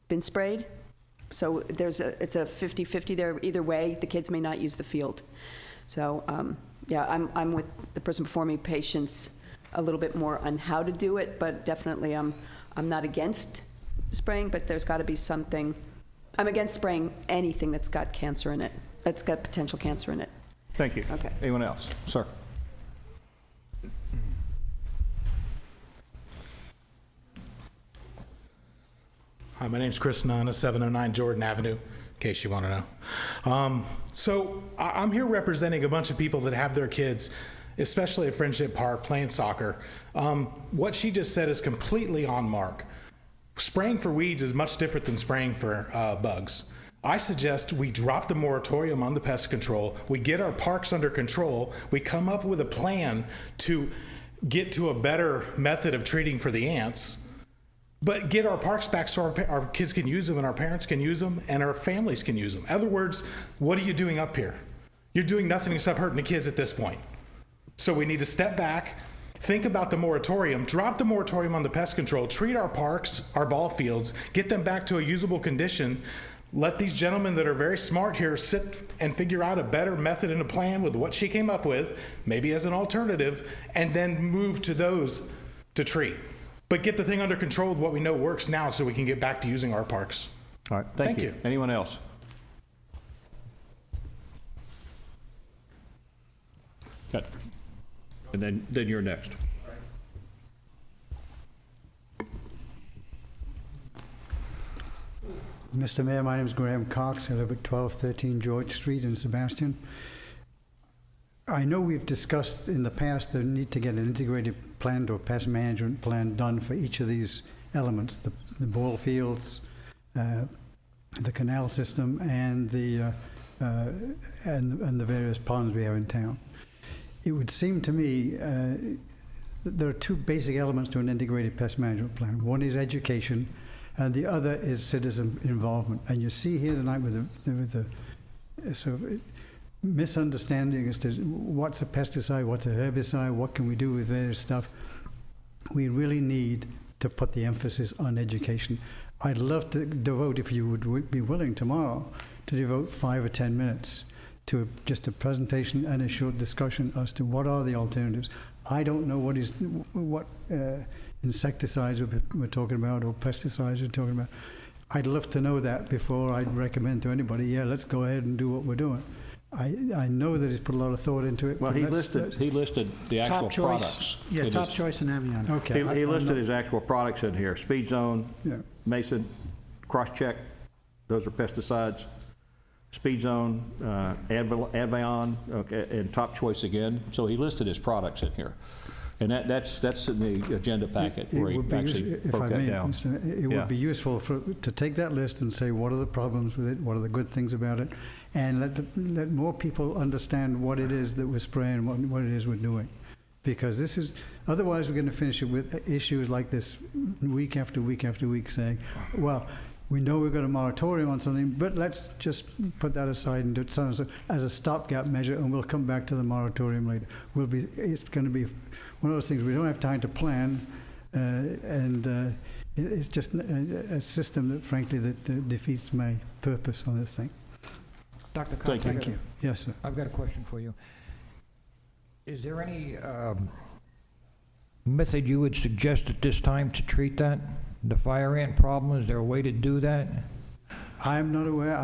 been sprayed. So it's a 50-50 there. Either way, the kids may not use the field. So, yeah, I'm with the person before me, patience a little bit more on how to do it, but definitely I'm not against spraying, but there's got to be something. I'm against spraying anything that's got cancer in it, that's got potential cancer in it. Thank you. Okay. Anyone else? Sir. Hi, my name's Chris Nunn, 709 Jordan Avenue, in case you want to know. So I'm here representing a bunch of people that have their kids, especially at Friendship Park, playing soccer. What she just said is completely on mark. Spraying for weeds is much different than spraying for bugs. I suggest we drop the moratorium on the pest control, we get our parks under control, we come up with a plan to get to a better method of treating for the ants, but get our parks back so our kids can use them and our parents can use them and our families can use them. In other words, what are you doing up here? You're doing nothing except hurting the kids at this point. So we need to step back, think about the moratorium, drop the moratorium on the pest control, treat our parks, our ball fields, get them back to a usable condition. Let these gentlemen that are very smart here sit and figure out a better method and a plan with what she came up with, maybe as an alternative, and then move to those to treat. But get the thing under control with what we know works now so we can get back to using our parks. All right, thank you. Anyone else? Good. And then you're next. Mr. Mayor, my name is Graham Cox. I live at 1213 George Street in Sebastian. I know we've discussed in the past the need to get an integrated plan or pest management plan done for each of these elements, the ball fields, the canal system, and the various ponds we have in town. it would seem to me that there are two basic elements to an integrated pest management plan. One is education, and the other is citizen involvement. And you see here tonight with the sort of misunderstanding as to what's a pesticide, what's a herbicide, what can we do with various stuff. We really need to put the emphasis on education. I'd love to devote, if you would be willing tomorrow, to devote 5 or 10 minutes to just a presentation and a short discussion as to what are the alternatives. I don't know what insecticides we're talking about or pesticides we're talking about. I'd love to know that before I'd recommend to anybody, yeah, let's go ahead and do what we're doing. I know that he's put a lot of thought into it. Well, he listed the actual Top choice. products. Yeah, Top Choice and Avian. Okay. He listed his actual products in here: Speed Zone, Yeah. Mason, Crosscheck. Those are pesticides. Speed Zone, Advion, okay, and Top Choice again. So he listed his products in here. And that's in the agenda packet where he actually broke that down. It would be useful to take that list and say, what are the problems with it? What are the good things about it? And let more people understand what it is that we're spraying, what it is we're doing. Because otherwise we're going to finish it with issues like this week after week after week saying, well, we know we've got a moratorium on something, but let's just put that aside and do it as a stopgap measure, and we'll come back to the moratorium later. It's going to be one of those things we don't have time to plan, and it's just a system that, frankly, that defeats my purpose on this thing. Dr. Cox, Thank you. Yes, sir. I've got a question for you. Is there any method you would suggest at this time to treat that? The fire ant problem, is there a way to do that? I'm not aware,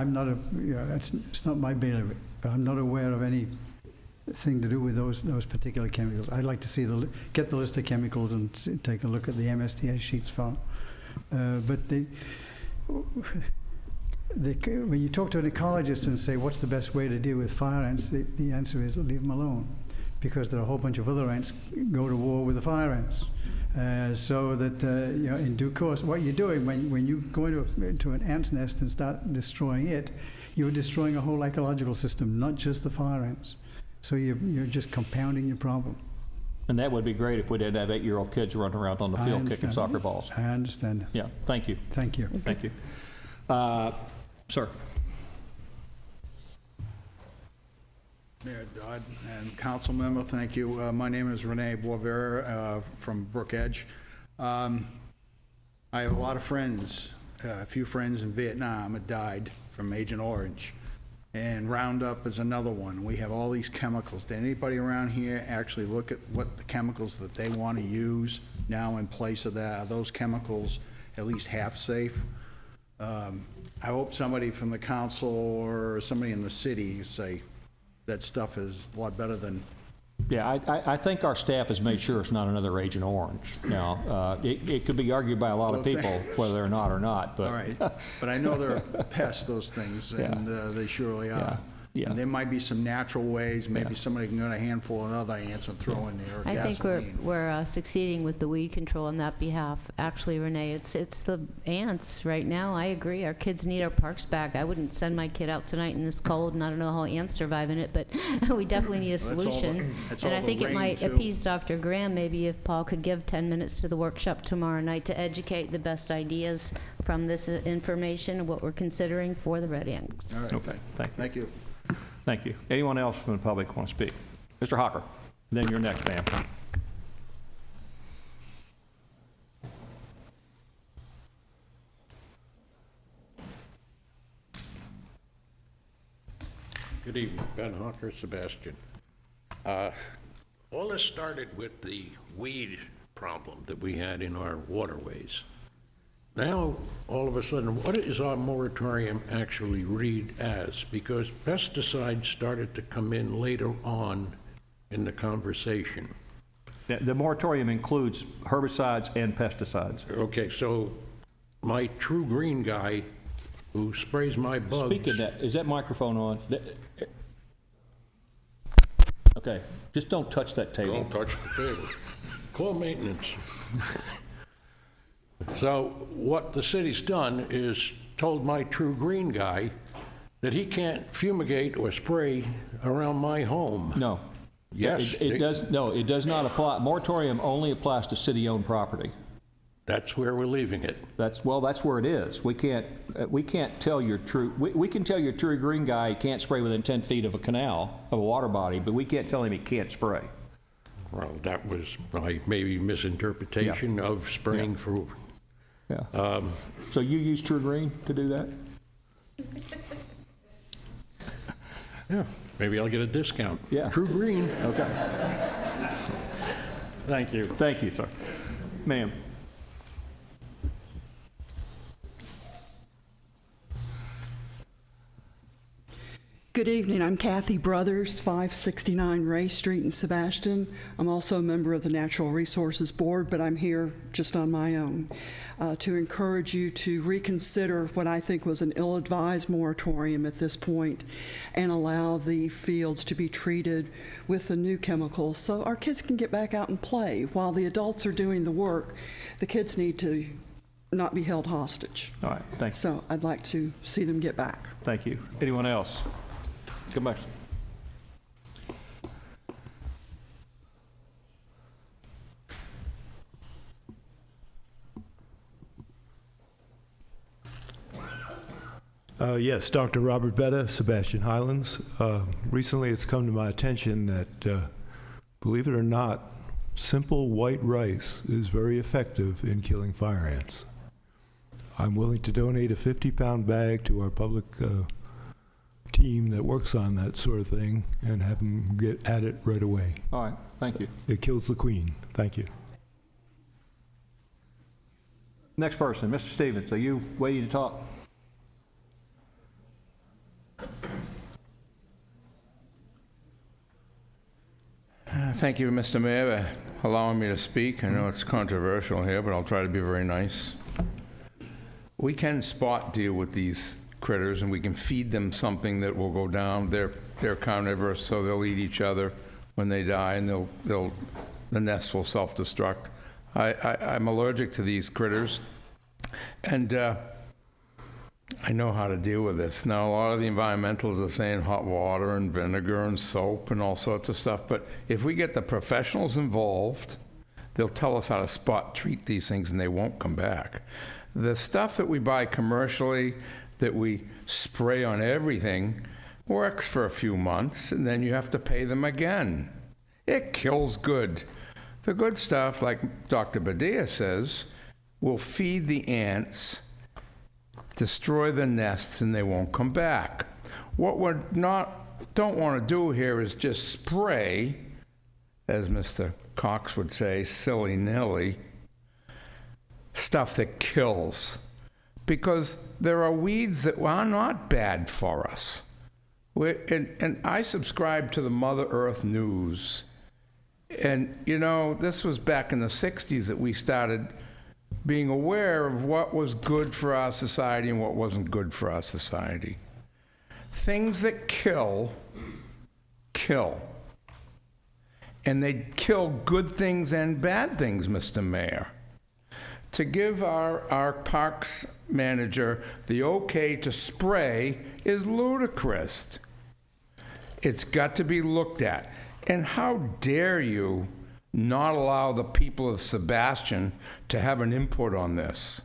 it's not my bailiwick, but I'm not aware of anything to do with those particular chemicals. I'd like to see get the list of chemicals and take a look at the MSDA sheets file. But when you talk to an ecologist and say, what's the best way to deal with fire ants, the answer is leave them alone, because there are a whole bunch of other ants go to war with the fire ants. So that in due course, what you're doing when you go into an ant's nest and start destroying it, you're destroying a whole ecological system, not just the fire ants. So you're just compounding your problem. And that would be great if we didn't have 8-year-old kids running around on the field kicking soccer balls. I understand. Yeah, thank you. Thank you. Thank you. Sir. Mayor Dodd and council member, thank you. My name is Rene Boisvert from Brook Edge. I have a lot of friends, a few friends in Vietnam that died from Agent Orange, and Roundup is another one. We have all these chemicals. Did anybody around here actually look at what the chemicals that they want to use now in place of that? Are those chemicals at least half safe? I hope somebody from the council or somebody in the city say, that stuff is a lot better than... Yeah, I think our staff has made sure it's not another Agent Orange. Now, it could be argued by a lot of people whether or not, but... All right, but I know they're pests, those things, and they surely are. Yeah. And there might be some natural ways, maybe somebody can get a handful of other ants and throw in there, or I gasoline. think we're succeeding with the weed control on that behalf. Actually, Renee, it's the ants right now. I agree. Our kids need our parks back. I wouldn't send my kid out tonight in this cold, and I don't know how ants survive in it, but we definitely need a solution. And I think it might appease Dr. Graham, maybe if Paul could give 10 minutes to the workshop tomorrow night to educate the best ideas from this information and what we're considering for the red ants. All right. Okay, Thank you. Thank you. Anyone else from the public want to speak? Mr. Hawker, then you're next, ma'am. Good evening, Ben Hawker, Sebastian. All this started with the weed problem that we had in our waterways. Now, all of a sudden, what is our moratorium actually read as? Because pesticides started to come in later on in the conversation. The moratorium includes herbicides and pesticides. Okay, so my True Green guy who sprays my bugs... Speaking of that, is that microphone on? Okay, just don't touch that table. Don't touch the table. Call maintenance. So what the city's done is told my True Green guy that he can't fumigate or spray around my home. No. Yes. It does not apply. Moratorium only applies to city-owned property. That's where we're leaving it. That's where it is. We can't tell your true, we can tell your true green guy he can't spray within 10 feet of a canal, of a water body, but we can't tell him he can't spray. Well, that was my maybe misinterpretation of spraying for. Yeah. So you use True Green to do that? Yeah, maybe I'll get a discount. Yeah. True Green. Okay. Thank you. Thank you, sir. Ma'am. Good evening. I'm Kathy Brothers, 569 Ray Street in Sebastian. I'm also a member of the Natural Resources Board, but I'm here just on my own to encourage you to reconsider what I think was an ill-advised moratorium at this point and allow the fields to be treated with the new chemicals so our kids can get back out and play. While the adults are doing the work, the kids need to not be held hostage. All right, thanks. So I'd like to see them get back. Thank you. Anyone else? Come back. Yes, Dr. Robert Betta, Sebastian Highlands. Recently it's come to my attention that, believe it or not, simple white rice is very effective in killing fire ants. I'm willing to donate a 50-pound bag to our public team that works on that sort of thing and have them get at it right away. All right, thank you. It kills the queen. Thank you. Next person, Mr. Stevens, are you waiting to talk? Thank you, Mr. Mayor, for allowing me to speak. I know it's controversial here, but I'll try to be very nice. We can spot deal with these critters, and we can feed them something that will go down. They're carnivorous, so they'll eat each other when they die, and the nest will self-destruct. I'm allergic to these critters, and I know how to deal with this. Now, a lot of the environmentalists are saying hot water and vinegar and soap and all sorts of stuff, but if we get the professionals involved, they'll tell us how to treat these things, and they won't come back. The stuff that we buy commercially, that we spray on everything, works for a few months, and then you have to pay them again. It kills good. The good stuff, like Dr. Badia says, will feed the ants, destroy the nests, and they won't come back. What we don't want to do here is just spray, as Mr. Cox would say, silly-nilly, stuff that kills. Because there are weeds that are not bad for us. And I subscribe to the Mother Earth News. And, you know, this was back in the 60s that we started being aware of what was good for our society and what wasn't good for our society. Things that kill. And they kill good things and bad things, Mr. Mayor. To give our parks manager the okay to spray is ludicrous. It's got to be looked at. And how dare you not allow the people of Sebastian to have an input on this?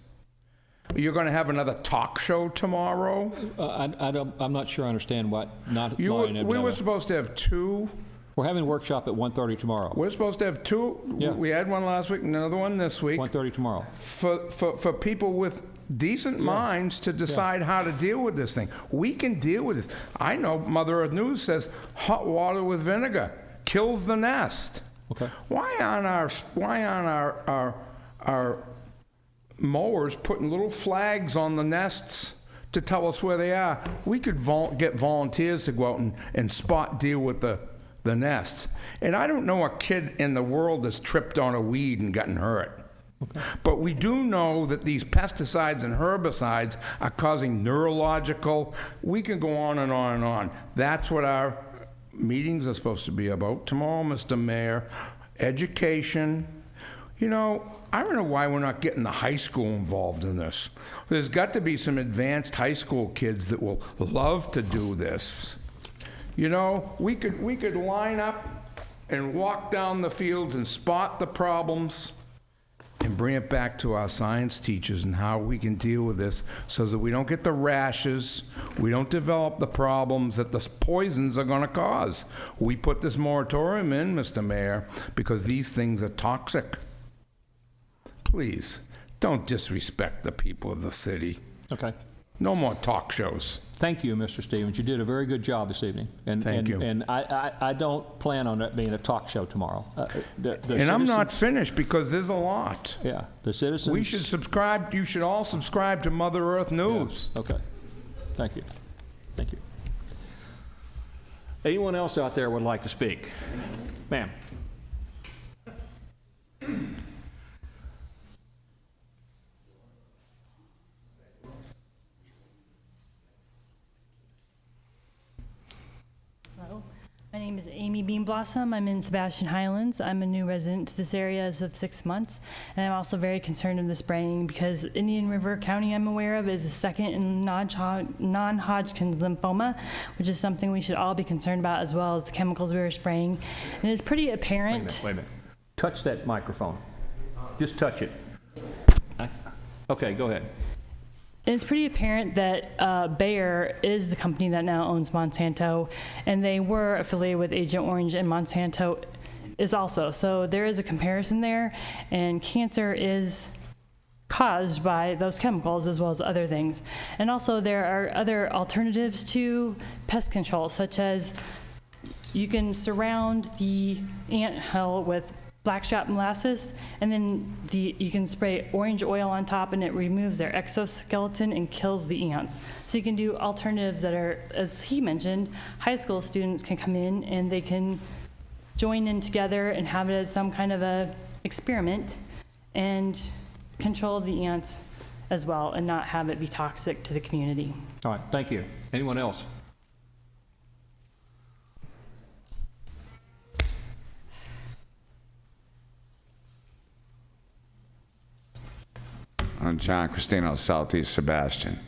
You're going to have another talk show tomorrow? I'm not sure I understand what not. We were supposed to have two. We're having a workshop at 1:30 tomorrow. We're supposed to have two. Yeah. We had one last week, another one this week. 1:30 tomorrow. For people with decent minds to decide how to deal with this thing. We can deal with this. I know Mother Earth News says hot water with vinegar kills the nest. Okay. Why aren't our mowers putting little flags on the nests to tell us where they are? We could get volunteers to go out and spot deal with the nests. And I don't know a kid in the world that's tripped on a weed and gotten hurt. Okay. But we do know that these pesticides and herbicides are causing neurological, we can go on and on and on. That's what our meetings are supposed to be about tomorrow, Mr. Mayor. Education. You know, I don't know why we're not getting the high school involved in this. There's got to be some advanced high school kids that will love to do this. You know, we could line up and walk down the fields and spot the problems and bring it back to our science teachers and how we can deal with this so that we don't get the rashes, we don't develop the problems that the poisons are going to cause. We put this moratorium in, Mr. Mayor, because these things are toxic. Please, don't disrespect the people of the city. Okay. No more talk shows. Thank you, Mr. Stevens. You did a very good job this evening. Thank you. And I don't plan on that being a talk show tomorrow. And I'm not finished because there's a lot. Yeah, the citizens. We should subscribe, you should all subscribe to Mother Earth News. Yeah. Okay. Thank you. Thank you. Anyone else out there would like to speak? Ma'am. Hello. My name is Amy Beanblossom. I'm in Sebastian Highlands. I'm a new resident to this area as of 6 months, and I'm also very concerned of the spraying because Indian River County, I'm aware of, is the second in non-Hodgkin's lymphoma, which is something we should all be concerned about, as well as the chemicals we were spraying. And it's pretty apparent. Wait a minute. Touch that microphone. Just touch it. Okay, go ahead. It's pretty apparent that Bayer is the company that now owns Monsanto, and they were affiliated with Agent Orange, and Monsanto is also. So there is a comparison there, and cancer is caused by those chemicals as well as other things. And also there are other alternatives to pest control, such as you can surround the ant hill with blackstrap molasses, and then you can spray orange oil on top, and it removes their exoskeleton and kills the ants. So you can do alternatives that are, as he mentioned, high school students can come in and they can join in together and have it as some kind of a experiment and control the ants as well, and not have it be toxic to the community. All right, thank you. Anyone else? I'm John Cristino, Southeast Sebastian.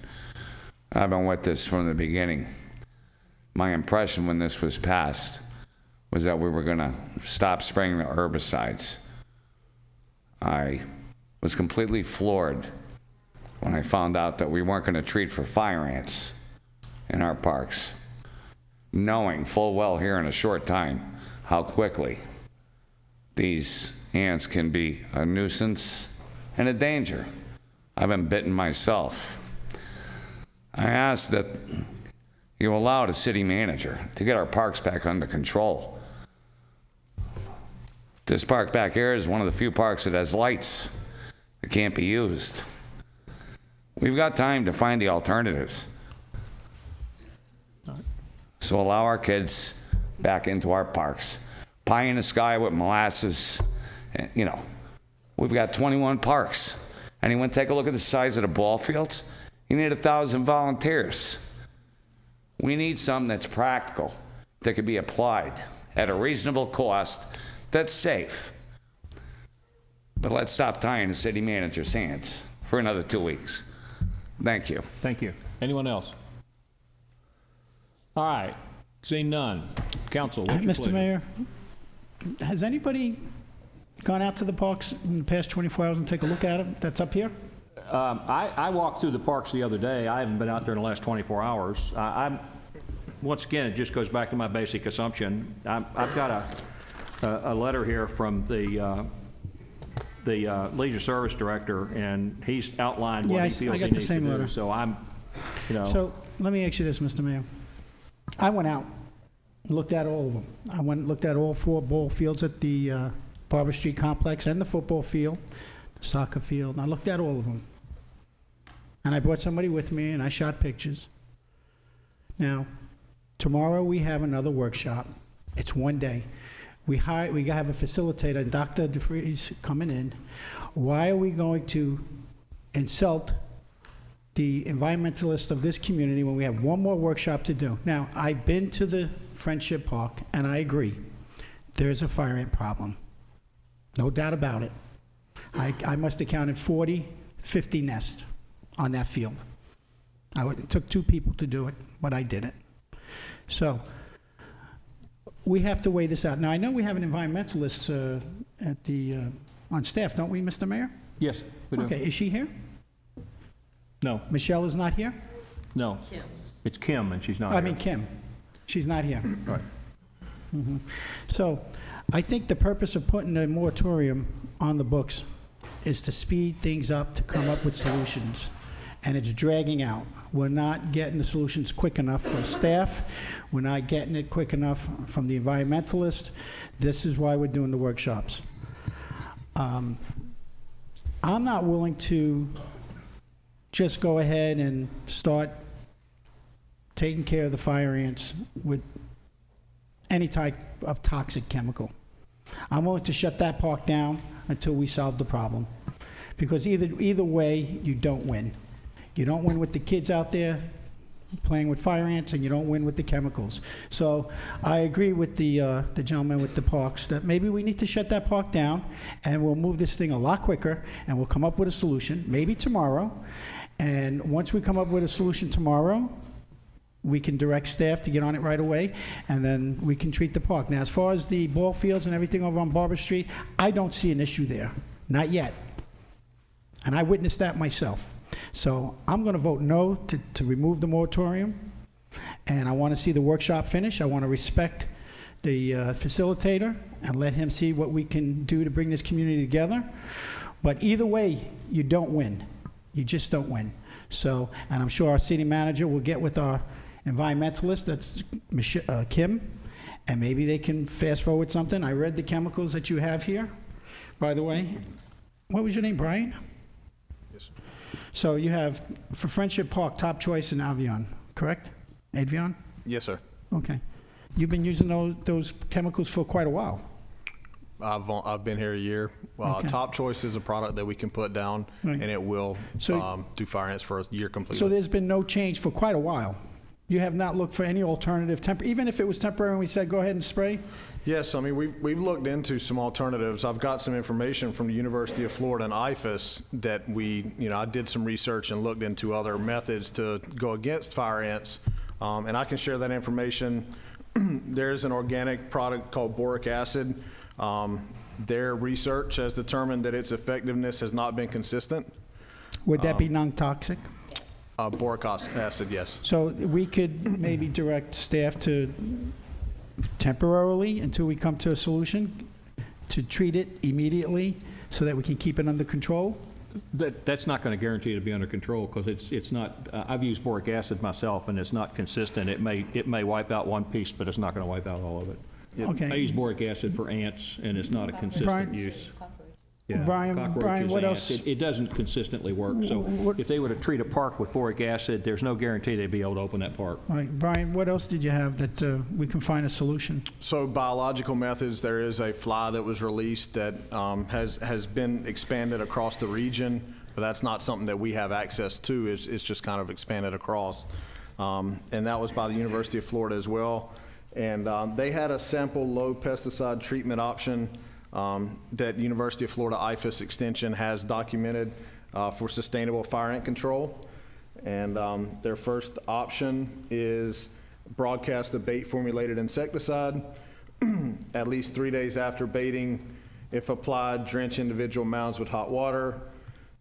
I've been with this from the beginning. My impression when this was passed was that we were going to stop spraying the herbicides. I was completely floored when I found out that we weren't going to treat for fire ants in our parks, knowing full well here in a short time how quickly these ants can be a nuisance and a danger. I've been bitten myself. I ask that you allow the city manager to get our parks back under control. This park back here is one of the few parks that has lights that can't be used. We've got time to find the alternatives. So allow our kids back into our parks. Pie in the sky with molasses. You know, we've got 21 parks. Anyone take a look at the size of the ball fields? You need 1,000 volunteers. We need something that's practical, that can be applied at a reasonable cost, that's safe. But let's stop tying the city manager's hands for another 2 weeks. Thank you. Thank you. Anyone else? All right, seeing none. Council, what's your Mr. pleasure? Mayor, has anybody gone out to the parks in the past 24 hours and take a look at it that's up here? I walked through the parks the other day. I haven't been out there in the last 24 hours. Once again, it just goes back to my basic assumption. I've got a letter here from the Leisure Service Director, and he's outlined what he feels he needs to do. Letter. So I'm, you know. So let me ask you this, Mr. Mayor. I went out and looked at all of them. I went and looked at all 4 ball fields at the Barber Street Complex and the football field, the soccer field, and I looked at all of them. And I brought somebody with me, and I shot pictures. Now, tomorrow we have another workshop. It's one day. We have a facilitator, Dr. DeFries, coming in. Why are we going to insult the environmentalists of this community when we have one more workshop to do? Now, I've been to the Friendship Park, and I agree. There's a fire ant problem. No doubt about it. I must have counted 40, 50 nests on that field. It took 2 people to do it, but I did it. So we have to weigh this out. Now, I know we have an environmentalist at the, on staff, don't we, Mr. Mayor? Yes, we do. Okay, is she here? No, Michelle is not here? no. It's Kim, and she's not I here. mean, Kim. She's not here. Right. Mhm. So I think the purpose of putting a moratorium on the books is to speed things up, to come up with solutions, and it's dragging out. We're not getting the solutions quick enough from staff. We're not getting it quick enough from the environmentalist. This is why we're doing the workshops. I'm not willing to just go ahead and start taking care of the fire ants with any type of toxic chemical. I'm willing to shut that park down until we solve the problem. Because either way, you don't win. You don't win with the kids out there playing with fire ants, and you don't win with the chemicals. So I agree with the gentleman with the parks that maybe we need to shut that park down, and we'll move this thing a lot quicker, and we'll come up with a solution, maybe tomorrow. And once we come up with a solution tomorrow, we can direct staff to get on it right away, and then we can treat the park. Now, as far as the ball fields and everything over on Barber Street, I don't see an issue there, not yet. And I witnessed that myself. So I'm going to vote no to remove the moratorium, and I want to see the workshop finish. I want to respect the facilitator and let him see what we can do to bring this community together. But either way, you don't win. You just don't win. So, and I'm sure our city manager will get with our environmentalist, that's Kim, and maybe they can fast forward something. I read the chemicals that you have here, by the way. What was your name, Brian? Yes. So you have, for Friendship Park, Top Choice and Avion, correct? Avion? Yes, sir. Okay. You've been using those chemicals for quite a while. I've been here a year. Okay. Top Choice is a product that we can put down, Right. and it will So- do fire ants for a year completely. So there's been no change for quite a while. You have not looked for any alternative, even if it was temporary and we said, go ahead and spray? Yes, I mean, we've looked into some alternatives. I've got some information from the University of Florida and IFAS that I did some research and looked into other methods to go against fire ants, and I can share that information. There's an organic product called boric acid. Their research has determined that its effectiveness has not been consistent. Would that be non-toxic? Boric acid, yes. So we could maybe direct staff to temporarily, until we come to a solution, to treat it immediately so that we can keep it under control? That's not going to guarantee it to be under control, because it's not, I've used boric acid myself, and it's not consistent. It may wipe out one piece, but it's not going to wipe out all of it. Okay. I use boric acid for ants, and it's not a consistent Brian? use. Yeah, Brian, cockroaches, what ants. else? It doesn't consistently work. So if they were to treat a park with boric acid, there's no guarantee they'd be able to open that park. All right, Brian, what else did you have that we can find a solution? So biological methods, there is a fly that was released that has been expanded across the region, but that's not something that we have access to. It's just kind of expanded across. And that was by the University of Florida as well. And they had a sample low pesticide treatment option that University of Florida IFAS Extension has documented for sustainable fire ant control. And their first option is broadcast a bait formulated insecticide at least 3 days after baiting. If applied, drench individual mounds with hot water,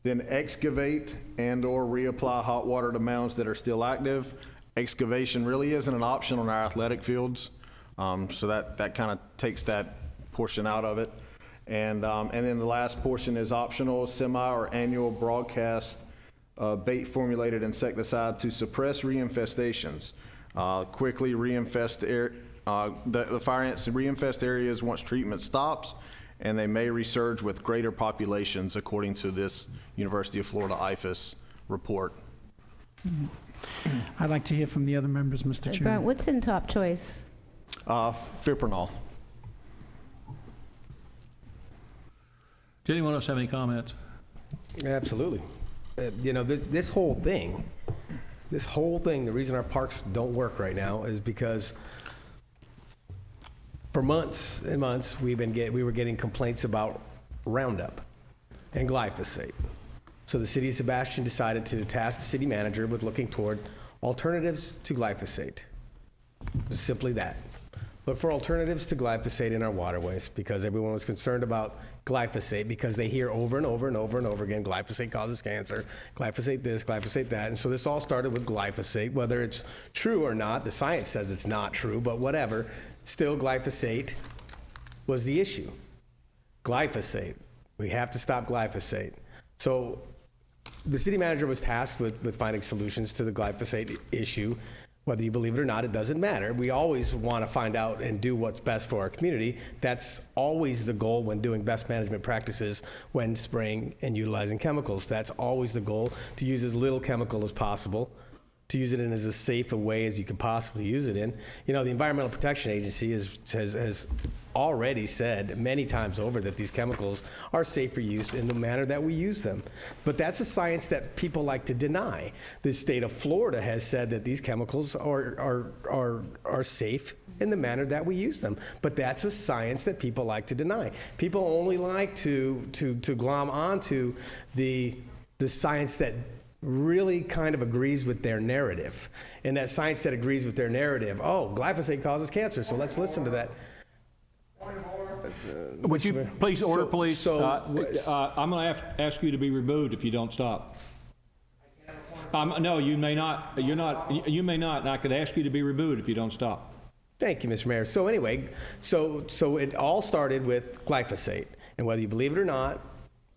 then excavate and/or reapply hot water to mounds that are still active. Excavation really isn't an option on our athletic fields, so that kind of takes that portion out of it. And then the last portion is optional, semi or annual broadcast bait formulated insecticide to suppress reinfestations. Quickly reinfest the fire ants reinfest areas once treatment stops, and they may resurge with greater populations, according to this University of Florida IFAS report. I'd like to hear from the other members, Mr. Brian, Chairman. what's in Top Choice? Fipronil. Did anyone else have any comments? Absolutely. This whole thing, the reason our parks don't work right now is because for months and months, we were getting complaints about Roundup and glyphosate. So the city of Sebastian decided to task the city manager with looking toward alternatives to glyphosate. It was simply that. look for alternatives to glyphosate in our waterways, because everyone was concerned about glyphosate because they hear over and over and over and over again, glyphosate causes cancer, glyphosate this, glyphosate that. And so this all started with glyphosate, whether it's true or not. The science says it's not true, but whatever. Still, glyphosate was the issue. Glyphosate. We have to stop glyphosate. So the city manager was tasked with finding solutions to the glyphosate issue. Whether you believe it or not, it doesn't matter. We always want to find out and do what's best for our community. That's always the goal when doing best management practices, when spraying and utilizing chemicals. That's always the goal, to use as little chemical as possible, to use it in as safe a way as you can possibly use it in. You know, the Environmental Protection Agency has already said many times over that these chemicals are safe for use in the manner that we use them. But that's a science that people like to deny. The state of Florida has said that these chemicals are safe in the manner that we use them. But that's a science that people like to deny. People only like to glom onto the science that really kind of agrees with their narrative. And that science that agrees with their narrative, oh, glyphosate causes cancer, so let's listen to that. Would you please order, please? I'm going to ask you to be removed if you don't stop. No, you may not. You may not, and I could ask you to be removed if you don't stop. Thank you, Mr. Mayor. So anyway, so it all started with glyphosate, and whether you believe it or not,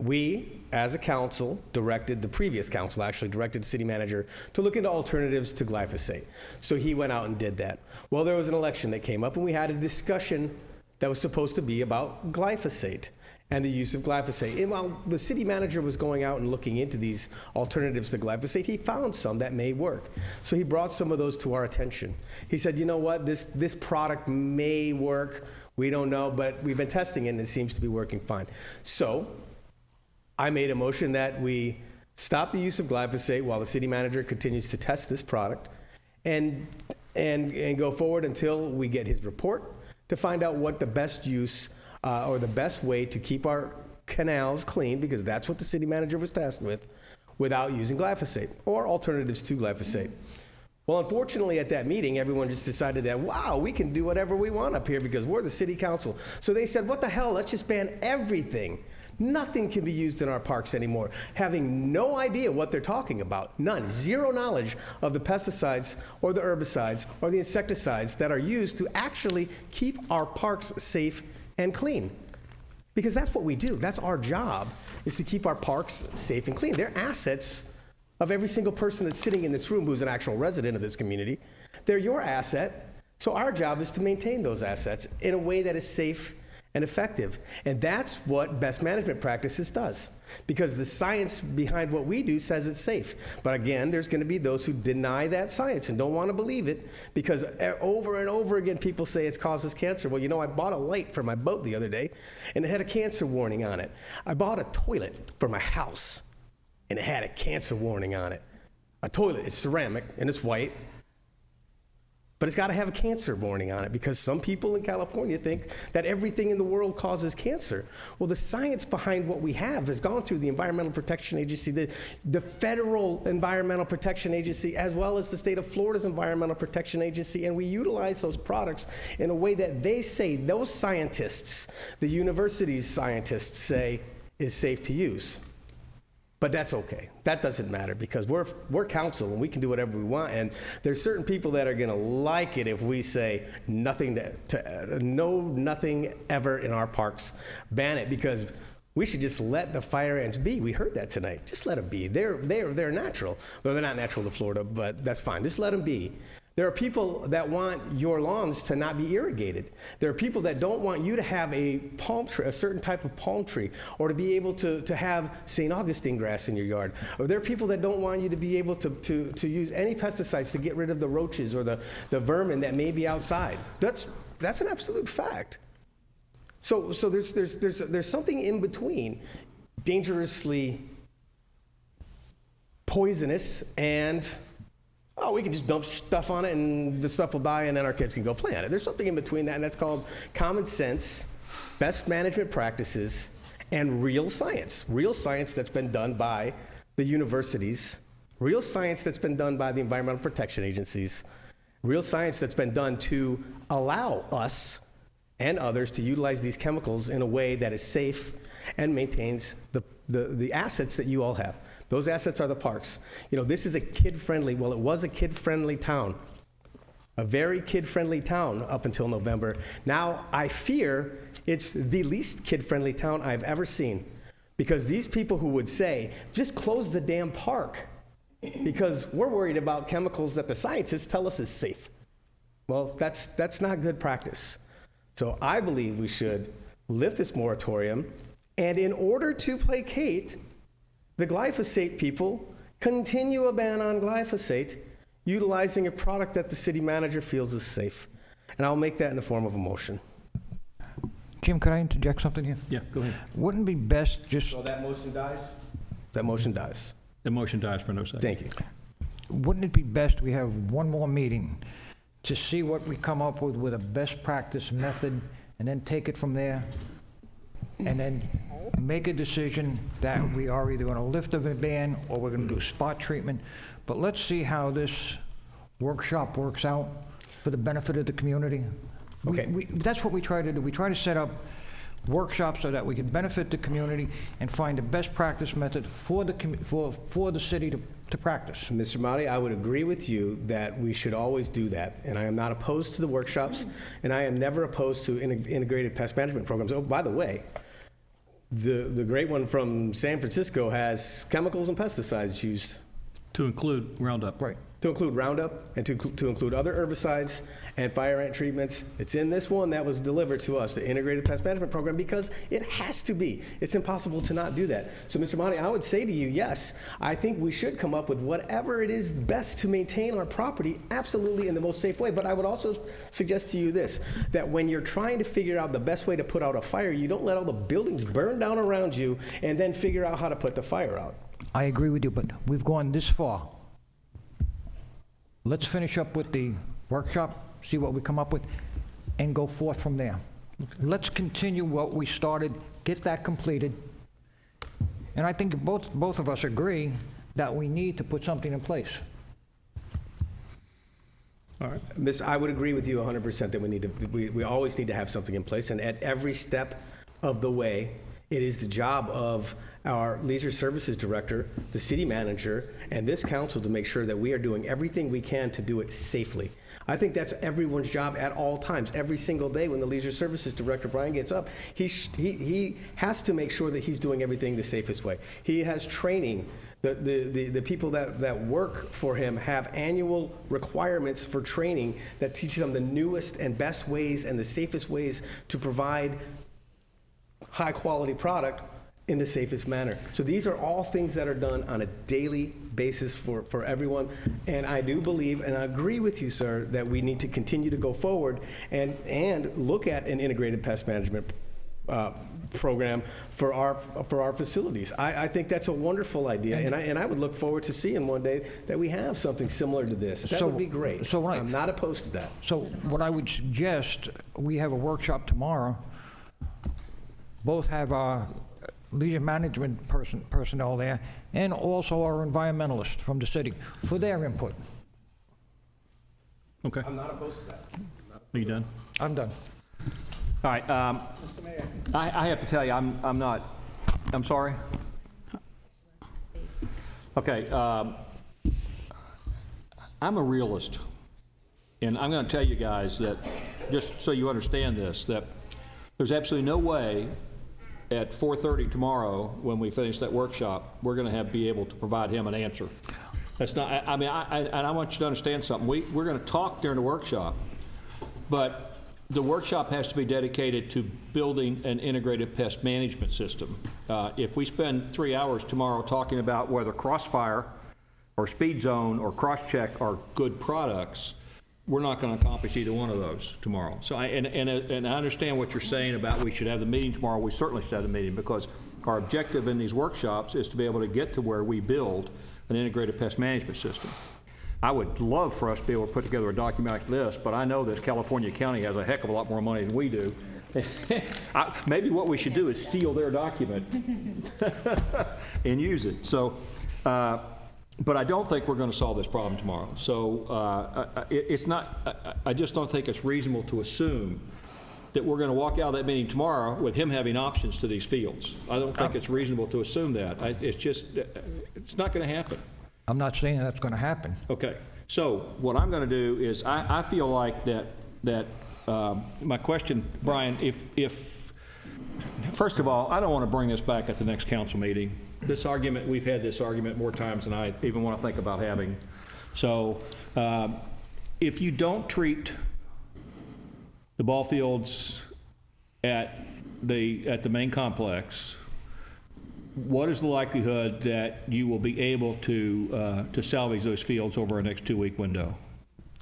we, as a council, the previous council actually directed the city manager to look into alternatives to glyphosate. So he went out and did that. Well, there was an election that came up, and we had a discussion that was supposed to be about glyphosate and the use of glyphosate. And while the city manager was going out and looking into these alternatives to glyphosate, he found some that may work. So he brought some of those to our attention. He said, you know what, this product may work. We don't know, but we've been testing it and it seems to be working fine. So I made a motion that we stop the use of glyphosate while the city manager continues to test this product and go forward until we get his report to find out what the best use or the best way to keep our canals clean, because that's what the city manager was tasked with, without using glyphosate or alternatives to glyphosate. Well, unfortunately, at that meeting, everyone just decided that, wow, we can do whatever we want up here because we're the city council. So they said, what the hell, let's just ban everything. Nothing can be used in our parks anymore, having no idea what they're talking about. None. Zero knowledge of the pesticides or the herbicides or the insecticides that are used to actually keep our parks safe and clean. Because that's what we do. That's our job, is to keep our parks safe and clean. They're assets of every single person that's sitting in this room who's an actual resident of this community. They're your asset. So our job is to maintain those assets in a way that is safe and effective. And that's what best management practices does, because the science behind what we do says it's safe. But again, there's going to be those who deny that science and don't want to believe it, because over and over again people say it causes cancer. Well, you know, I bought a light for my boat the other day and it had a cancer warning on it. I bought a toilet for my house and it had a cancer warning on it. A toilet, it's ceramic and it's white, but it's got to have a cancer warning on it, because some people in California think that everything in the world causes cancer. Well, the science behind what we have has gone through the Environmental Protection Agency, the federal Environmental Protection Agency, as well as the state of Florida's Environmental Protection Agency, and we utilize those products in a way that they say, those scientists, the university's scientists say is safe to use. But that's okay. That doesn't matter, because we're council and we can do whatever we want. And there's certain people that are going to like it if we say nothing nothing ever in our parks. Ban it, because we should just let the fire ants be. We heard that tonight. Just let them be. They're natural. Well, they're not natural to Florida, but that's fine. Just let them be. There are people that want your lawns to not be irrigated. There are people that don't want you to have a palm tree, a certain type of palm tree, or to be able to have St. Augustine grass in your yard. Or there are people that don't want you to be able to use any pesticides to get rid of the roaches or the vermin that may be outside. That's an absolute fact. So there's something in between dangerously poisonous and, oh, we can just dump stuff on it and the stuff will die and then our kids can go play on it. There's something in between that, and that's called common sense, best management practices, and real science. Real science that's been done by the universities, real science that's been done by the environmental protection agencies, real science that's been done to allow us and others to utilize these chemicals in a way that is safe and maintains the assets that you all have. Those assets are the parks. You know, this is a kid-friendly, well, it was a kid-friendly town, a very kid-friendly town up until November. Now, I fear it's the least kid-friendly town I've ever seen, because these people who would say, just close the damn park, because we're worried about chemicals that the scientists tell us is safe. Well, that's not good practice. So I believe we should lift this moratorium, and in order to placate the glyphosate people, continue a ban on glyphosate, utilizing a product that the city manager feels is safe. And I'll make that in the form of a motion. Jim, could I interject something here? Yeah, go ahead. Wouldn't it be best just... So that motion dies? That motion dies. The motion dies for no second. Thank you. Wouldn't it be best we have one more meeting to see what we come up with a best practice method, and then take it from there, and then make a decision that we are either going to lift the ban or we're going to do spot treatment. But let's see how this workshop works out for the benefit of the community. Okay. That's what we try to do. We try to set up workshops so that we can benefit the community and find the best practice method for the city to practice. Mr. Motti, I would agree with you that we should always do that, and I am not opposed to the workshops, and I am never opposed to integrated pest management programs. Oh, by the way, the great one from San Francisco has chemicals and pesticides used. To include Roundup. Right. To include Roundup and to include other herbicides and fire ant treatments. It's in this one that was delivered to us, the Integrated Pest Management Program, because it has to be. It's impossible to not do that. So, Mr. Motti, I would say to you, yes, I think we should come up with whatever it is best to maintain our property, absolutely in the most safe way. But I would also suggest to you this, that when you're trying to figure out the best way to put out a fire, you don't let all the buildings burn down around you and then figure out how to put the fire out. I agree with you, but we've gone this far. Let's finish up with the workshop, see what we come up with, and go forth from there. Okay. Let's continue what we started, get that completed. And I think both of us agree that we need to put something in place. All right. I would agree with you 100% that we always need to have something in place, and at every step of the way, it is the job of our leisure services director, the city manager, and this council to make sure that we are doing everything we can to do it safely. I think that's everyone's job at all times. Every single day when the leisure services director, Brian, gets up, he has to make sure that he's doing everything the safest way. He has training. The people that work for him have annual requirements for training that teach them the newest and best ways and the safest ways to provide high quality product in the safest manner. So these are all things that are done on a daily basis for everyone. And I do believe, and I agree with you, sir, that we need to continue to go forward and look at an integrated pest management program for our facilities. I think that's a wonderful idea, and I would look forward to seeing one day that we have something similar to this. That would be great. So I'm not opposed to that. So what I would suggest, we have a workshop tomorrow. Both have our leisure management personnel there, and also our environmentalists from the city for their input. Okay. I'm not opposed to that. Are you done? I'm done. All right. I have to tell you, I'm sorry. Okay. I'm a realist, and I'm going to tell you guys that, just so you understand this, that there's absolutely no way at 4:30 tomorrow, when we finish that workshop, we're going to be able to provide him an answer. That's not. I mean, I want you to understand something. We're going to talk during the workshop, but the workshop has to be dedicated to building an integrated pest management system. If we spend 3 hours tomorrow talking about whether Crossfire or Speed Zone or Crosscheck are good products, we're not going to accomplish either one of those tomorrow. So I understand what you're saying about we should have the meeting tomorrow. We certainly should have the meeting, because our objective in these workshops is to be able to get to where we build an integrated pest management system. I would love for us to be able to put together a document like this, but I know that California County has a heck of a lot more money than we do. Maybe what we should do is steal their document and use it. So But I don't think we're going to solve this problem tomorrow. So it's not, I just don't think it's reasonable to assume that we're going to walk out of that meeting tomorrow with him having options to these fields. I don't think it's reasonable to assume that. It's just, it's not going to happen. I'm not saying that's going to happen. Okay. So what I'm going to do is, I feel like that my question, Brian, if first of all, I don't want to bring this back at the next council meeting. This argument, we've had this argument more times than I even want to think about having. So if you don't treat the ball fields at the main complex, what is the likelihood that you will be able to salvage those fields over a next 2-week window?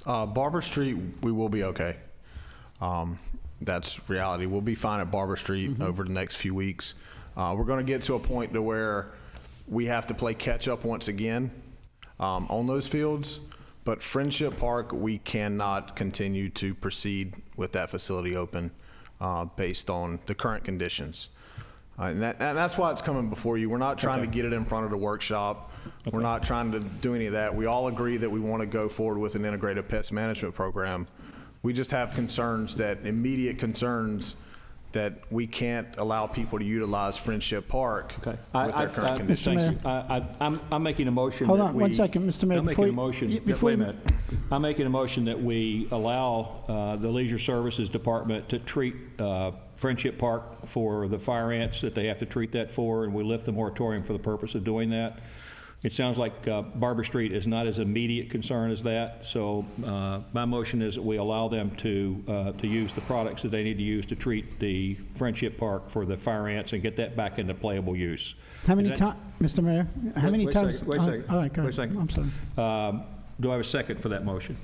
Barber Street, we will be okay. That's reality. We'll be fine at Barber Street over the next few weeks. We're going to get to a point to where we have to play catch up once again on those fields. But Friendship Park, we cannot continue to proceed with that facility open based on the current conditions. And that's why it's coming before you. We're not trying to get it in front of the workshop. We're not trying to do any of that. We all agree that we want to go forward with an integrated pest management program. We just have immediate concerns that we can't allow people to utilize Friendship Park with their current conditions. I'm making a motion. Hold on 1 second, Mr. Mayor. I'm making a motion. Wait a minute. I'm making a motion that we allow the Leisure Services Department to treat Friendship Park for the fire ants that they have to treat that for, and we lift the moratorium for the purpose of doing that. It sounds like Barber Street is not as immediate concern as that, so my motion is that we allow them to use the products that they need to use to treat the Friendship Park for the fire ants and get that back into playable use. How many times, Mr. Mayor? How many times? Wait a second. All right, go Wait a ahead. second. I'm sorry. Do I have a second for that motion?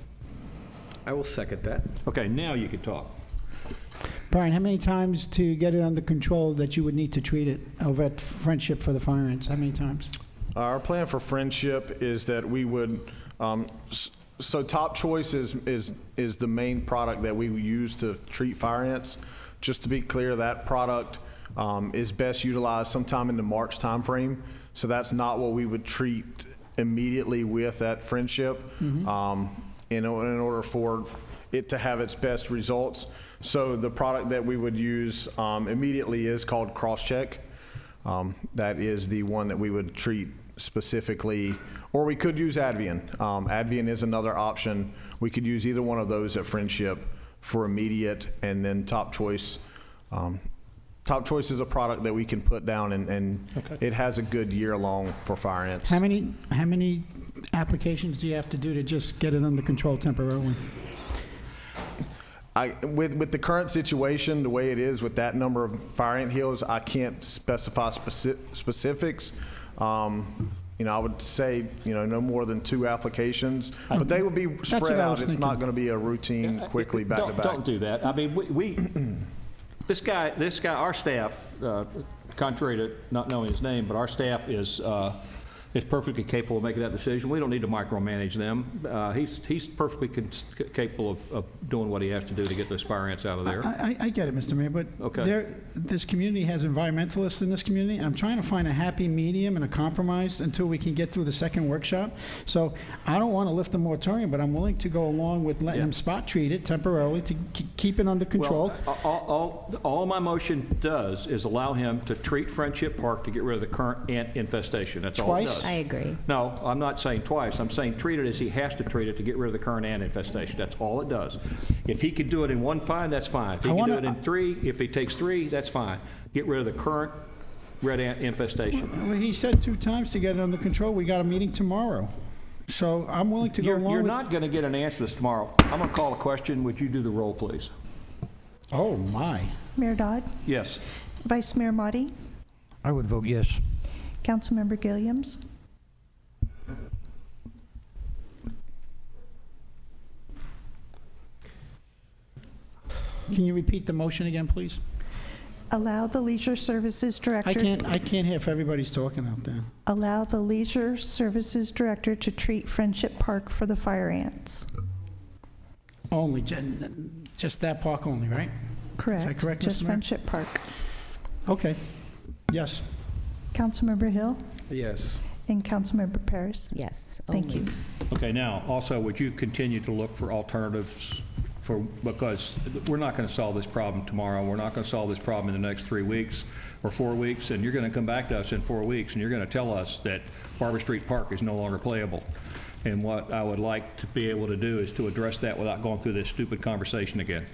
I will second that. Okay, now you can talk. Brian, how many times to get it under control that you would need to treat it over at Friendship for the fire ants? How many times? Our plan for Friendship is that we would, so Top Choice is the main product that we use to treat fire ants. Just to be clear, that product is best utilized sometime in the March timeframe. So that's not what we would treat immediately with at Friendship in order for it to have its best results. So the product that we would use immediately is called Crosscheck. That is the one that we would treat specifically, or we could use Advian. Advian is another option. We could use either one of those at Friendship for immediate, and then Top Choice. Top Choice is a product that we can put down, and it has a good year long for fire ants. How many applications do you have to do to just get it under control temporarily? With the current situation, the way it is with that number of fire ant hills, I can't specify specifics. I would say, no more than 2 applications, but they would be spread out. It's not going to be a routine, quickly back to back. Don't do that. I mean, we this guy, our staff, contrary to not knowing his name, but our staff is perfectly capable of making that decision. We don't need to micromanage them. He's perfectly capable of doing what he has to do to get those fire ants out of there. I get it, Mr. Mayor, but this community has environmentalists in this community. I'm trying to find a happy medium and a compromise until we can get through the second workshop. So I don't want to lift the moratorium, but I'm willing to go along with letting them spot treat it temporarily to keep it under control. Well, all my motion does is allow him to treat Friendship Park to get rid of the current ant infestation. That's all it does. I agree. No, I'm not saying twice. I'm saying treat it as he has to treat it to get rid of the current ant infestation. That's all it does. If he can do it in 1 fine, that's fine. If he can do it in 3, if he takes 3, that's fine. Get rid of the current red ant infestation. Well, he said 2 times to get it under control. We got a meeting tomorrow. So I'm willing to go along You're with... not going to get an answer this tomorrow. I'm going to call a question. Would you do the roll, please? Oh, my. Mayor Dodd? Yes. Vice Mayor Motti? I would vote yes. Councilmember Gilliams? Can you repeat the motion again, please? Allow the Leisure Services Director... I can't hear if everybody's talking out there. Allow the Leisure Services Director to treat Friendship Park for the fire ants. Only, just that park only, right? Correct. Is that correct, Mr. Just Mayor? Friendship Park. Okay. Yes. Councilmember Hill? Yes. And Councilmember Paris? Yes. Thank you. Okay, now, also, would you continue to look for alternatives because we're not going to solve this problem tomorrow. We're not going to solve this problem in the next 3 weeks or 4 weeks, and you're going to come back to us in 4 weeks, and you're going to tell us that Barber Street Park is no longer playable. And what I would like to be able to do is to address that without going through this stupid conversation again.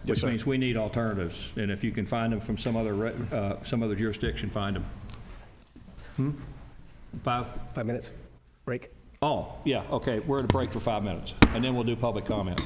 Yes, Which sir. means we need alternatives, and if you can find them from some other jurisdiction, find them. 5 minutes break. Oh, yeah, okay, we're at a break for 5 minutes, and then we'll do public comment.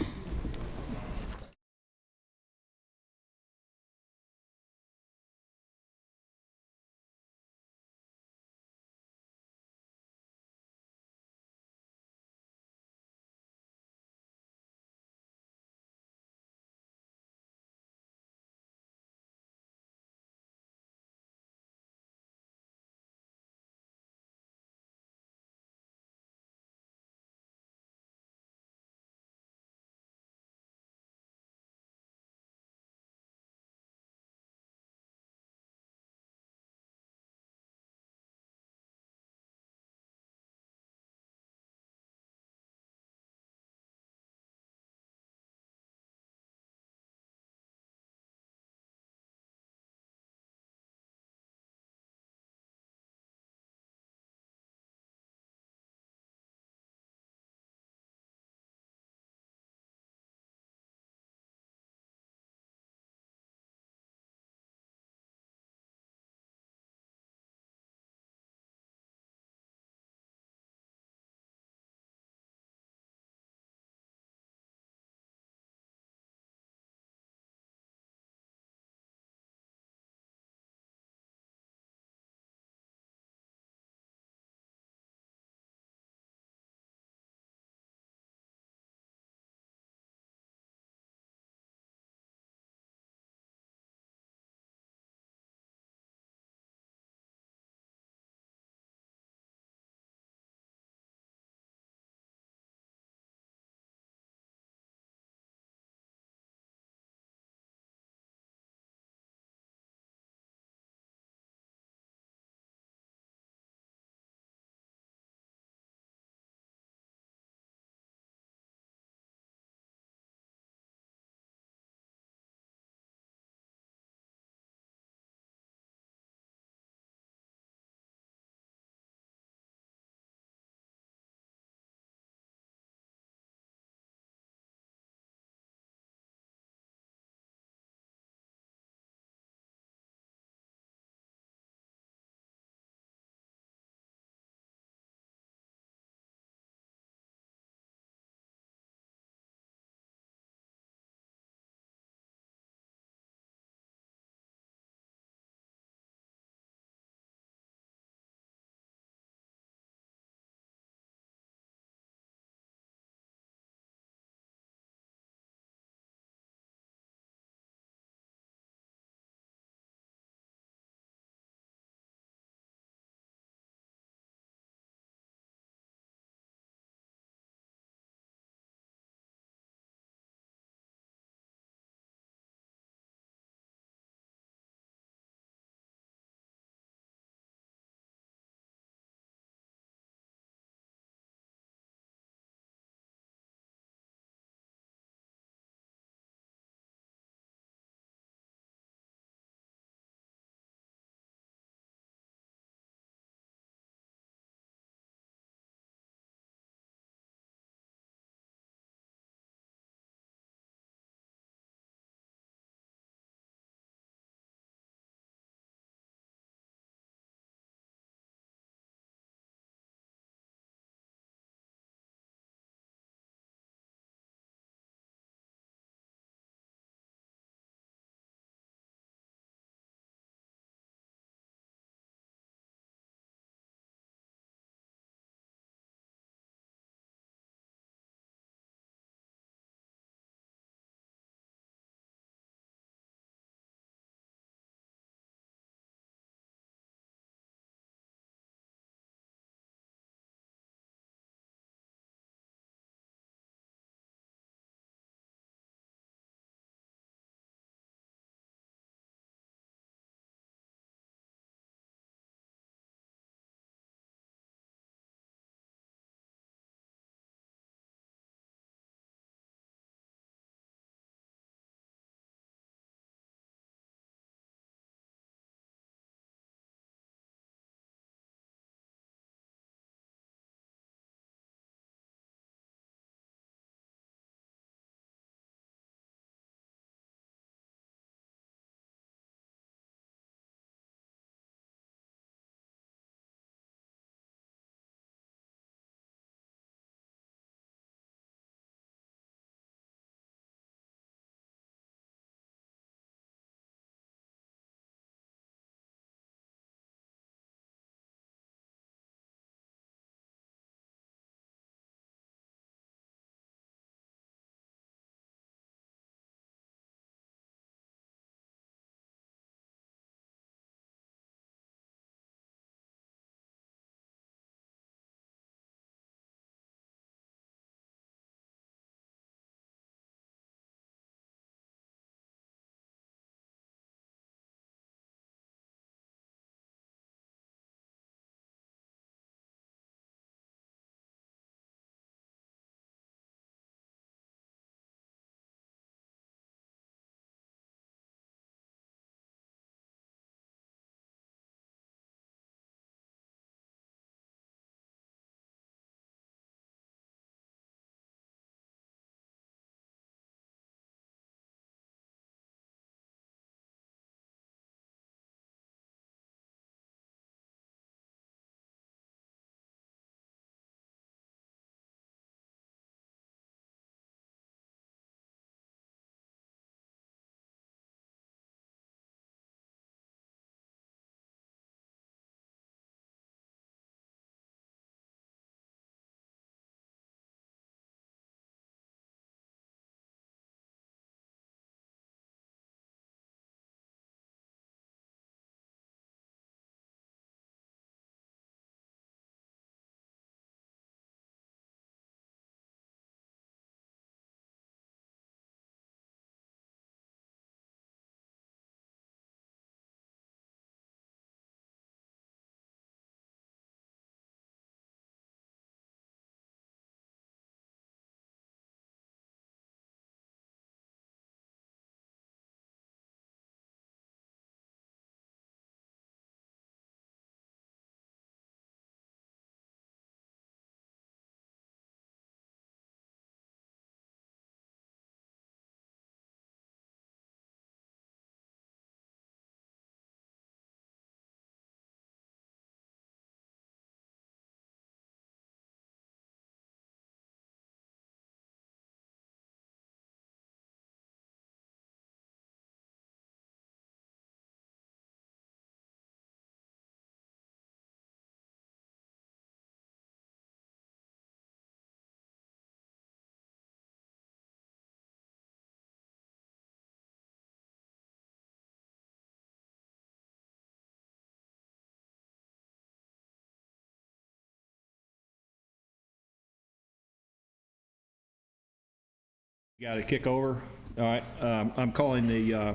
Got to kick over. All right, I'm calling the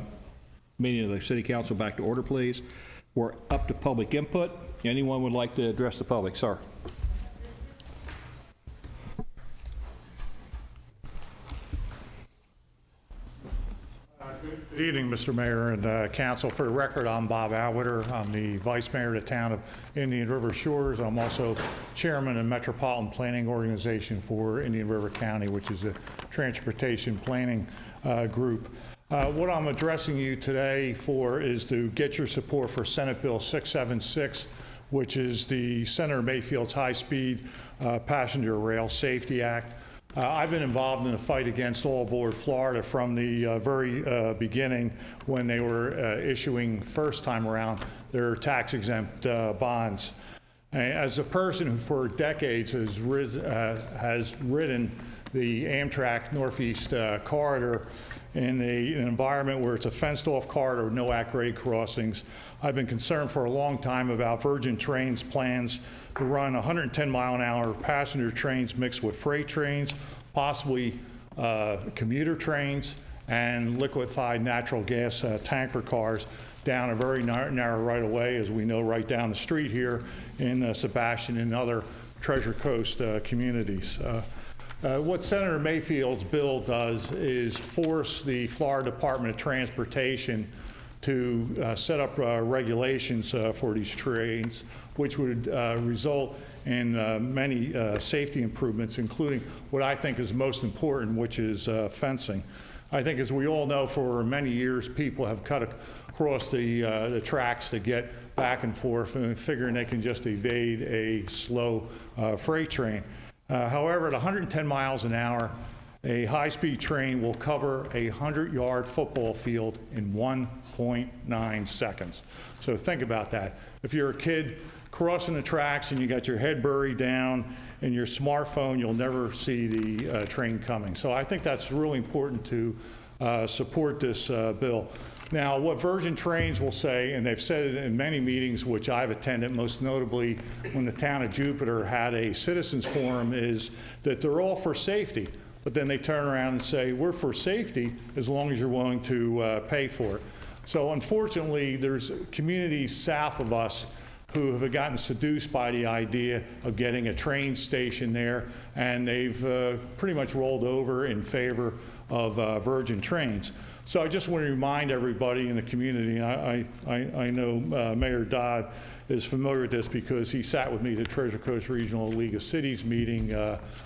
meeting of the City Council back to order, please. We're up to public input. Anyone would like to address the public? Sir. Good evening, Mr. Mayor and Council. For the record, I'm Bob Atwater. I'm the Vice Mayor of the town of Indian River Shores. I'm also Chairman of the Metropolitan Planning Organization for Indian River County, which is a transportation planning group. What I'm addressing you today for is to get your support for Senate Bill 676, which is the Senator Mayfield's High-Speed Passenger Rail Safety Act. I've been involved in the fight against All Aboard Florida from the very beginning when they were issuing first time around their tax-exempt bonds. As a person who for decades has ridden the Amtrak Northeast Corridor in an environment where it's a fenced-off corridor with no at-grade crossings, I've been concerned for a long time about Virgin Trains' plans to run 110-mile-an-hour passenger trains mixed with freight trains, possibly commuter trains, and liquefied natural gas tanker cars down a very narrow right-of-way, as we know, right down the street here in Sebastian and other Treasure Coast communities. What Senator Mayfield's bill does is force the Florida Department of Transportation to set up regulations for these trains, which would result in many safety improvements, including what I think is most important, which is fencing. I think, as we all know, for many years, people have cut across the tracks to get back and forth, and figuring they can just evade a slow freight train. However, at 110 miles an hour, a high-speed train will cover a 100-yard football field in 1.9 seconds. So think about that. If you're a kid crossing the tracks and you got your head buried down in your smartphone, you'll never see the train coming. So I think that's really important to support this bill. Now, what Virgin Trains will say, and they've said it in many meetings which I've attended, most notably when the town of Jupiter had a citizens forum, is that they're all for safety. But then they turn around and say, we're for safety as long as you're willing to pay for it. So unfortunately, there's communities south of us who have gotten seduced by the idea of getting a train station there, and they've pretty much rolled over in favor of Virgin Trains. So I just want to remind everybody in the community, I know Mayor Dodd is familiar with this because he sat with me at the Treasure Coast Regional League of Cities meeting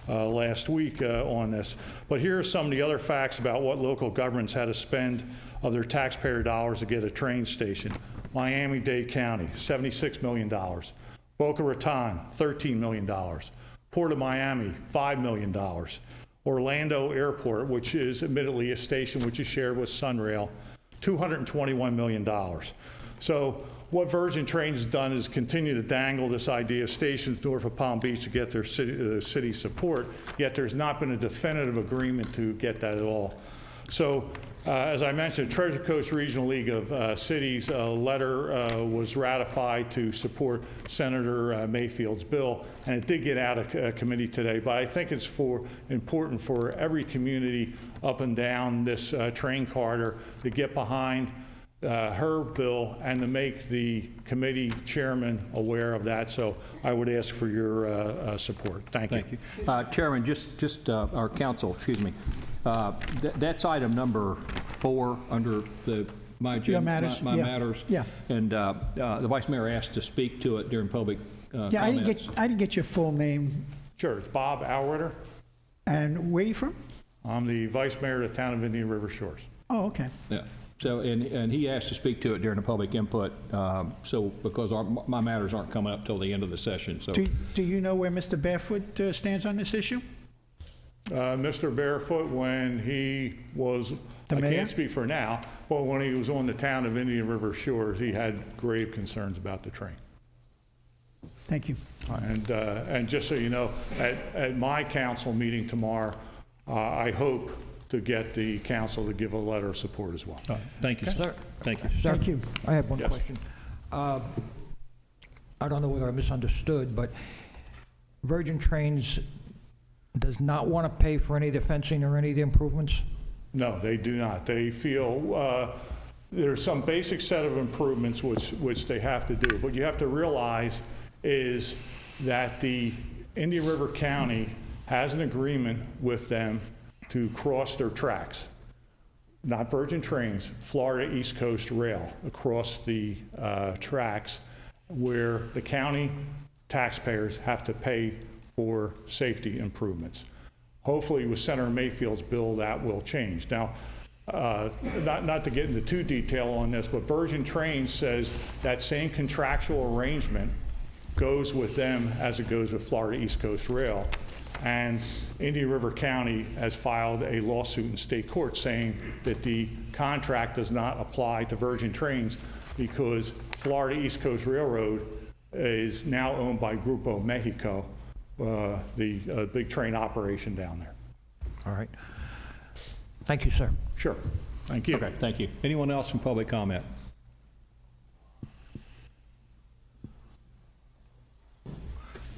last week on this. But here are some of the other facts about what local governments had to spend of their taxpayer dollars to get a train station. Miami-Dade County, $76 million. Boca Raton, $13 million. Port of Miami, $5 million. Orlando Airport, which is admittedly a station which is shared with Sunrail, $221 million. So what Virgin Trains has done is continue to dangle this idea of stations north of Palm Beach to get their city support, yet there's not been a definitive agreement to get that at all. So as I mentioned, Treasure Coast Regional League of Cities, a letter was ratified to support Senator Mayfield's bill, and it did get out of committee today. But I think it's important for every community up and down this train corridor to get behind her bill and to make the committee chairman aware of that. So I would ask for your support. Thank you. Thank you. Chairman, our council, excuse me. That's item number 4 under my matters. Yeah. And the Vice Mayor asked to speak to it during public comments. I didn't get your full name. Sure, it's Bob Atwater. And where are you from? I'm the Vice Mayor of the town of Indian River Shores. Oh, okay. Yeah. So, and he asked to speak to it during the public input, because my matters aren't coming up till the end of the session. So, do you know where Mr. Barefoot stands on this issue? Mr. Barefoot, when he was, I can't speak for now, but when he was on the town of Indian River Shores, he had grave concerns about the train. Thank you. And just so you know, at my council meeting tomorrow, I hope to get the council to give a letter of support as well. Thank you, sir. Thank you. Thank you. I have one question. I don't know whether I misunderstood, but Virgin Trains does not want to pay for any of the fencing or any of the improvements? No, they do not. They feel there's some basic set of improvements which they have to do. But you have to realize is that the Indian River County has an agreement with them to cross their tracks. Not Virgin Trains, Florida East Coast Rail across the tracks where the county taxpayers have to pay for safety improvements. Hopefully with Senator Mayfield's bill that will change. Now, not to get into too detail on this, but Virgin Trains says that same contractual arrangement goes with them as it goes with Florida East Coast Rail. And Indian River County has filed a lawsuit in state court saying that the contract does not apply to Virgin Trains because Florida East Coast Railroad is now owned by Grupo Mexico, the big train operation down there. All right. Thank you, sir. Sure. Thank you. Okay, thank you. Anyone else from public comment?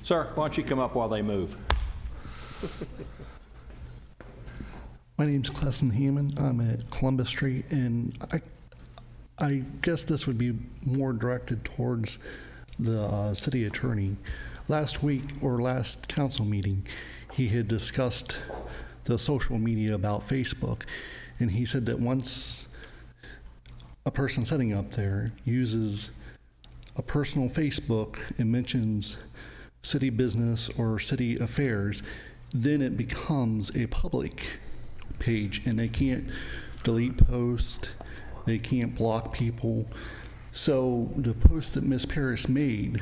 Sir, why don't you come up while they move? My name's Clesson Heeman. I'm at Columbus Street, and I guess this would be more directed towards the city attorney. Last week, or last council meeting, he had discussed the social media about Facebook, and he said that once a person setting up there uses a personal Facebook and mentions city business or city affairs, then it becomes a public page, and they can't delete posts, they can't block people. So the post that Ms. Paris made,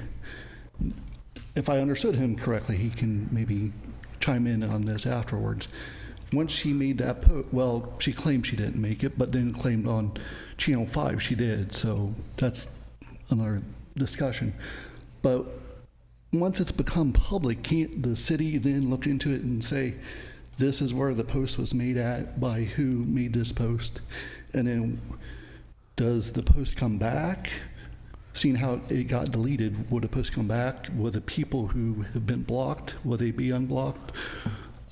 if I understood him correctly, he can maybe chime in on this afterwards. Once she made that post, well, she claimed she didn't make it, but then claimed on Channel 5 she did, so that's another discussion. But once it's become public, can't the city then look into it and say, this is where the post was made at, by who made this post? And then does the post come back? Seeing how it got deleted, would the post come back? Will the people who have been blocked, will they be unblocked?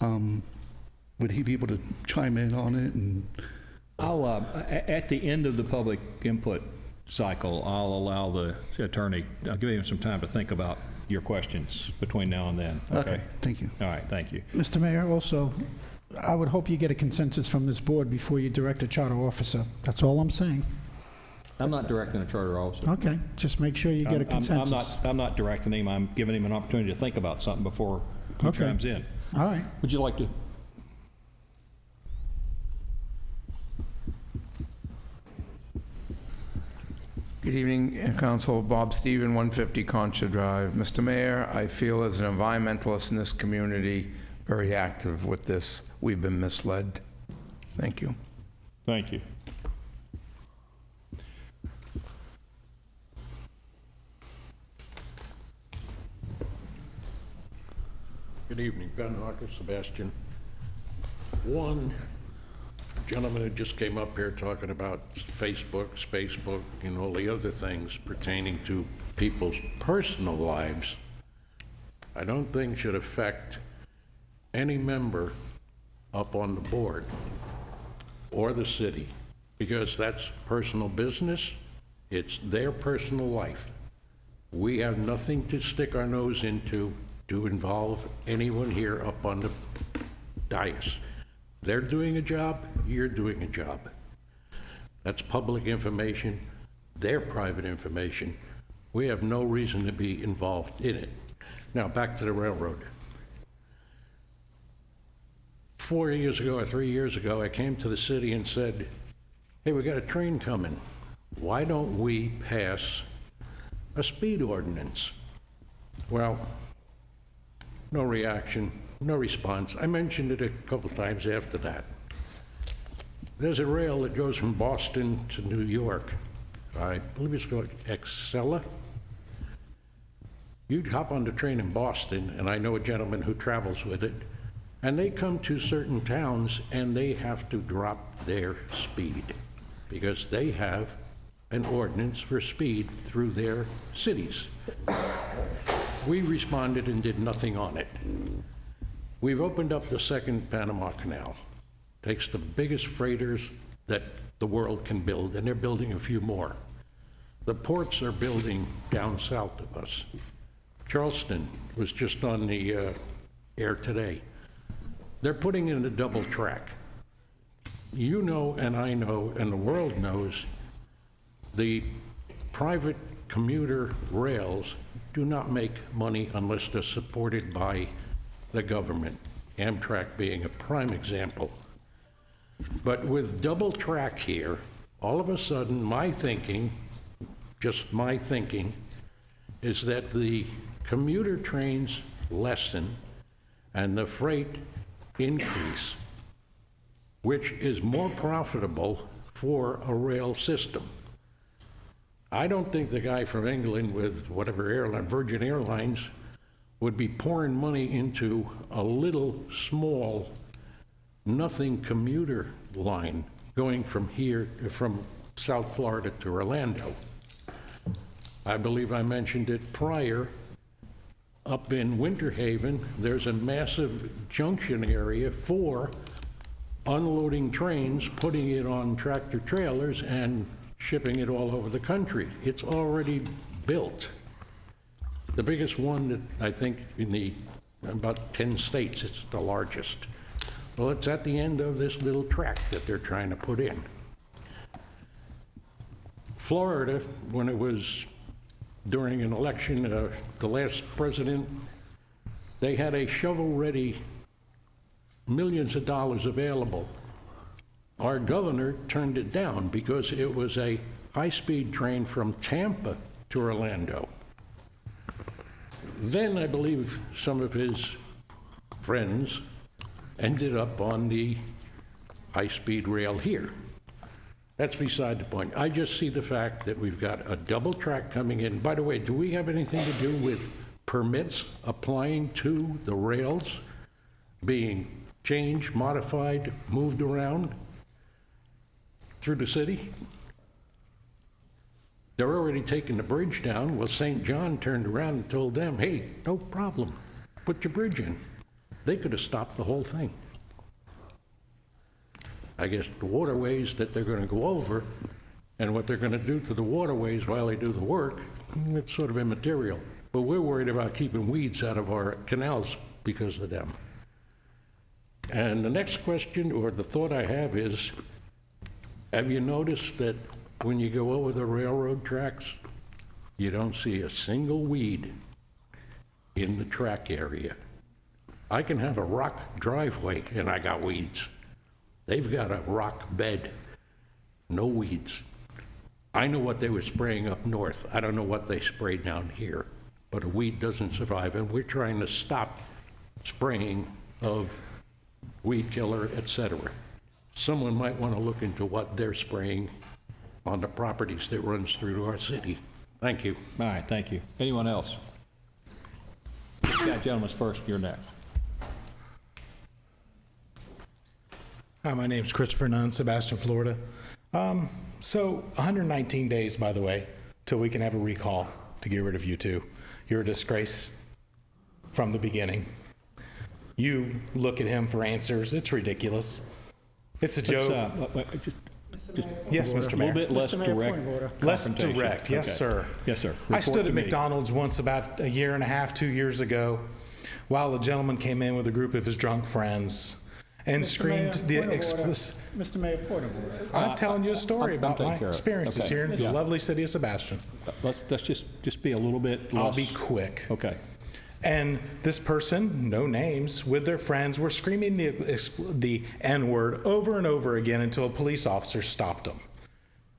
Would he be able to chime in on it? And I'll, at the end of the public input cycle, I'll allow the attorney, I'll give him some time to think about your questions between now and then. Okay, thank you. All right, thank you. Mr. Mayor, also, I would hope you get a consensus from this board before you direct a charter officer. That's all I'm saying. I'm not directing a charter officer. Okay, just make sure you get a consensus. I'm not directing him. I'm giving him an opportunity to think about something before he chimes in. All right. Would you like to? Good evening, Council. Bob Stephen, 150 Concha Drive. Mr. Mayor, I feel as an environmentalist in this community, very active with this. We've been misled. Thank you. Thank you. Good evening, Ben Hawker, Sebastian. One gentleman who just came up here talking about Facebook, Spacebook, and all the other things pertaining to people's personal lives, I don't think should affect any member up on the board or the city, because that's personal business. It's their personal life. We have nothing to stick our nose into to involve anyone here up on the dais. They're doing a job, you're doing a job. That's public information, their private information. We have no reason to be involved in it. Now, back to the railroad. 4 years ago or 3 years ago, I came to the city and said, hey, we got a train coming. Why don't we pass a speed ordinance? Well, no reaction, no response. I mentioned it a couple times after that. There's a rail that goes from Boston to New York. I believe it's called Excella. You'd hop on the train in Boston, and I know a gentleman who travels with it, and they come to certain towns and they have to drop their speed because they have an ordinance for speed through their cities. We responded and did nothing on it. We've opened up the second Panama Canal. Takes the biggest freighters that the world can build, and they're building a few more. The ports are building down south of us. Charleston was just on the air today. They're putting in a double track. You know, and I know, and the world knows, the private commuter rails do not make money unless they're supported by the government, Amtrak being a prime example. But with double track here, all of a sudden, my thinking, just my thinking, is that the commuter trains lessen and the freight increase, which is more profitable for a rail system. I don't think the guy from England with whatever airline, Virgin Airlines, would be pouring money into a little small nothing commuter line going from here, from South Florida to Orlando. I believe I mentioned it prior. Up in Winter Haven, there's a massive junction area for unloading trains, putting it on tractor trailers and shipping it all over the country. It's already built. The biggest one that I think in about 10 states, it's the largest. Well, it's at the end of this little track that they're trying to put in. Florida, when it was during an election, the last president, they had a shovel-ready, millions of dollars available. Our governor turned it down because it was a high-speed train from Tampa to Orlando. Then I believe some of his friends ended up on the high-speed rail here. That's beside the point. I just see the fact that we've got a double track coming in. By the way, do we have anything to do with permits applying to the rails being changed, modified, moved around through the city? They're already taking the bridge down. Well, St. John turned around and told them, hey, no problem, put your bridge in. They could have stopped the whole thing. I guess the waterways that they're going to go over and what they're going to do to the waterways while they do the work, it's sort of immaterial. But we're worried about keeping weeds out of our canals because of them. And the next question, or the thought I have is, have you noticed that when you go over the railroad tracks, you don't see a single weed in the track area? I can have a rock driveway and I got weeds. They've got a rock bed, no weeds. I know what they were spraying up north. I don't know what they sprayed down here, but a weed doesn't survive, and we're trying to stop spraying of weed killer, etc. Someone might want to look into what they're spraying on the properties that runs through our city. Thank you. All right, thank you. Anyone else? That gentleman's first, you're next. Hi, my name's Christopher Nunn, Sebastian, Florida. So 119 days, by the way, till we can have a recall to get rid of you two. You're a disgrace from the beginning. You look at him for answers. It's ridiculous. It's a joke. Yes, Mr. Mayor. A little bit less direct. Less direct, yes, Okay. sir. Yes, sir. I Report stood to at me. McDonald's once about a year and a half, 2 years ago, while a gentleman came in with a group of his drunk friends and screamed the explicit. Mr. Mayor, point of order. I'm telling you a story I'm about taking my care of it. experiences Okay. here in the Yeah. lovely city of Sebastian. Let's just be a little bit less. I'll be quick. Okay. And this person, no names, with their friends were screaming the N-word over and over again until a police officer stopped him.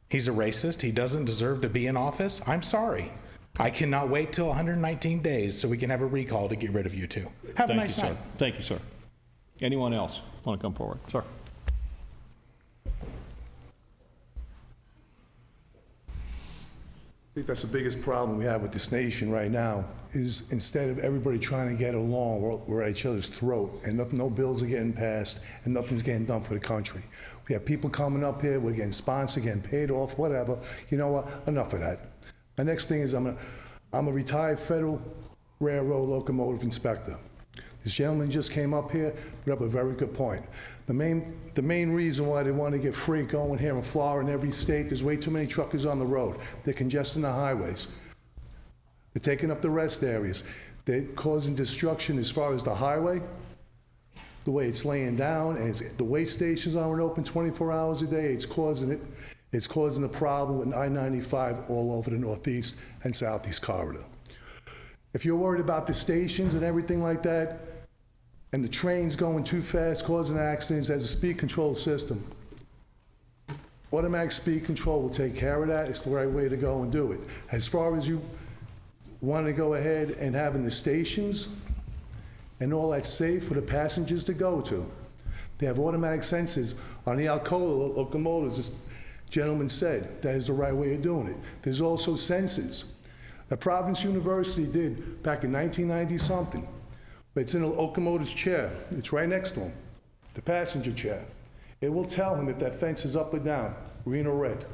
He's a racist. He doesn't deserve to be in office. I'm sorry. I cannot wait till 119 days so we can have a recall to get rid of you two. Have a Thank nice you, sir. night. Thank you, sir. Anyone else want to come forward? Sir. I think that's the biggest problem we have with this nation right now, is instead of everybody trying to get along, we're at each other's throat, and no bills are getting passed, and nothing's getting done for the country. We have people coming up here, we're getting sponsored, getting paid off, whatever. You know what? Enough of that. My next thing is I'm a retired Federal Railroad locomotive inspector. This gentleman just came up here, put up a very good point. The main reason why they want to get free going here in Florida and every state, there's way too many truckers on the road. They're congesting the highways. They're taking up the rest areas. They're causing destruction as far as the highway, the way it's laying down, and the way stations aren't open 24 hours a day, it's causing it. It's causing a problem with I-95 all over the northeast and southeast corridor. If you're worried about the stations and everything like that, and the trains going too fast, causing accidents, there's a speed control system. Automatic speed control will take care of that. It's the right way to go and do it. As far as you want to go ahead and having the stations and all that safe for the passengers to go to, they have automatic sensors on the Alcoa locomotives. This gentleman said that is the right way of doing it. There's also sensors that Providence University did back in 1990-something. But it's in a locomotive's chair. It's right next to him, the passenger chair. It will tell him if that fence is up or down, green or red.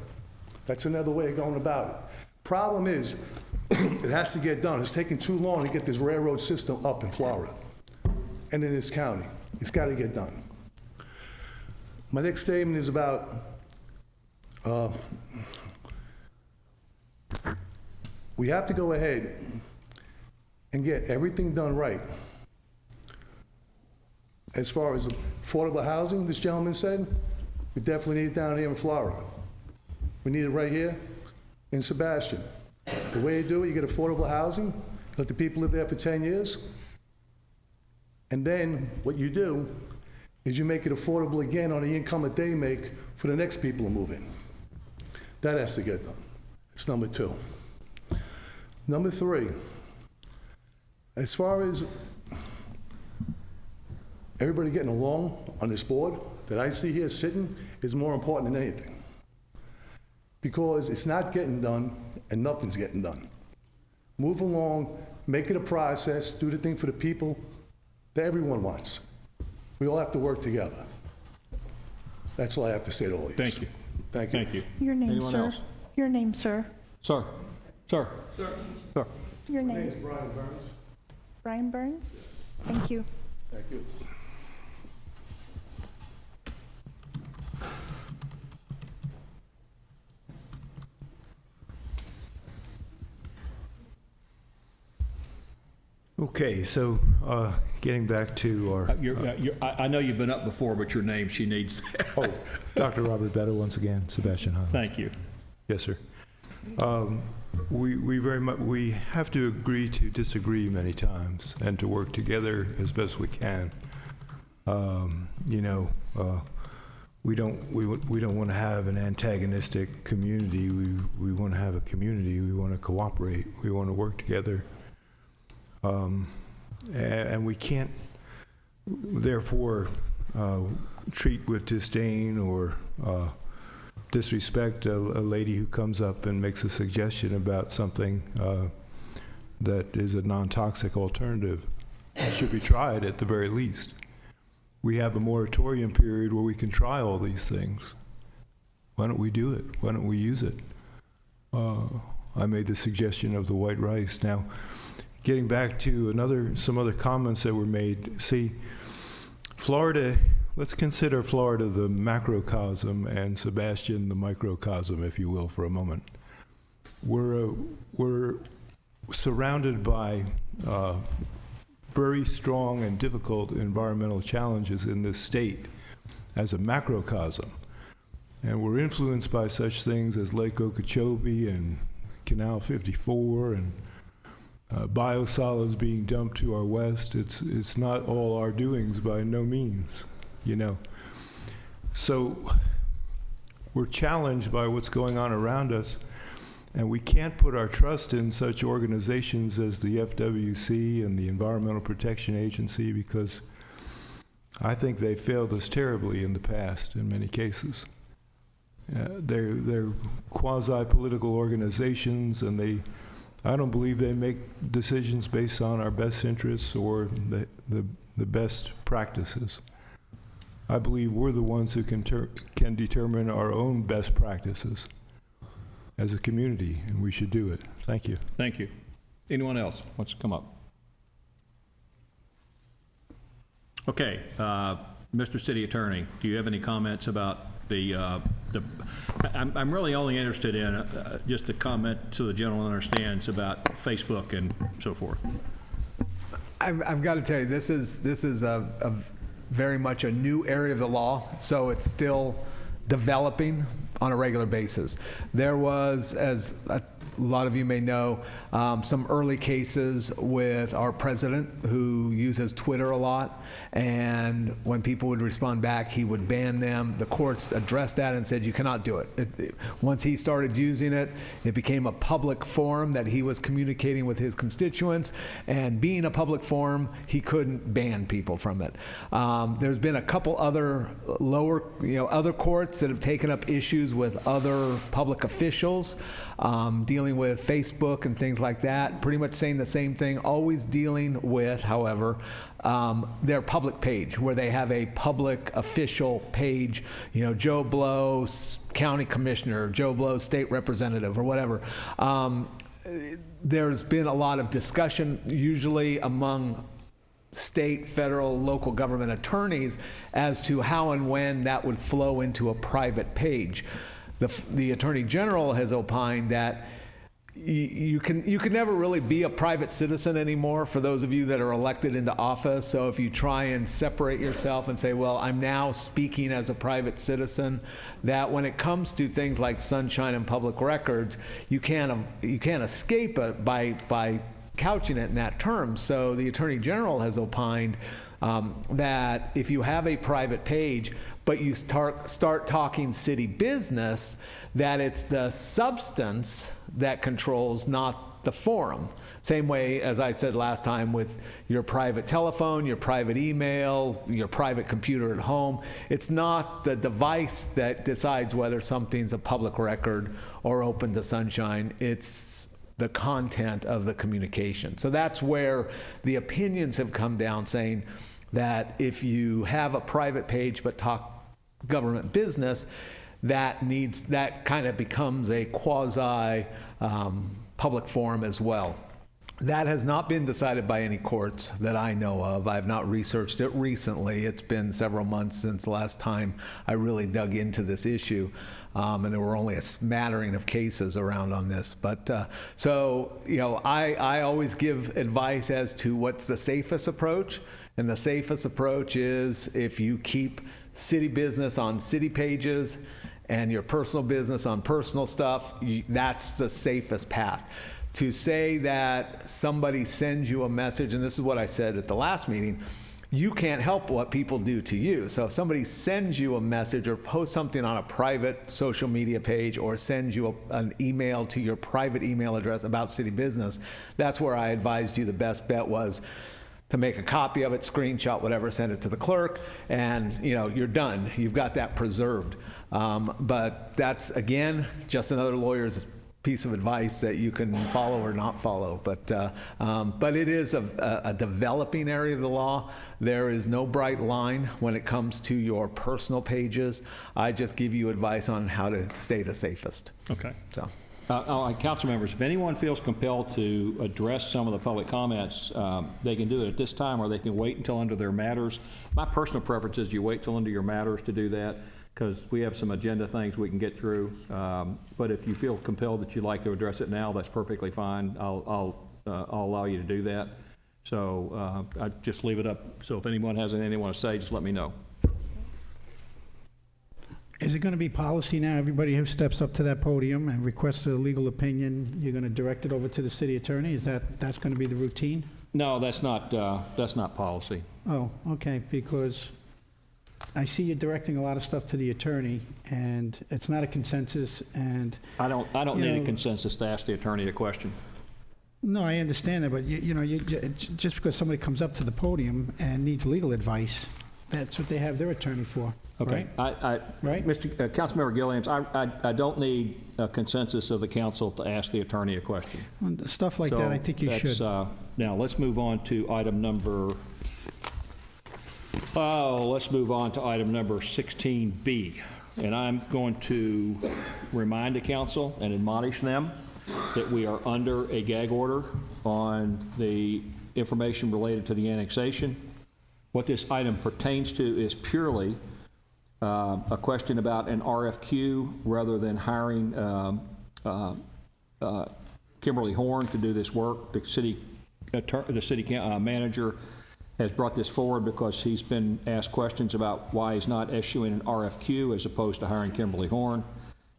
That's another way of going about it. Problem is, it has to get done. It's taking too long to get this railroad system up in Florida and in this county. It's got to get done. My next statement is about we have to go ahead and get everything done right. As far as affordable housing, this gentleman said, we definitely need it down here in Florida. We need it right here in Sebastian. The way you do it, you get affordable housing, let the people live there for 10 years, and then what you do is you make it affordable again on the income that they make for the next people to move in. That has to get done. It's number 2. Number 3, as far as everybody getting along on this board that I see here sitting is more important than anything. Because it's not getting done and nothing's getting done. Move along, make it a process, do the thing for the people that everyone wants. We all have to work together. That's all I have to say to all of you. Thank you. Thank you. Thank you. Your name, Anyone sir? else? Your name, sir? Sir. Sir. Sir. Sir. Your My name? name is Brian Burns. Brian Burns? Thank you. Thank you. Okay, so getting back to our... I know you've been up before, but your name, she needs. Oh, Dr. Robert Better once again, Sebastian Highlands. Thank you. Yes, sir. We have to agree to disagree many times and to work together as best we can. We don't want to have an antagonistic community. We want to have a community. We want to cooperate. We want to work together. And we can't, therefore, treat with disdain or disrespect a lady who comes up and makes a suggestion about something that is a non-toxic alternative. It should be tried at the very least. We have a moratorium period where we can try all these things. Why don't we do it? Why don't we use it? I made the suggestion of the white rice. Now, getting back to some other comments that were made, see, Florida, let's consider Florida the macrocosm and Sebastian the microcosm, if you will, for a moment. We're surrounded by very strong and difficult environmental challenges in this state as a macrocosm. And we're influenced by such things as Lake Okeechobee and Canal 54 and biosolids being dumped to our west. It's not all our doings by no means, you know. So we're challenged by what's going on around us, and we can't put our trust in such organizations as the FWC and the Environmental Protection Agency, because I think they failed us terribly in the past in many cases. They're quasi-political organizations, and I don't believe they make decisions based on our best interests or the best practices. I believe we're the ones who can determine our own best practices as a community, and we should do it. Thank you. Thank you. Anyone else wants to come up? Okay, Mr. City Attorney, do you have any comments about I'm really only interested in just a comment so the gentleman understands about Facebook and so forth. I've got to tell you, this is a very much a new area of the law, so it's still developing on a regular basis. There was, as a lot of you may know, some early cases with our president who uses Twitter a lot, and when people would respond back, he would ban them. The courts addressed that and said you cannot do it. Once he started using it, it became a public forum that he was communicating with his constituents, and being a public forum, he couldn't ban people from it. There's been a couple other other courts that have taken up issues with other public officials dealing with Facebook and things like that, pretty much saying the same thing, always dealing with, however, their public page, where they have a public official page, Joe Blow, county commissioner, Joe Blow, state representative, or whatever. There's been a lot of discussion, usually among state, federal, local government attorneys, as to how and when that would flow into a private page. The Attorney General has opined that you can never really be a private citizen anymore for those of you that are elected into office. So if you try and separate yourself and say, well, I'm now speaking as a private citizen, that when it comes to things like sunshine and public records, you can't escape it by couching it in that term. So the Attorney General has opined that if you have a private page, but you start talking city business, that it's the substance that controls, not the forum. Same way, as I said last time, with your private telephone, your private email, your private computer at home. It's not the device that decides whether something's a public record or open to sunshine. It's the content of the communication. So that's where the opinions have come down, saying that if you have a private page but talk government business, that kind of becomes a quasi public forum as well. That has not been decided by any courts that I know of. I've not researched it recently. It's been several months since the last time I really dug into this issue. And there were only a smattering of cases around on this. But I always give advice as to what's the safest approach. And the safest approach is if you keep city business on city pages and your personal business on personal stuff, that's the safest path. To say that somebody sends you a message, and this is what I said at the last meeting, you can't help what people do to you. So if somebody sends you a message or posts something on a private social media page or sends you an email to your private email address about city business, that's where I advised you the best bet was to make a copy of it, screenshot whatever, send it to the clerk, and you're done. You've got that preserved. But that's, again, just another lawyer's piece of advice that you can follow or not follow. But it is a developing area of the law. There is no bright line when it comes to your personal pages. I just give you advice on how to stay the safest. Okay. So. Council members, if anyone feels compelled to address some of the public comments, they can do it at this time, or they can wait until under their matters. My personal preference is you wait till under your matters to do that, because we have some agenda things we can get through. But if you feel compelled that you'd like to address it now, that's perfectly fine. I'll allow you to do that. So I just leave it up. So if anyone has anything they want to say, just let me know. Is it going to be policy now? Everybody who steps up to that podium and requests a legal opinion, you're going to direct it over to the city attorney? That's going to be the routine? No, that's not policy. Oh, okay, because I see you directing a lot of stuff to the attorney, and it's not a consensus, and I don't need a consensus to ask the attorney a question. No, I understand that, but just because somebody comes up to the podium and needs legal advice, that's what they have their attorney for. Okay. Right? Right? Councilmember Gilliams, I don't need a consensus of the council to ask the attorney a question. Stuff like that, I think you should. Now, let's move on to item number 16B. And I'm going to remind the council and admonish them that we are under a gag order on the information related to the annexation. What this item pertains to is purely a question about an RFQ rather than hiring Kimberly Horn to do this work. The city manager has brought this forward because he's been asked questions about why he's not issuing an RFQ as opposed to hiring Kimberly Horn,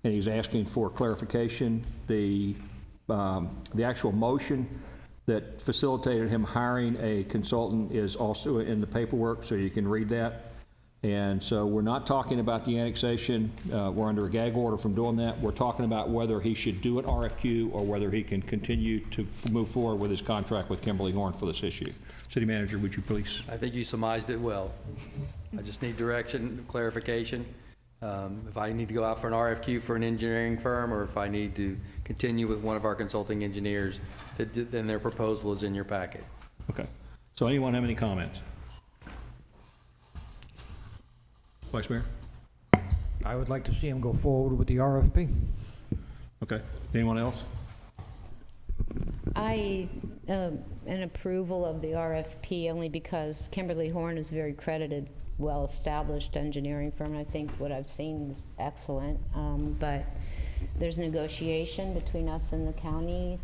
and he's asking for clarification. The actual motion that facilitated him hiring a consultant is also in the paperwork, so you can read that. And so we're not talking about the annexation. We're under a gag order from doing that. We're talking about whether he should do an RFQ or whether he can continue to move forward with his contract with Kimberly Horn for this issue. City Manager, would you please? I think you surmised it well. I just need direction, clarification. If I need to go out for an RFQ for an engineering firm, or if I need to continue with one of our consulting engineers, then their proposal is in your packet. Okay. So anyone have any comments? Vice Mayor? I would like to see him go forward with the RFP. Okay. Anyone else? I an approval of the RFP only because Kimberly Horn is a very credited, well-established engineering firm. And I think what I've seen is excellent. But there's negotiation between us and the county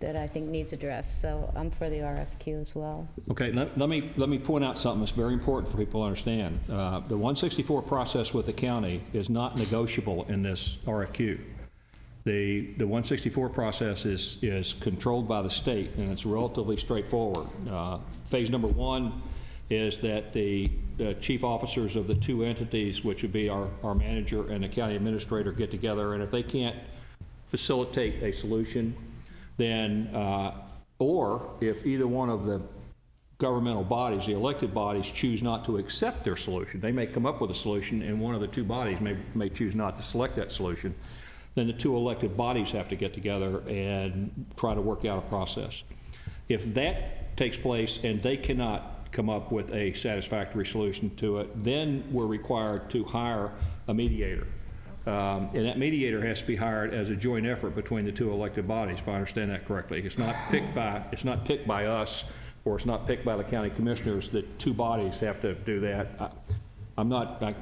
that I think needs addressed. So I'm for the RFQ as well. Okay, let me point out something that's very important for people to understand. The 164 process with the county is not negotiable in this RFQ. The 164 process is controlled by the state, and it's relatively straightforward. Phase number 1 is that the chief officers of the two entities, which would be our manager and the county administrator, get together, and if they can't facilitate a solution, then, or if either one of the governmental bodies, the elected bodies, choose not to accept their solution, they may come up with a solution and one of the two bodies may choose not to select that solution, then the two elected bodies have to get together and try to work out a process. If that takes place and they cannot come up with a satisfactory solution to it, then we're required to hire a mediator. And that mediator has to be hired as a joint effort between the two elected bodies, if I understand that correctly. It's not picked by us, or it's not picked by the county commissioners. The two bodies have to do that.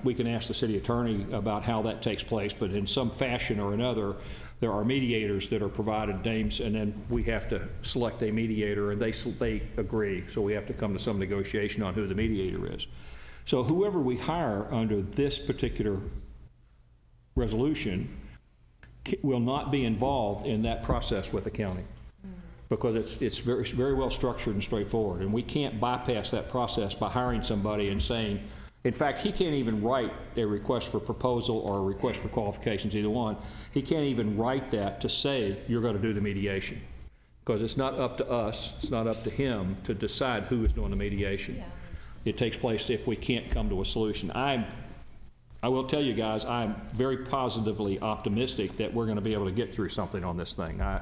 We can ask the city attorney about how that takes place, but in some fashion or another, there are mediators that are provided names, and then we have to select a mediator, and they agree. So we have to come to some negotiation on who the mediator is. So whoever we hire under this particular resolution will not be involved in that process with the county, because it's very well structured and straightforward, and we can't bypass that process by hiring somebody and saying, in fact, he can't even write a request for proposal or a request for qualifications, either one. He can't even write that to say you're going to do the mediation, because it's not up to us, it's not up to him to decide who is doing the mediation. Yeah. It takes place if we can't come to a solution. I will tell you guys, I'm very positively optimistic that we're going to be able to get through something on this thing. I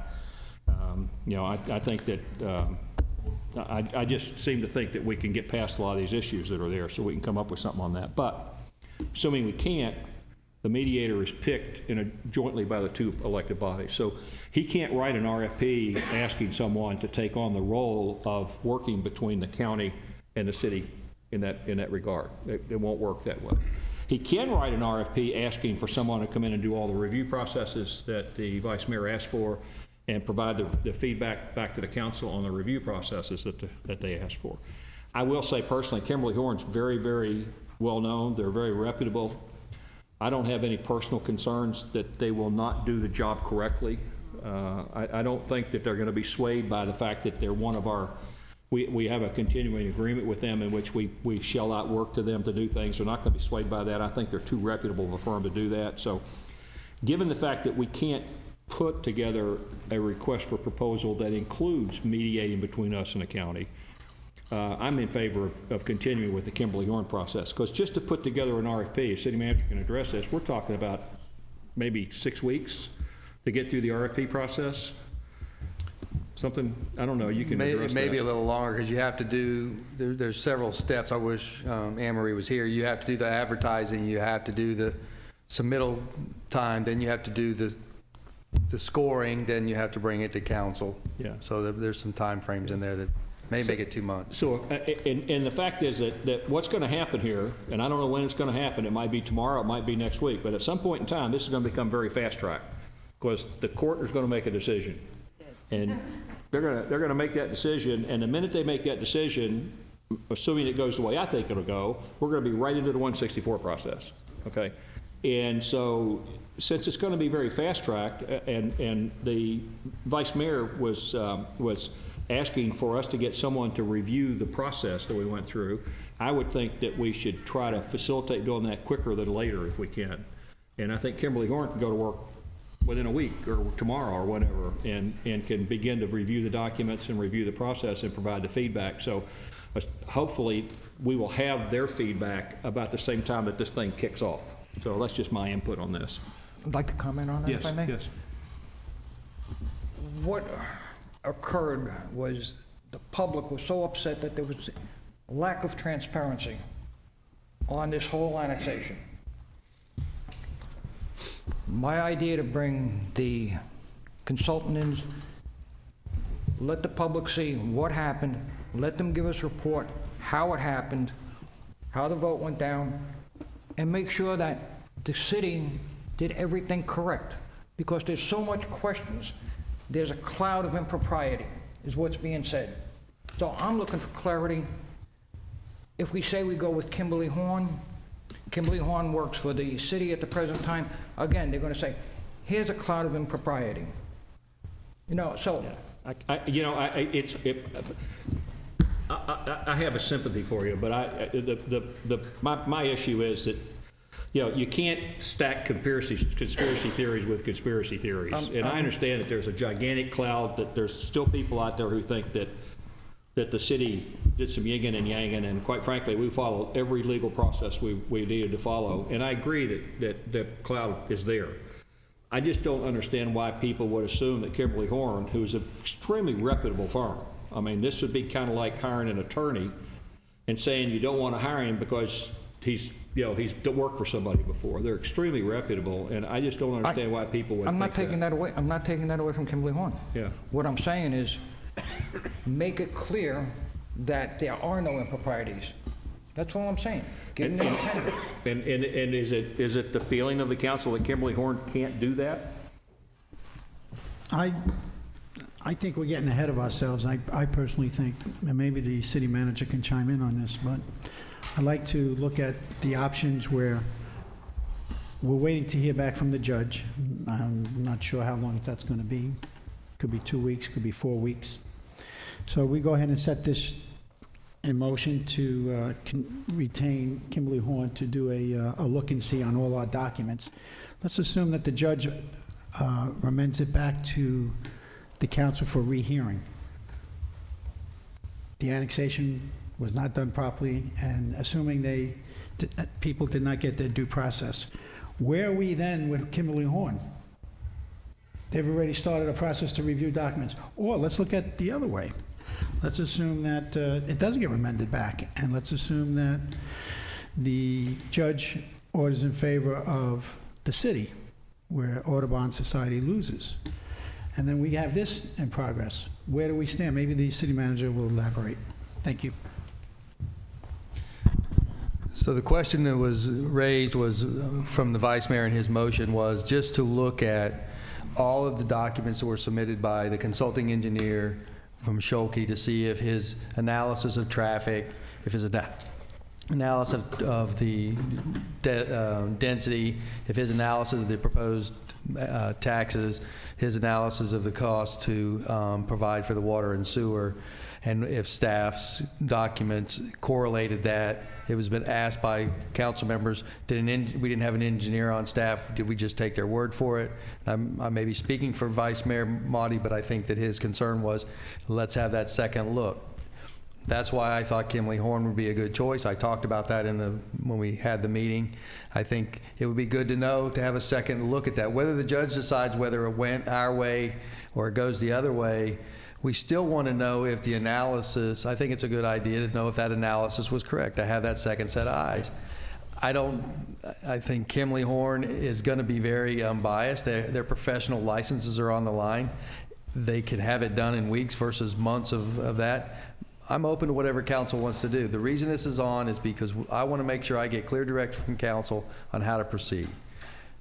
think that I just seem to think that we can get past a lot of these issues that are there, so we can come up with something on that. But assuming we can't, the mediator is picked jointly by the two elected bodies. So he can't write an RFP asking someone to take on the role of working between the county and the city in that regard. It won't work that way. He can write an RFP asking for someone to come in and do all the review processes that the vice mayor asked for, and provide the feedback back to the council on the review processes that they asked for. I will say personally, Kimberly Horn's very, very well known. They're very reputable. I don't have any personal concerns that they will not do the job correctly. I don't think that they're going to be swayed by the fact that they're one of our, we have a continuing agreement with them in which we shell out work to them to do things. They're not going to be swayed by that. I think they're too reputable of a firm to do that. So given the fact that we can't put together a request for proposal that includes mediating between us and the county, I'm in favor of continuing with the Kimberly Horn process, because just to put together an RFP, a city manager can address this, we're talking about maybe 6 weeks to get through the RFP process. Something, I don't know, you can address that. Maybe a little longer, because you have to do, there's several steps. I wish Anne Marie was here. You have to do the advertising, you have to do the submittal time, then you have to do the scoring, then you have to bring it to council. Yeah. So there's some time frames in there that May make it 2 months. So, and the fact is that what's going to happen here, and I don't know when it's going to happen, it might be tomorrow, it might be next week, but at some point in time, this is going to become very fast-tracked, because the court is going to make a decision. And they're going to make that decision, and the minute they make that decision, assuming it goes the way I think it'll go, we're going to be right into the 164 process, okay? And so, since it's going to be very fast-tracked, and the vice mayor was asking for us to get someone to review the process that we went through, I would think that we should try to facilitate doing that quicker than later if we can. And I think Kimberly Horn can go to work within a week or tomorrow or whatever, and can begin to review the documents and review the process and provide the feedback. So hopefully we will have their feedback about the same time that this thing kicks off. So that's just my input on this. I'd like to comment on that, if I may? Yes. What occurred was the public was so upset that there was lack of transparency on this whole annexation. My idea to bring the consultant in, let the public see what happened, let them give us a report, how it happened, how the vote went down, and make sure that the city did everything correct, because there's so much questions. There's a cloud of impropriety, is what's being said. So I'm looking for clarity. If we say we go with Kimberly Horn works for the city at the present time, again, they're going to say, here's a cloud of impropriety. You know, so. I have a sympathy for you, but my issue is that, you can't stack conspiracy theories with conspiracy theories. And I understand that there's a gigantic cloud, that there's still people out there who think that the city did some yigging and yanging, and quite frankly, we followed every legal process we needed to follow. And I agree that the cloud is there. I just don't understand why people would assume that Kimberly Horn, who's an extremely reputable firm, I mean, this would be kind of like hiring an attorney and saying you don't want to hire him because he's worked for somebody before. They're extremely reputable, and I just don't understand why people would think that. I'm not taking that away from Kimberly Horn. Yeah. What I'm saying is, make it clear that there are no improprieties. That's all I'm saying. Get an independent. And is it the feeling of the council that Kimberly Horn can't do that? I think we're getting ahead of ourselves. I personally think, and maybe the city manager can chime in on this, but I'd like to look at the options where we're waiting to hear back from the judge. I'm not sure how long that's going to be. Could be 2 weeks, could be 4 weeks. So we go ahead and set this in motion to retain Kimberly Horn to do a look and see on all our documents. Let's assume that the judge recommends it back to the council for rehearing. The annexation was not done properly, and assuming people did not get their due process. Where are we then with Kimberly Horn? They've already started a process to review documents. Or let's look at the other way. Let's assume that it doesn't get remanded back, and let's assume that the judge orders in favor of the city, where Audubon Society loses. And then we have this in progress. Where do we stand? Maybe the city manager will elaborate. Thank you. So the question that was raised was from the vice mayor in his motion was just to look at all of the documents that were submitted by the consulting engineer from Scholke to see if his analysis of traffic, if his analysis of the density, if his analysis of the proposed taxes, his analysis of the cost to provide for the water and sewer, and if staff's documents correlated that. It was been asked by council members, we didn't have an engineer on staff, did we just take their word for it? I may be speaking for Vice Mayor Motti, but I think that his concern was, let's have that second look. That's why I thought Kimberly Horn would be a good choice. I talked about that when we had the meeting. I think it would be good to know, to have a second look at that. Whether the judge decides whether it went our way or it goes the other way, we still want to know if the analysis, I think it's a good idea to know if that analysis was correct, to have that second set of eyes. I think Kimberly Horn is going to be very unbiased. Their professional licenses are on the line. They can have it done in weeks versus months of that. I'm open to whatever council wants to do. The reason this is on is because I want to make sure I get clear direction from council on how to proceed.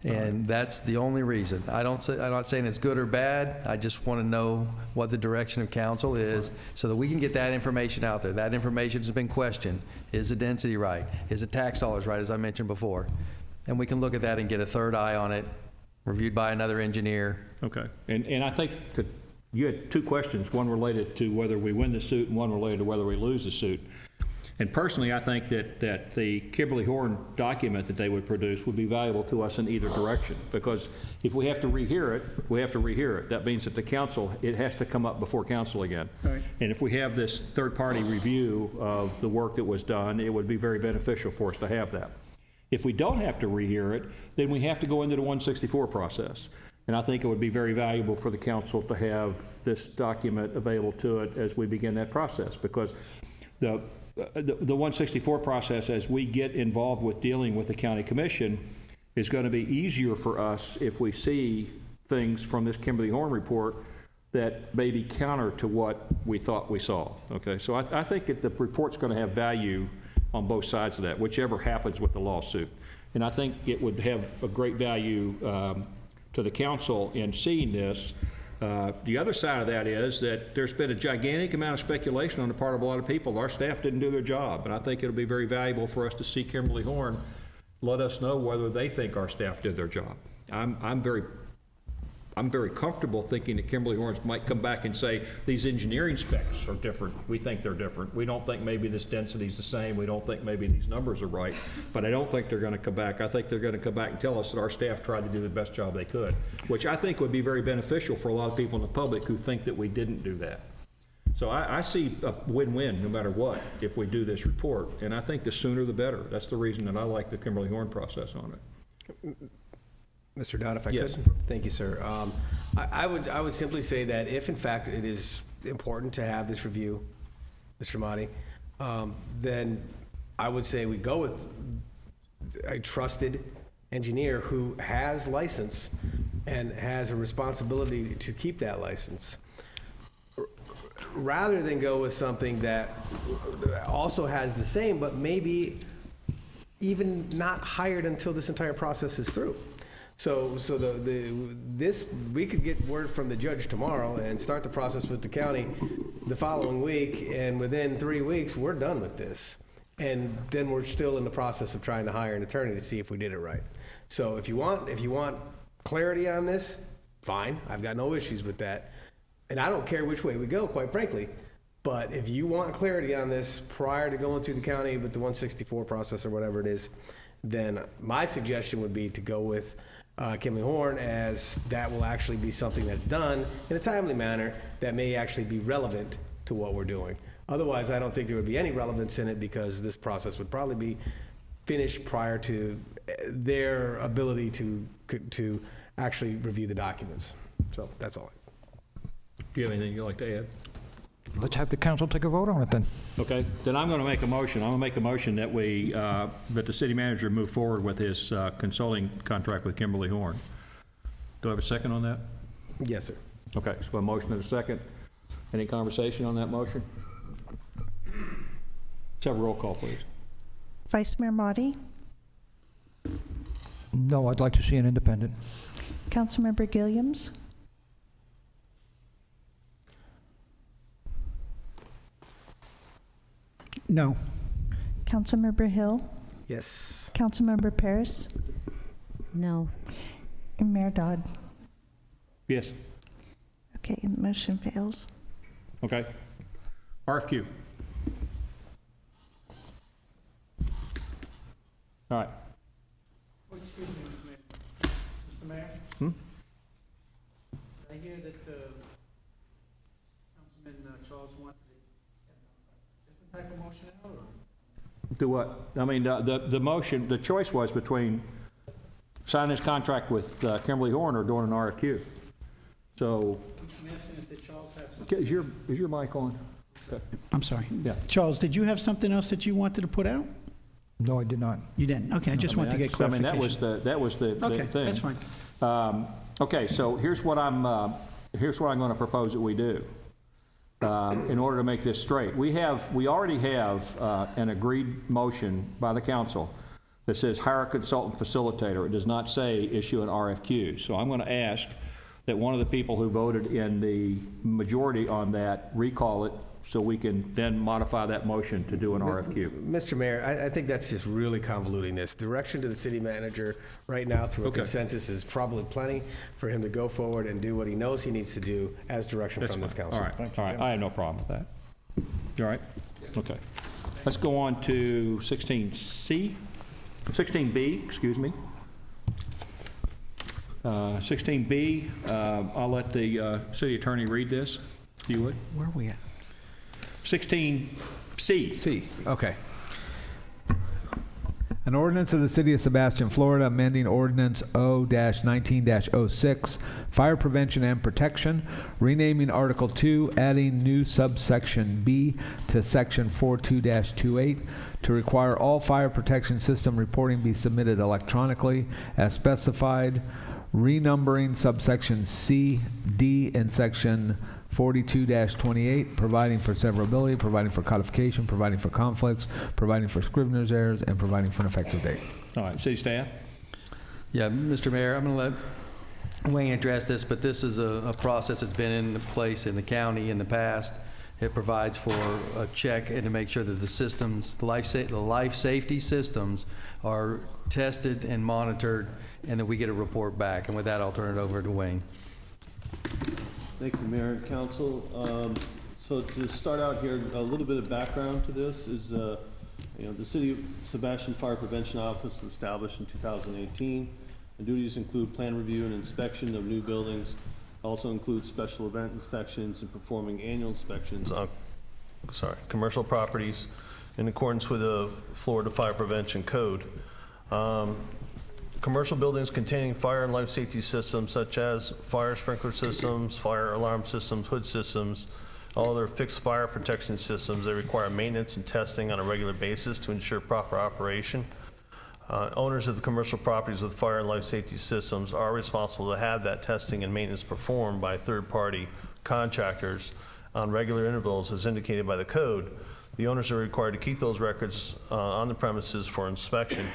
And that's the only reason. I'm not saying it's good or bad. I just want to know what the direction of council is so that we can get that information out there. That information has been questioned. Is the density right? Is the tax dollars right, as I mentioned before? And we can look at that and get a third eye on it, reviewed by another engineer. Okay. And I think that you had two questions, one related to whether we win the suit and one related to whether we lose the suit. And personally, I think that the Kimberly Horn document that they would produce would be valuable to us in either direction, because if we have to rehear it, we have to rehear it. That means that the council, it has to come up before council again. Right. And if we have this third-party review of the work that was done, it would be very beneficial for us to have that. If we don't have to rehear it, then we have to go into the 164 process. And I think it would be very valuable for the council to have this document available to it as we begin that process, because the 164 process, as we get involved with dealing with the county commission, is going to be easier for us if we see things from this Kimberly Horn report that may be counter to what we thought we saw. Okay, so I think that the report's going to have value on both sides of that, whichever happens with the lawsuit. And I think it would have a great value to the council in seeing this. The other side of that is that there's been a gigantic amount of speculation on the part of a lot of people. Our staff didn't do their job, and I think it'll be very valuable for us to see Kimberly Horn let us know whether they think our staff did their job. I'm very comfortable thinking that Kimberly Horn might come back and say, these engineering specs are different. We think they're different. We don't think maybe this density is the same. We don't think maybe these numbers are right. But I don't think they're going to come back. I think they're going to come back and tell us that our staff tried to do the best job they could, which I think would be very beneficial for a lot of people in the public who think that we didn't do that. So I see a win-win no matter what if we do this report. And I think the sooner the better. That's the reason that I like the Kimberly Horn process on it. Mr. Dodd, if I Yes. could. Thank you, sir. I would simply say that if, in fact, it is important to have this review, Mr. Motti, then I would say we go with a trusted engineer who has license and has a responsibility to keep that license, rather than go with something that also has the same, but maybe even not hired until this entire process is through. So we could get word from the judge tomorrow and start the process with the county the following week, and within 3 weeks, we're done with this. And then we're still in the process of trying to hire an attorney to see if we did it right. So if you want clarity on this, fine, I've got no issues with that. And I don't care which way we go, quite frankly. But if you want clarity on this prior to going through the county with the 164 process or whatever it is, then my suggestion would be to go with Kimberly Horn, as that will actually be something that's done in a timely manner that may actually be relevant to what we're doing. Otherwise, I don't think there would be any relevance in it, because this process would probably be finished prior to their ability to actually review the documents. So that's all. Do you have anything you'd like to add? Let's have the council take a vote on it then. Okay, then I'm going to make a motion. I'm going to make a motion that that the city manager move forward with his consulting contract with Kimberly Horn. Do I have a second on that? Yes, sir. Okay, so a motion and a second. Any conversation on that motion? Let's have a roll call, please. Vice Mayor Motti, No, I'd like to see an independent. Councilmember Gilliams, No. Councilmember Hill, Yes. Councilmember Paris, No. and Mayor Dodd. Yes. Okay, the motion fails. Okay. RFQ. All right. Excuse me, Mr. Mayor. Did I hear that Councilman Charles wanted a different type of motion out, or? Do what? I mean, the motion, the choice was between signing this contract with Kimberly Horn or doing an RFQ. So, I'm asking if Charles has something. is your mic on? Okay. I'm sorry. Yeah. Charles, did you have something else that you wanted to put out? No, I did not. You didn't? Okay, I just wanted to get clarification. I mean, that was the Okay, thing. that's fine. Okay, so here's what I'm going to propose that we do. in order to make this straight. We already have an agreed motion by the council that says hire a consultant facilitator. It does not say issue an RFQ. So I'm going to ask that one of the people who voted in the majority on that recall it, so we can then modify that motion to do an RFQ. Mr. Mayor, I think that's just really convoluting this. Direction to the city manager right now through a consensus is probably plenty for him to go forward and do what he knows he needs to do as direction from this council. All right, all right. I have no problem with that. You all right? Okay. Let's go on to 16B, excuse me. 16B, I'll let the city attorney read this, if you would. Where are we at? 16C. C, okay. An ordinance of the City of Sebastian, Florida, amending Ordinance O-19-06, Fire Prevention and Protection, renaming Article 2, adding new subsection B to Section 42-28, to require all fire protection system reporting be submitted electronically as specified, renumbering subsection C, D, and Section 42-28, providing for severability, providing for codification, providing for conflicts, providing for scrivener's errors, and providing for an effective date. All right, city staff? Yeah, Mr. Mayor, I'm going to let Wayne address this, but this is a process that's been in place in the county in the past. It provides for a check and to make sure that the systems, the life safety systems are tested and monitored, and that we get a report back. And with that, I'll turn it over to Wayne. Thank you, Mayor and Council. So to start out here, a little bit of background to this is, the City of Sebastian Fire Prevention Office was established in 2018. The duties include plan review and inspection of new buildings. Also includes special event inspections and performing annual inspections on, commercial properties in accordance with the Florida Fire Prevention Code. Commercial buildings containing fire and life safety systems such as fire sprinkler systems, fire alarm systems, hood systems, all other fixed fire protection systems, they require maintenance and testing on a regular basis to ensure proper operation. Owners of the commercial properties with fire and life safety systems are responsible to have that testing and maintenance performed by third-party contractors on regular intervals as indicated by the code. The owners are required to keep those records on the premises for inspection.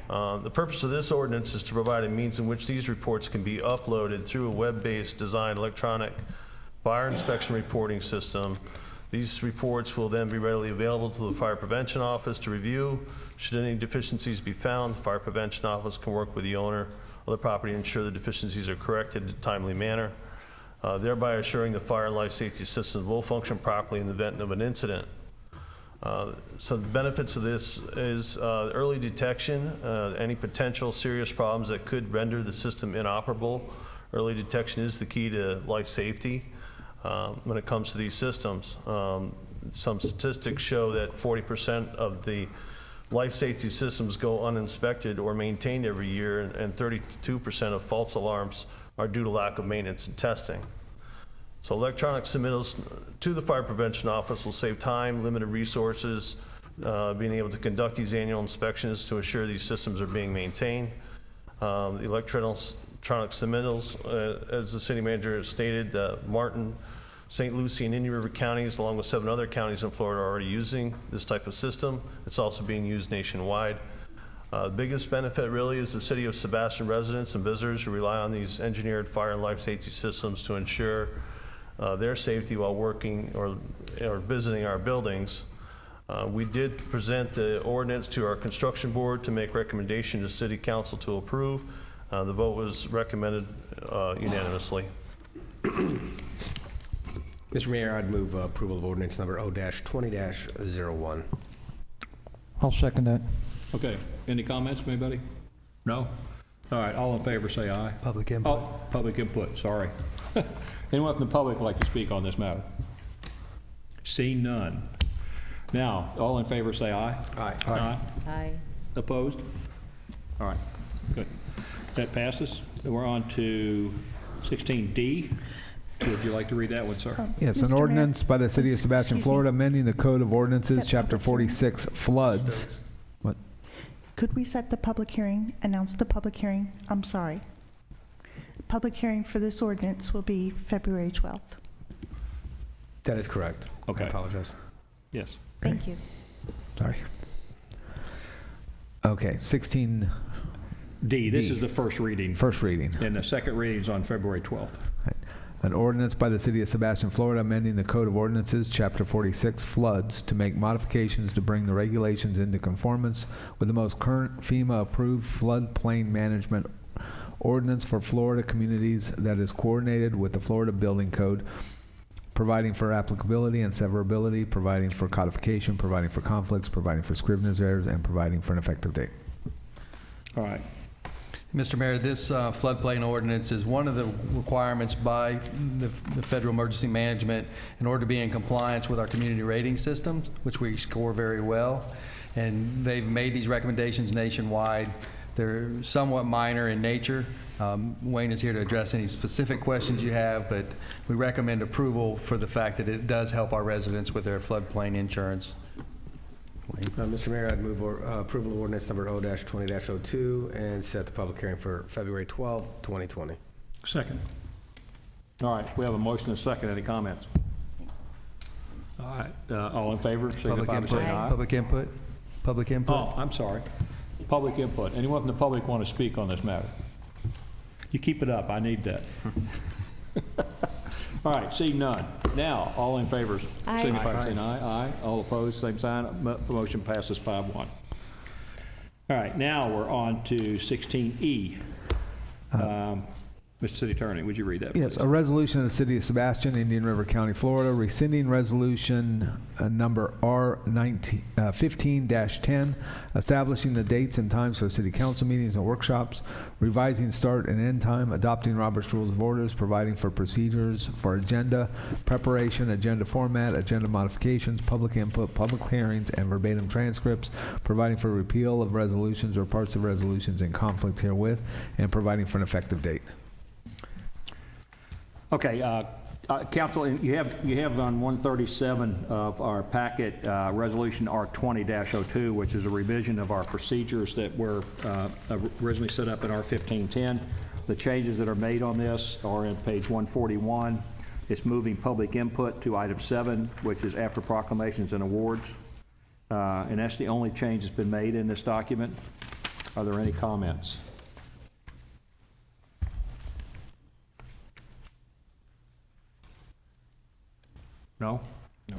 The purpose of this ordinance is to provide a means in which these reports can be uploaded through a web-based designed electronic fire inspection reporting system. These reports will then be readily available to the Fire Prevention Office to review. Should any deficiencies be found, the Fire Prevention Office can work with the owner of the property to ensure the deficiencies are corrected in a timely manner, thereby assuring the fire and life safety systems will function properly in the event of an incident. So the benefits of this is early detection, any potential serious problems that could render the system inoperable. Early detection is the key to life safety when it comes to these systems. Some statistics show that 40% of the life safety systems go uninspected or maintained every year, and 32% of false alarms are due to lack of maintenance and testing. So electronic submittals to the Fire Prevention Office will save time, limited resources, being able to conduct these annual inspections to assure these systems are being maintained. The electronic submittals, as the city manager has stated, Martin, St. Lucie, and Indian River counties, along with 7 other counties in Florida, are already using this type of system. It's also being used nationwide. The biggest benefit really is the City of Sebastian residents and visitors who rely on these engineered fire and life safety systems to ensure their safety while working or visiting our buildings. We did present the ordinance to our construction board to make recommendation to City Council to approve. The vote was recommended unanimously. Mr. Mayor, I'd move approval of ordinance number O-20-01. I'll second that. Okay, any comments from anybody? No? All right, all in favor say aye. Public input. Oh, public input, sorry. Anyone from the public would like to speak on this matter? See none. Now, all in favor say aye. Aye. Aye. Aye. Opposed? All right, good. That passes. We're on to 16D. Would you like to read that one, sir? Yes, an Mr. Mayor. ordinance by the City of Sebastian, Excuse me. Florida, amending the Code of Ordinances, Set Chapter public hearing. 46, floods. What? Could we set the public hearing, announce the public hearing? I'm sorry. Public hearing for this ordinance will be February 12th. That is correct. Okay. I apologize. Yes. Thank you. Sorry. Okay, 16. D, this is the first reading. First reading. And the second reading is on February 12th. An ordinance by the City of Sebastian, Florida, amending the Code of Ordinances, Chapter 46, floods, to make modifications to bring the regulations into conformance with the most current FEMA-approved floodplain management ordinance for Florida communities that is coordinated with the Florida Building Code, providing for applicability and severability, providing for codification, providing for conflicts, providing for Scrivener's errors, and providing for an effective date. All right. Mr. Mayor, this floodplain ordinance is one of the requirements by the Federal Emergency Management in order to be in compliance with our community rating systems, which we score very well. And they've made these recommendations nationwide. They're somewhat minor in nature. Wayne is here to address any specific questions you have, but we recommend approval for the fact that it does help our residents with their floodplain insurance. Mr. Mayor, I'd move approval of ordinance number O-20-02 and set the public hearing for February 12, 2020. Second. All right, we have a motion and a second. Any comments? All right, all in favor, signify by saying aye. Public input? Public input? Oh, I'm sorry. Public input. Anyone from the public want to speak on this matter? You keep it up. I need that. All right, see none. Now, all in favor, Aye. signify by saying aye. Aye. All opposed, same sign. Motion passes 5-1. All right, now we're on to 16E. Mr. City Attorney, would you read that, please? Yes, a resolution of the City of Sebastian, Indian River County, Florida, rescinding resolution number R15-10, establishing the dates and times for city council meetings and workshops, revising start and end time, adopting Robert's Rules of Orders, providing for procedures for agenda preparation, agenda format, agenda modifications, public input, public hearings, and verbatim transcripts, providing for repeal of resolutions or parts of resolutions in conflict herewith, and providing for an effective date. Okay, Council, you have on 137 of our packet, Resolution R20-02, which is a revision of our procedures that were originally set up in R1510. The changes that are made on this are in page 141. It's moving public input to item 7, which is after proclamations and awards. And that's the only change that's been made in this document. Are there any comments? No? No.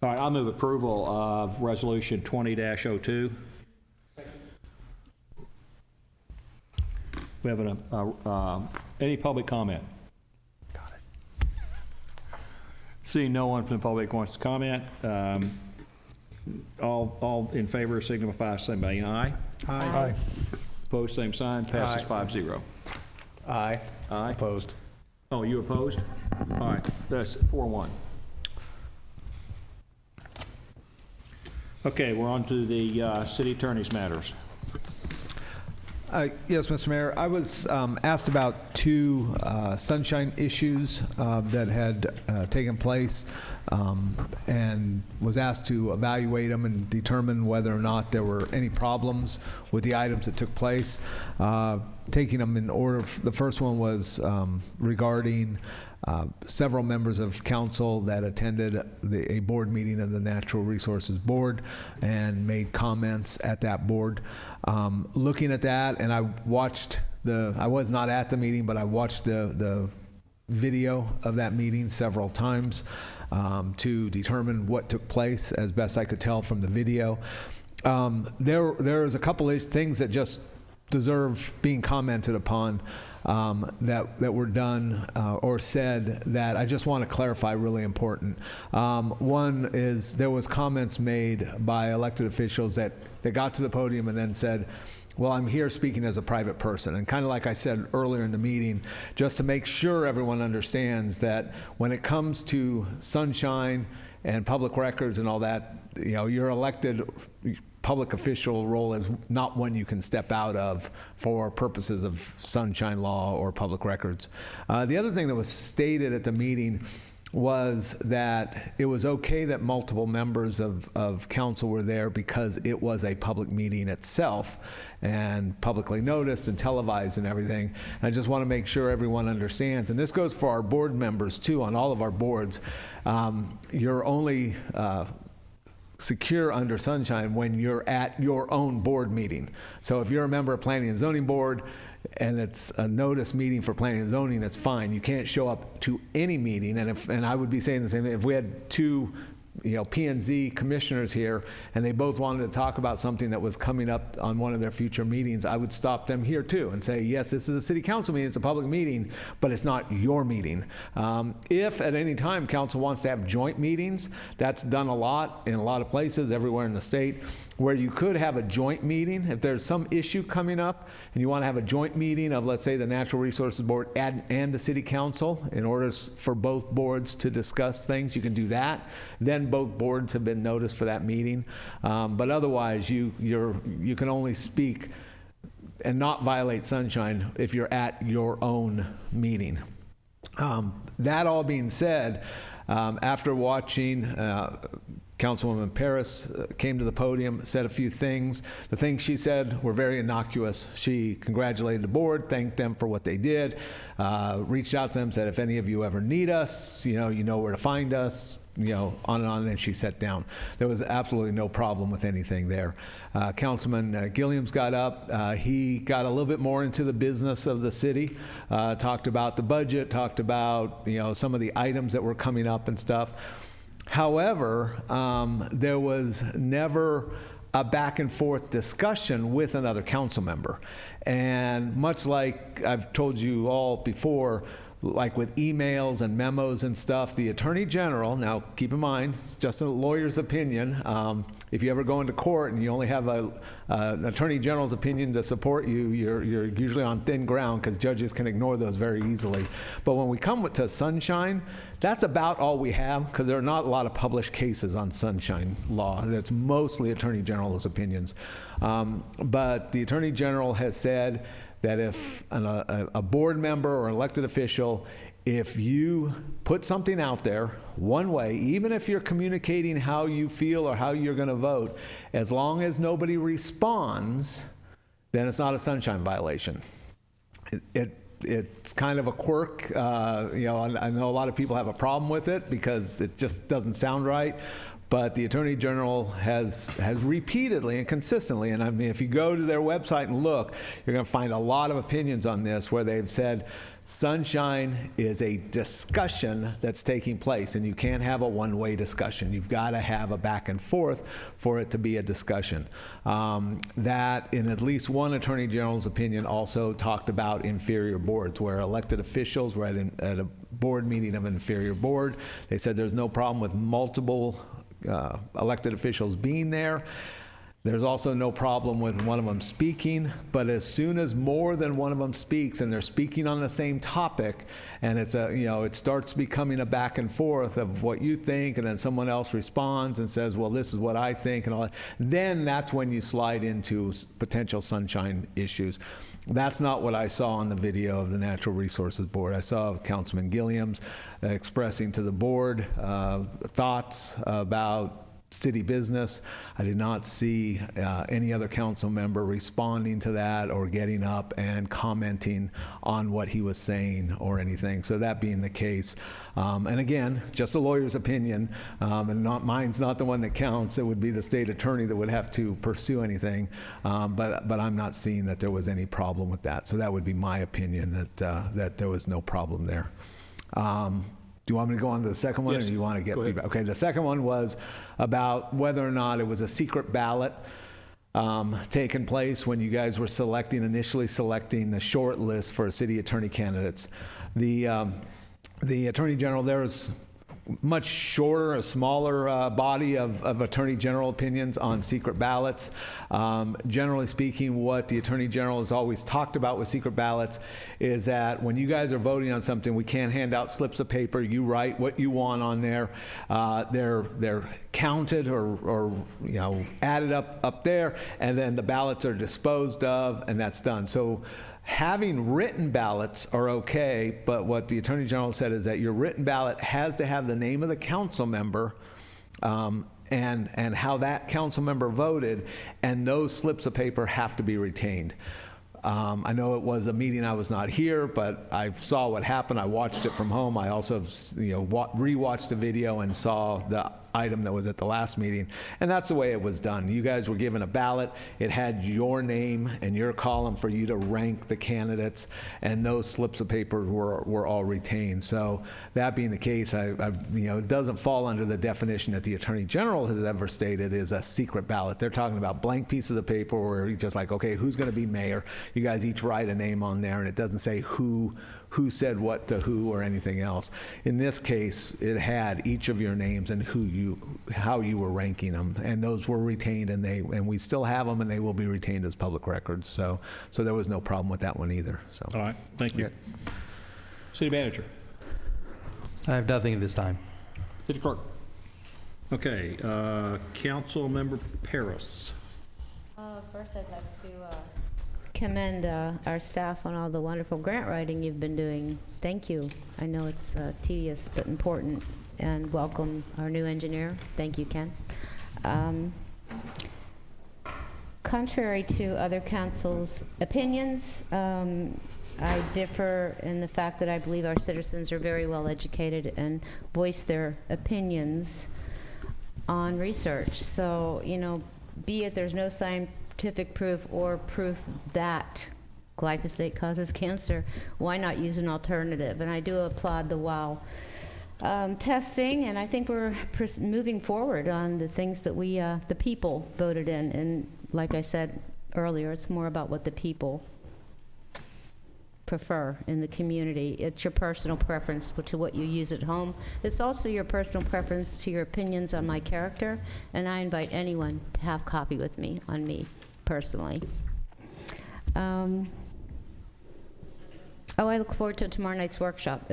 All right, I'll move approval of Resolution 20-02. We have any public comment? Got it. Seeing no one from the public wants to comment, all in favor signify by saying aye. Aye. Aye. Opposed, same sign. Passes 5-0. Aye. Aye. Opposed. Oh, you opposed? All right, that's 4-1. Okay, we're on to the city attorney's matters. Yes, Mr. Mayor. I was asked about two sunshine issues that had taken place and was asked to evaluate them and determine whether or not there were any problems with the items that took place. Taking them in order, the first one was regarding several members of council that attended a board meeting of the Natural Resources Board and made comments at that board. Looking at that, and I was not at the meeting, but I watched the video of that meeting several times to determine what took place as best I could tell from the video. There is a couple of things that just deserve being commented upon that were done or said that I just want to clarify, really important. One is there was comments made by elected officials that got to the podium and then said, well, I'm here speaking as a private person. And kind of like I said earlier in the meeting, just to make sure everyone understands that when it comes to sunshine and public records and all that, you know, your elected public official role is not one you can step out of for purposes of sunshine law or public records. The other thing that was stated at the meeting was that it was okay that multiple members of council were there because it was a public meeting itself and publicly noticed and televised and everything. And I just want to make sure everyone understands, and this goes for our board members too, on all of our boards. You're only secure under sunshine when you're at your own board meeting. So if you're a member of Planning and Zoning Board and it's a notice meeting for planning and zoning, that's fine. You can't show up to any meeting. And I would be saying the same thing. If we had two, P&Z commissioners here and they both wanted to talk about something that was coming up on one of their future meetings, I would stop them here too and say, yes, this is a city council meeting, it's a public meeting, but it's not your meeting. If at any time council wants to have joint meetings, that's done a lot in a lot of places everywhere in the state, where you could have a joint meeting. If there's some issue coming up and you want to have a joint meeting of, let's say, the Natural Resources Board and the City Council in order for both boards to discuss things, you can do that. Then both boards have been noticed for that meeting. But otherwise, you can only speak and not violate sunshine if you're at your own meeting. That all being said, after watching Councilwoman Paris came to the podium, said a few things. The things she said were very innocuous. She congratulated the board, thanked them for what they did, reached out to them, said, if any of you ever need us, you know where to find us, on and on, and she sat down. There was absolutely no problem with anything there. Councilman Gilliam's got up. He got a little bit more into the business of the city, talked about the budget, talked about, some of the items that were coming up and stuff. However, there was never a back and forth discussion with another council member. And much like I've told you all before, like with emails and memos and stuff, the Attorney General, now keep in mind, it's just a lawyer's opinion. If you ever go into court and you only have an Attorney General's opinion to support you, you're usually on thin ground because judges can ignore those very easily. But when we come to sunshine, that's about all we have because there are not a lot of published cases on sunshine law. It's mostly Attorney General's opinions. But the Attorney General has said that if a board member or an elected official, if you put something out there one way, even if you're communicating how you feel or how you're going to vote, as long as nobody responds, then it's not a sunshine violation. It's kind of a quirk. I know a lot of people have a problem with it because it just doesn't sound right. But the Attorney General has repeatedly and consistently, and I mean, if you go to their website and look, you're going to find a lot of opinions on this where they've said sunshine is a discussion that's taking place, and you can't have a one-way discussion. You've got to have a back and forth for it to be a discussion. That, in at least one Attorney General's opinion, also talked about inferior boards, where elected officials were at a board meeting of an inferior board. They said there's no problem with multiple elected officials being there. There's also no problem with one of them speaking, but as soon as more than one of them speaks and they're speaking on the same topic, and it's it starts becoming a back and forth of what you think, and then someone else responds and says, well, this is what I think, and all that, then that's when you slide into potential sunshine issues. That's not what I saw on the video of the Natural Resources Board. I saw Councilman Gilliam's expressing to the board thoughts about city business. I did not see any other council member responding to that or getting up and commenting on what he was saying or anything. So that being the case, and again, just a lawyer's opinion, and mine's not the one that counts. It would be the state attorney that would have to pursue anything, but I'm not seeing that there was any problem with that. So that would be my opinion, that there was no problem there. Do you want me to go on to the second one, Yes. or do you want to get Go ahead. feedback? Okay, the second one was about whether or not it was a secret ballot taking place when you guys were initially selecting the short list for city attorney candidates. The Attorney General, there was much shorter, a smaller body of Attorney General opinions on secret ballots. Generally speaking, what the Attorney General has always talked about with secret ballots is that when you guys are voting on something, we can't hand out slips of paper. You write what you want on there. They're counted or added up there, and then the ballots are disposed of, and that's done. So Having written ballots are okay, but what the Attorney General said is that your written ballot has to have the name of the council member and how that council member voted, and those slips of paper have to be retained. I know it was a meeting I was not here, but I saw what happened. I watched it from home. I also, rewatched the video and saw the item that was at the last meeting, and that's the way it was done. You guys were given a ballot. It had your name and your column for you to rank the candidates, and those slips of paper were all retained. So that being the case, it doesn't fall under the definition that the Attorney General has ever stated is a secret ballot. They're talking about blank pieces of paper where you're just like, okay, who's going to be mayor? You guys each write a name on there, and it doesn't say who said what to who or anything else. In this case, it had each of your names and how you were ranking them, and those were retained, and we still have them, and they will be retained as public records. So there was no problem with that one either. So. All right, thank you. City Manager. I have nothing at this time. City Clerk. Okay, Council Member Paris. First, I'd like to commend our staff on all the wonderful grant writing you've been doing. Thank you. I know it's tedious but important, and welcome our new engineer. Thank you, Ken. Contrary to other councils' opinions, I differ in the fact that I believe our citizens are very well educated and voice their opinions on research. So, be it there's no scientific proof or proof that glyphosate causes cancer, why not use an alternative? And I do applaud the WOW testing, and I think we're moving forward on the things that the people voted in. And like I said earlier, it's more about what the people prefer in the community. It's your personal preference to what you use at home. It's also your personal preference to your opinions on my character, and I invite anyone to have coffee with me on me personally. I look forward to tomorrow night's workshop,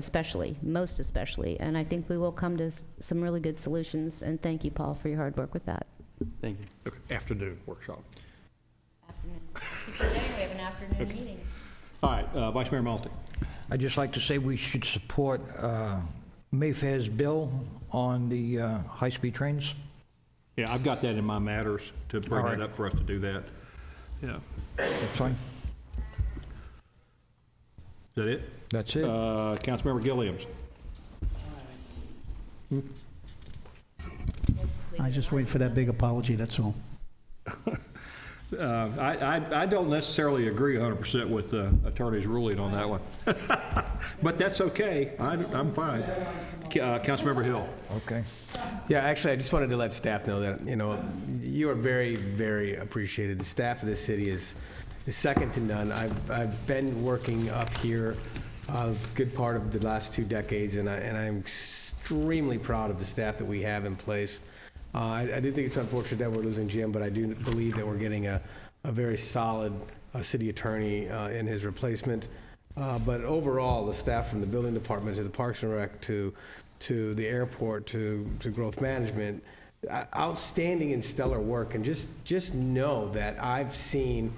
most especially, and I think we will come to some really good solutions, and thank you, Paul, for your hard work with that. Thank you. Okay, afternoon workshop. Today we have an afternoon meeting. All right, Vice Mayor Malty. I'd just like to say we should support Mayfair's bill on the high-speed trains. Yeah, I've got that in my matters to bring that up for us to do that. Yeah. That's fine. Is that it? That's it. Councilmember Gilliams. I just wait for that big apology, that's all. I don't necessarily agree 100% with the attorney's ruling on that one. But that's okay. I'm fine. Councilmember Hill. Okay. Yeah, actually, I just wanted to let staff know that, you are very, very appreciated. The staff of this city is second to none. I've been working up here a good part of the last 2 decades, and I'm extremely proud of the staff that we have in place. I do think it's unfortunate that we're losing Jim, but I do believe that we're getting a very solid city attorney in his replacement. But overall, the staff from the building department to the Parks and Rec to the airport to growth management, outstanding and stellar work. And just know that I've seen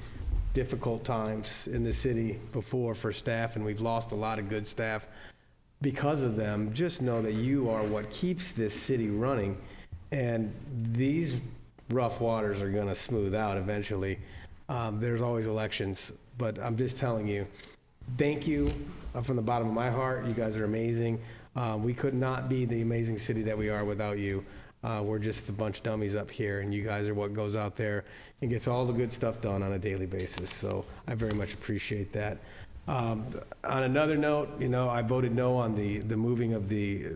difficult times in the city before for staff, and we've lost a lot of good staff because of them. Just know that you are what keeps this city running. And these rough waters are going to smooth out eventually. There's always elections, but I'm just telling you, thank you from the bottom of my heart. You guys are amazing. We could not be the amazing city that we are without you. We're just a bunch of dummies up here, and you guys are what goes out there and gets all the good stuff done on a daily basis. So I very much appreciate that. On another note, I voted no on the moving of the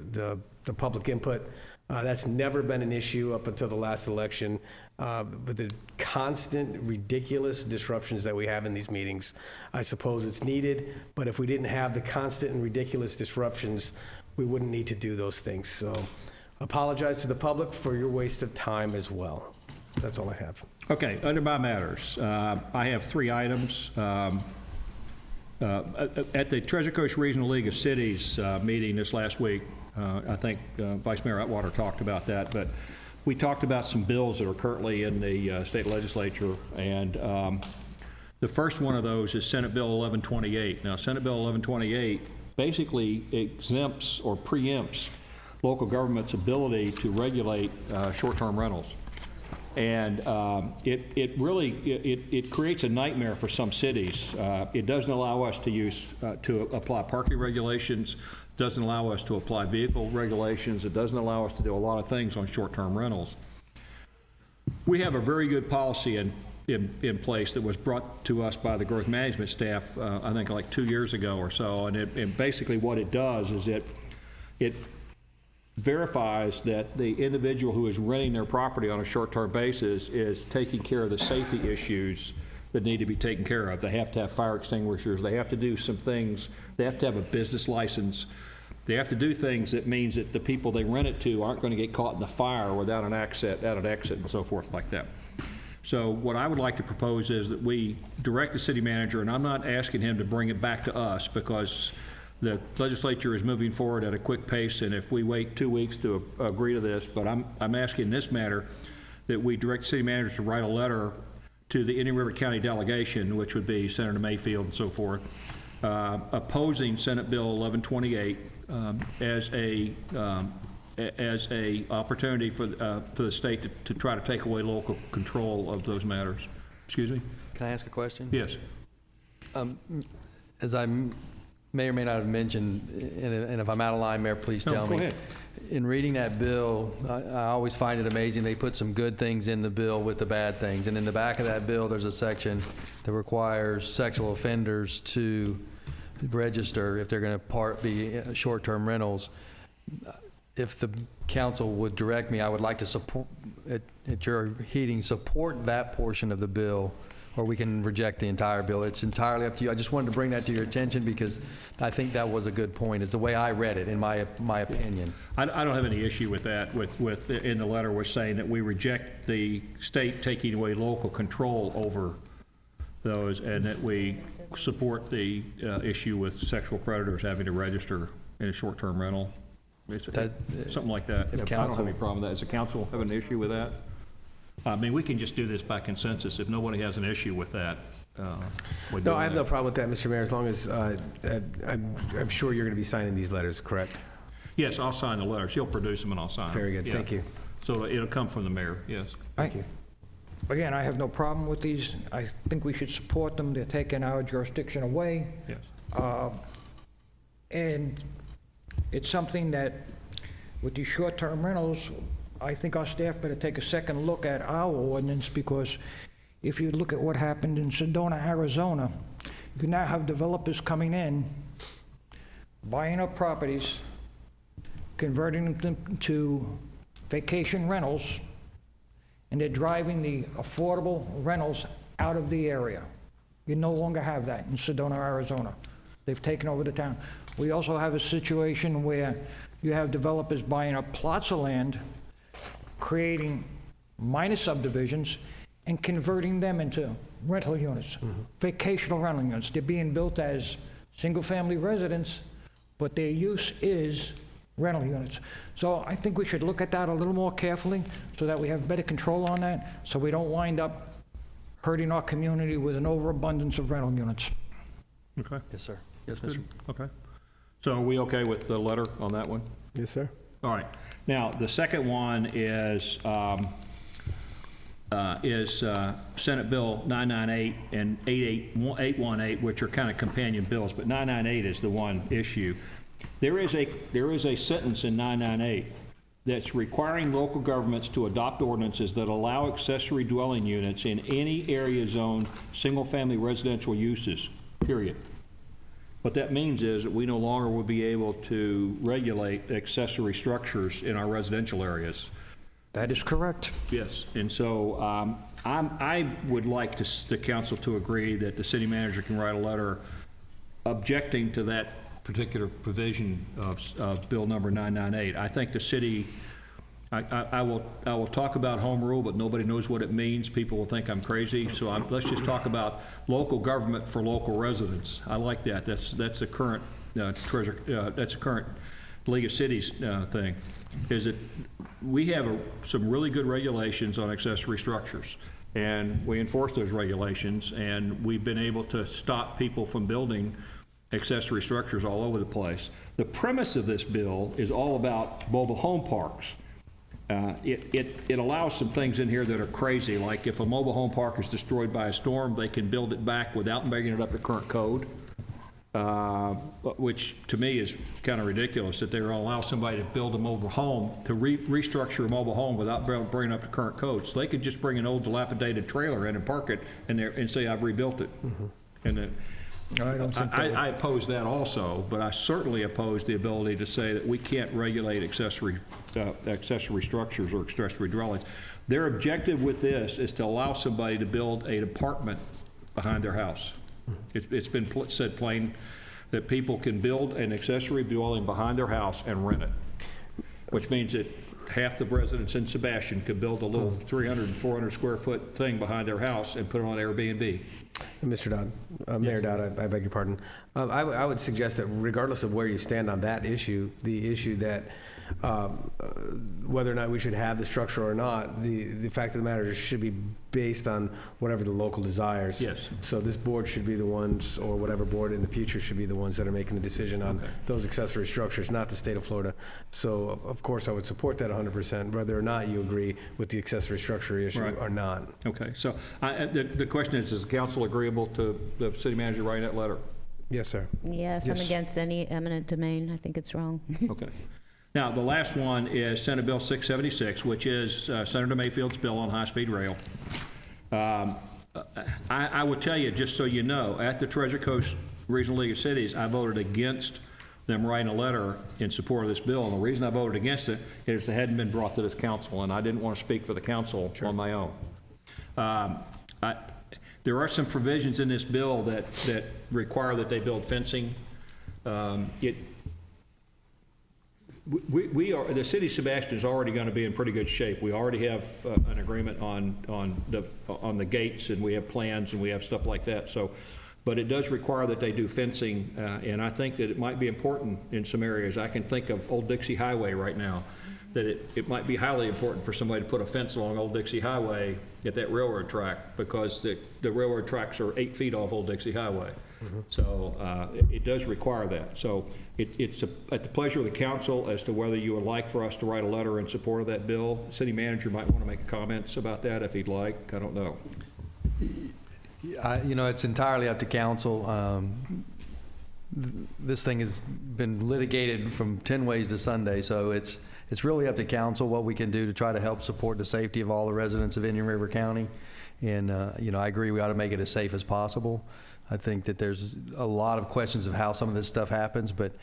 public input. That's never been an issue up until the last election. But the constant, ridiculous disruptions that we have in these meetings, I suppose it's needed. But if we didn't have the constant and ridiculous disruptions, we wouldn't need to do those things. So apologize to the public for your waste of time as well. That's all I have. Okay, under my matters, I have 3 items. At the Treasure Coast Regional League of Cities meeting this last week, I think Vice Mayor Atwater talked about that, but we talked about some bills that are currently in the state legislature, and The first one of those is Senate Bill 1128. Now, Senate Bill 1128 basically exempts or preempts local government's ability to regulate short-term rentals. And it really creates a nightmare for some cities. It doesn't allow us to apply parking regulations, doesn't allow us to apply vehicle regulations, it doesn't allow us to do a lot of things on short-term rentals. We have a very good policy in place that was brought to us by the growth management staff, I think like 2 years ago or so, and basically what it does is it verifies that the individual who is renting their property on a short-term basis is taking care of the safety issues that need to be taken care of. They have to have fire extinguishers, they have to do some things, they have to have a business license, they have to do things that means that the people they rent it to aren't going to get caught in the fire without an exit and so forth like that. So what I would like to propose is that we direct the city manager, and I'm not asking him to bring it back to us because the legislature is moving forward at a quick pace, and if we wait 2 weeks to agree to this, but I'm asking in this matter that we direct the city manager to write a letter to the Indian River County delegation, which would be Senator Mayfield and so forth, opposing Senate Bill 1128 as a opportunity for the state to try to take away local control of those matters. Excuse me? Can I ask a question? Yes. As I may or may not have mentioned, and if I'm out of line, Mayor, please tell me. Go ahead. In reading that bill, I always find it amazing they put some good things in the bill with the bad things. And in the back of that bill, there's a section that requires sexual offenders to register if they're going to be short-term rentals. If the council would direct me, I would like to support, at your hearing, support that portion of the bill, or we can reject the entire bill. It's entirely up to you. I just wanted to bring that to your attention because I think that was a good point. It's the way I read it, in my opinion. I don't have any issue with that. With in the letter, we're saying that we reject the state taking away local control over those, and that we support the issue with sexual predators having to register in a short-term rental. Something like that. I don't have any problem with that. Does the council have an issue with that? I mean, we can just do this by consensus. If nobody has an issue with that, No, I have no problem with that, Mr. Mayor, as long as I'm sure you're going to be signing these letters, correct? Yes, I'll sign the letters. He'll produce them and I'll sign them. Very good. Yeah. Thank you. So it'll come from the mayor, yes. Thank you. Again, I have no problem with these. I think we should support them. They're taking our jurisdiction away. Yes. And it's something that, with these short-term rentals, I think our staff better take a second look at our ordinance, because if you look at what happened in Sedona, Arizona, you now have developers coming in, buying up properties, converting them to vacation rentals, and they're driving the affordable rentals out of the area. You no longer have that in Sedona, Arizona. They've taken over the town. We also have a situation where you have developers buying up plots of land, creating minor subdivisions, and converting them into rental units, vacational rental units. They're being built as single-family residents, but their use is rental units. So I think we should look at that a little more carefully so that we have better control on that, so we don't wind up hurting our community with an overabundance of rental units. Okay. Yes, sir. Yes, Mr. Okay. So are we okay with the letter on that one? Yes, sir. All right. Now, the second one is Senate Bill 998 and 818, which are kind of companion bills, but 998 is the one issue. There is a sentence in 998 that's requiring local governments to adopt ordinances that allow accessory dwelling units in any area zoned single-family residential uses, period. What that means is that we no longer will be able to regulate accessory structures in our residential areas. That is correct. Yes, and so I would like the council to agree that the city manager can write a letter objecting to that particular provision of bill number 998. I think the city, I will talk about home rule, but nobody knows what it means. People will think I'm crazy, so let's just talk about local government for local residents. I like that. That's a current that's a current League of Cities thing. Is that we have some really good regulations on accessory structures. and we enforce those regulations, and we've been able to stop people from building accessory structures all over the place. The premise of this bill is all about mobile home parks. It allows some things in here that are crazy, like if a mobile home park is destroyed by a storm, they can build it back without bringing it up to current code, which to me is kind of ridiculous that they're going to allow somebody to build a mobile home, to restructure a mobile home without bringing it up to current code. So they could just bring an old dilapidated trailer in and park it and say, I've rebuilt it. And I oppose that also, but I certainly oppose the ability to say that we can't regulate accessory structures or accessory dwellings. Their objective with this is to allow somebody to build an apartment behind their house. It's been said plain that people can build an accessory dwelling behind their house and rent it, which means that half the residents in Sebastian could build a little 300 and 400 square foot thing behind their house and put it on Airbnb. Mr. Dodd, Mayor Dodd, I beg your pardon. I would suggest that regardless of where you stand on that issue, the issue that whether or not we should have the structure or not, the fact of the matter is it should be based on whatever the local desires. Yes. So this board should be the ones, or whatever board in the future should be the ones that are making the decision on those accessory structures, not the state of Florida. So of course I would support that 100%, whether or not you agree with the accessory structure issue or not. Okay, so the question is the council agreeable to the city manager writing that letter? Yes, sir. Yes, I'm against any eminent domain. I think it's wrong. Okay. Now, the last one is Senate Bill 676, which is Senator Mayfield's bill on high-speed rail. I would tell you, just so you know, at the Treasure Coast Regional League of Cities, I voted against them writing a letter in support of this bill. And the reason I voted against it is it hadn't been brought to this council, and I didn't want to speak for the council on my own. There are some provisions in this bill that require that they build fencing. The city of Sebastian is already going to be in pretty good shape. We already have an agreement on the gates, and we have plans, and we have stuff like that. So, but it does require that they do fencing, and I think that it might be important in some areas. I can think of Old Dixie Highway right now, that it might be highly important for somebody to put a fence along Old Dixie Highway at that railroad track, because the railroad tracks are 8 feet off Old Dixie Highway. So it does require that. So it's at the pleasure of the council as to whether you would like for us to write a letter in support of that bill. City manager might want to make comments about that if he'd like. I don't know. You know, it's entirely up to council. This thing has been litigated from 10 ways to Sunday, so it's really up to council what we can do to try to help support the safety of all the residents of Indian River County. And, you know, I agree we ought to make it as safe as possible. I think that there's a lot of questions of how some of this stuff happens, but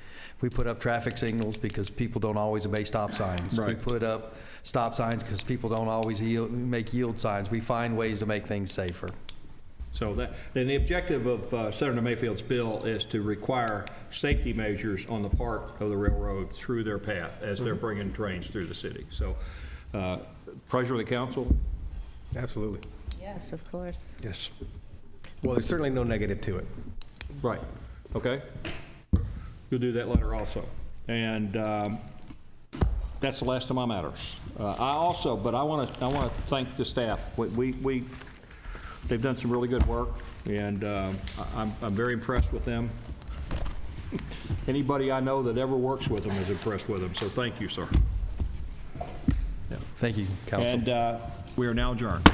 we put up traffic signals because people don't always obey stop signs. Right. We put up stop signs because people don't always make yield signs. We find ways to make things safer. So then the objective of Senator Mayfield's bill is to require safety measures on the part of the railroad through their path as they're bringing trains through the city. So, pleasure of the council? Absolutely. Yes, of course. Yes. Well, there's certainly no negative to it. Right. Okay. You'll do that letter also. And that's the last of my matters. I want to thank the staff. They've done some really good work, and I'm very impressed with them. Anybody I know that ever works with them is impressed with them, so thank you, sir. Thank you, council. And we are now adjourned.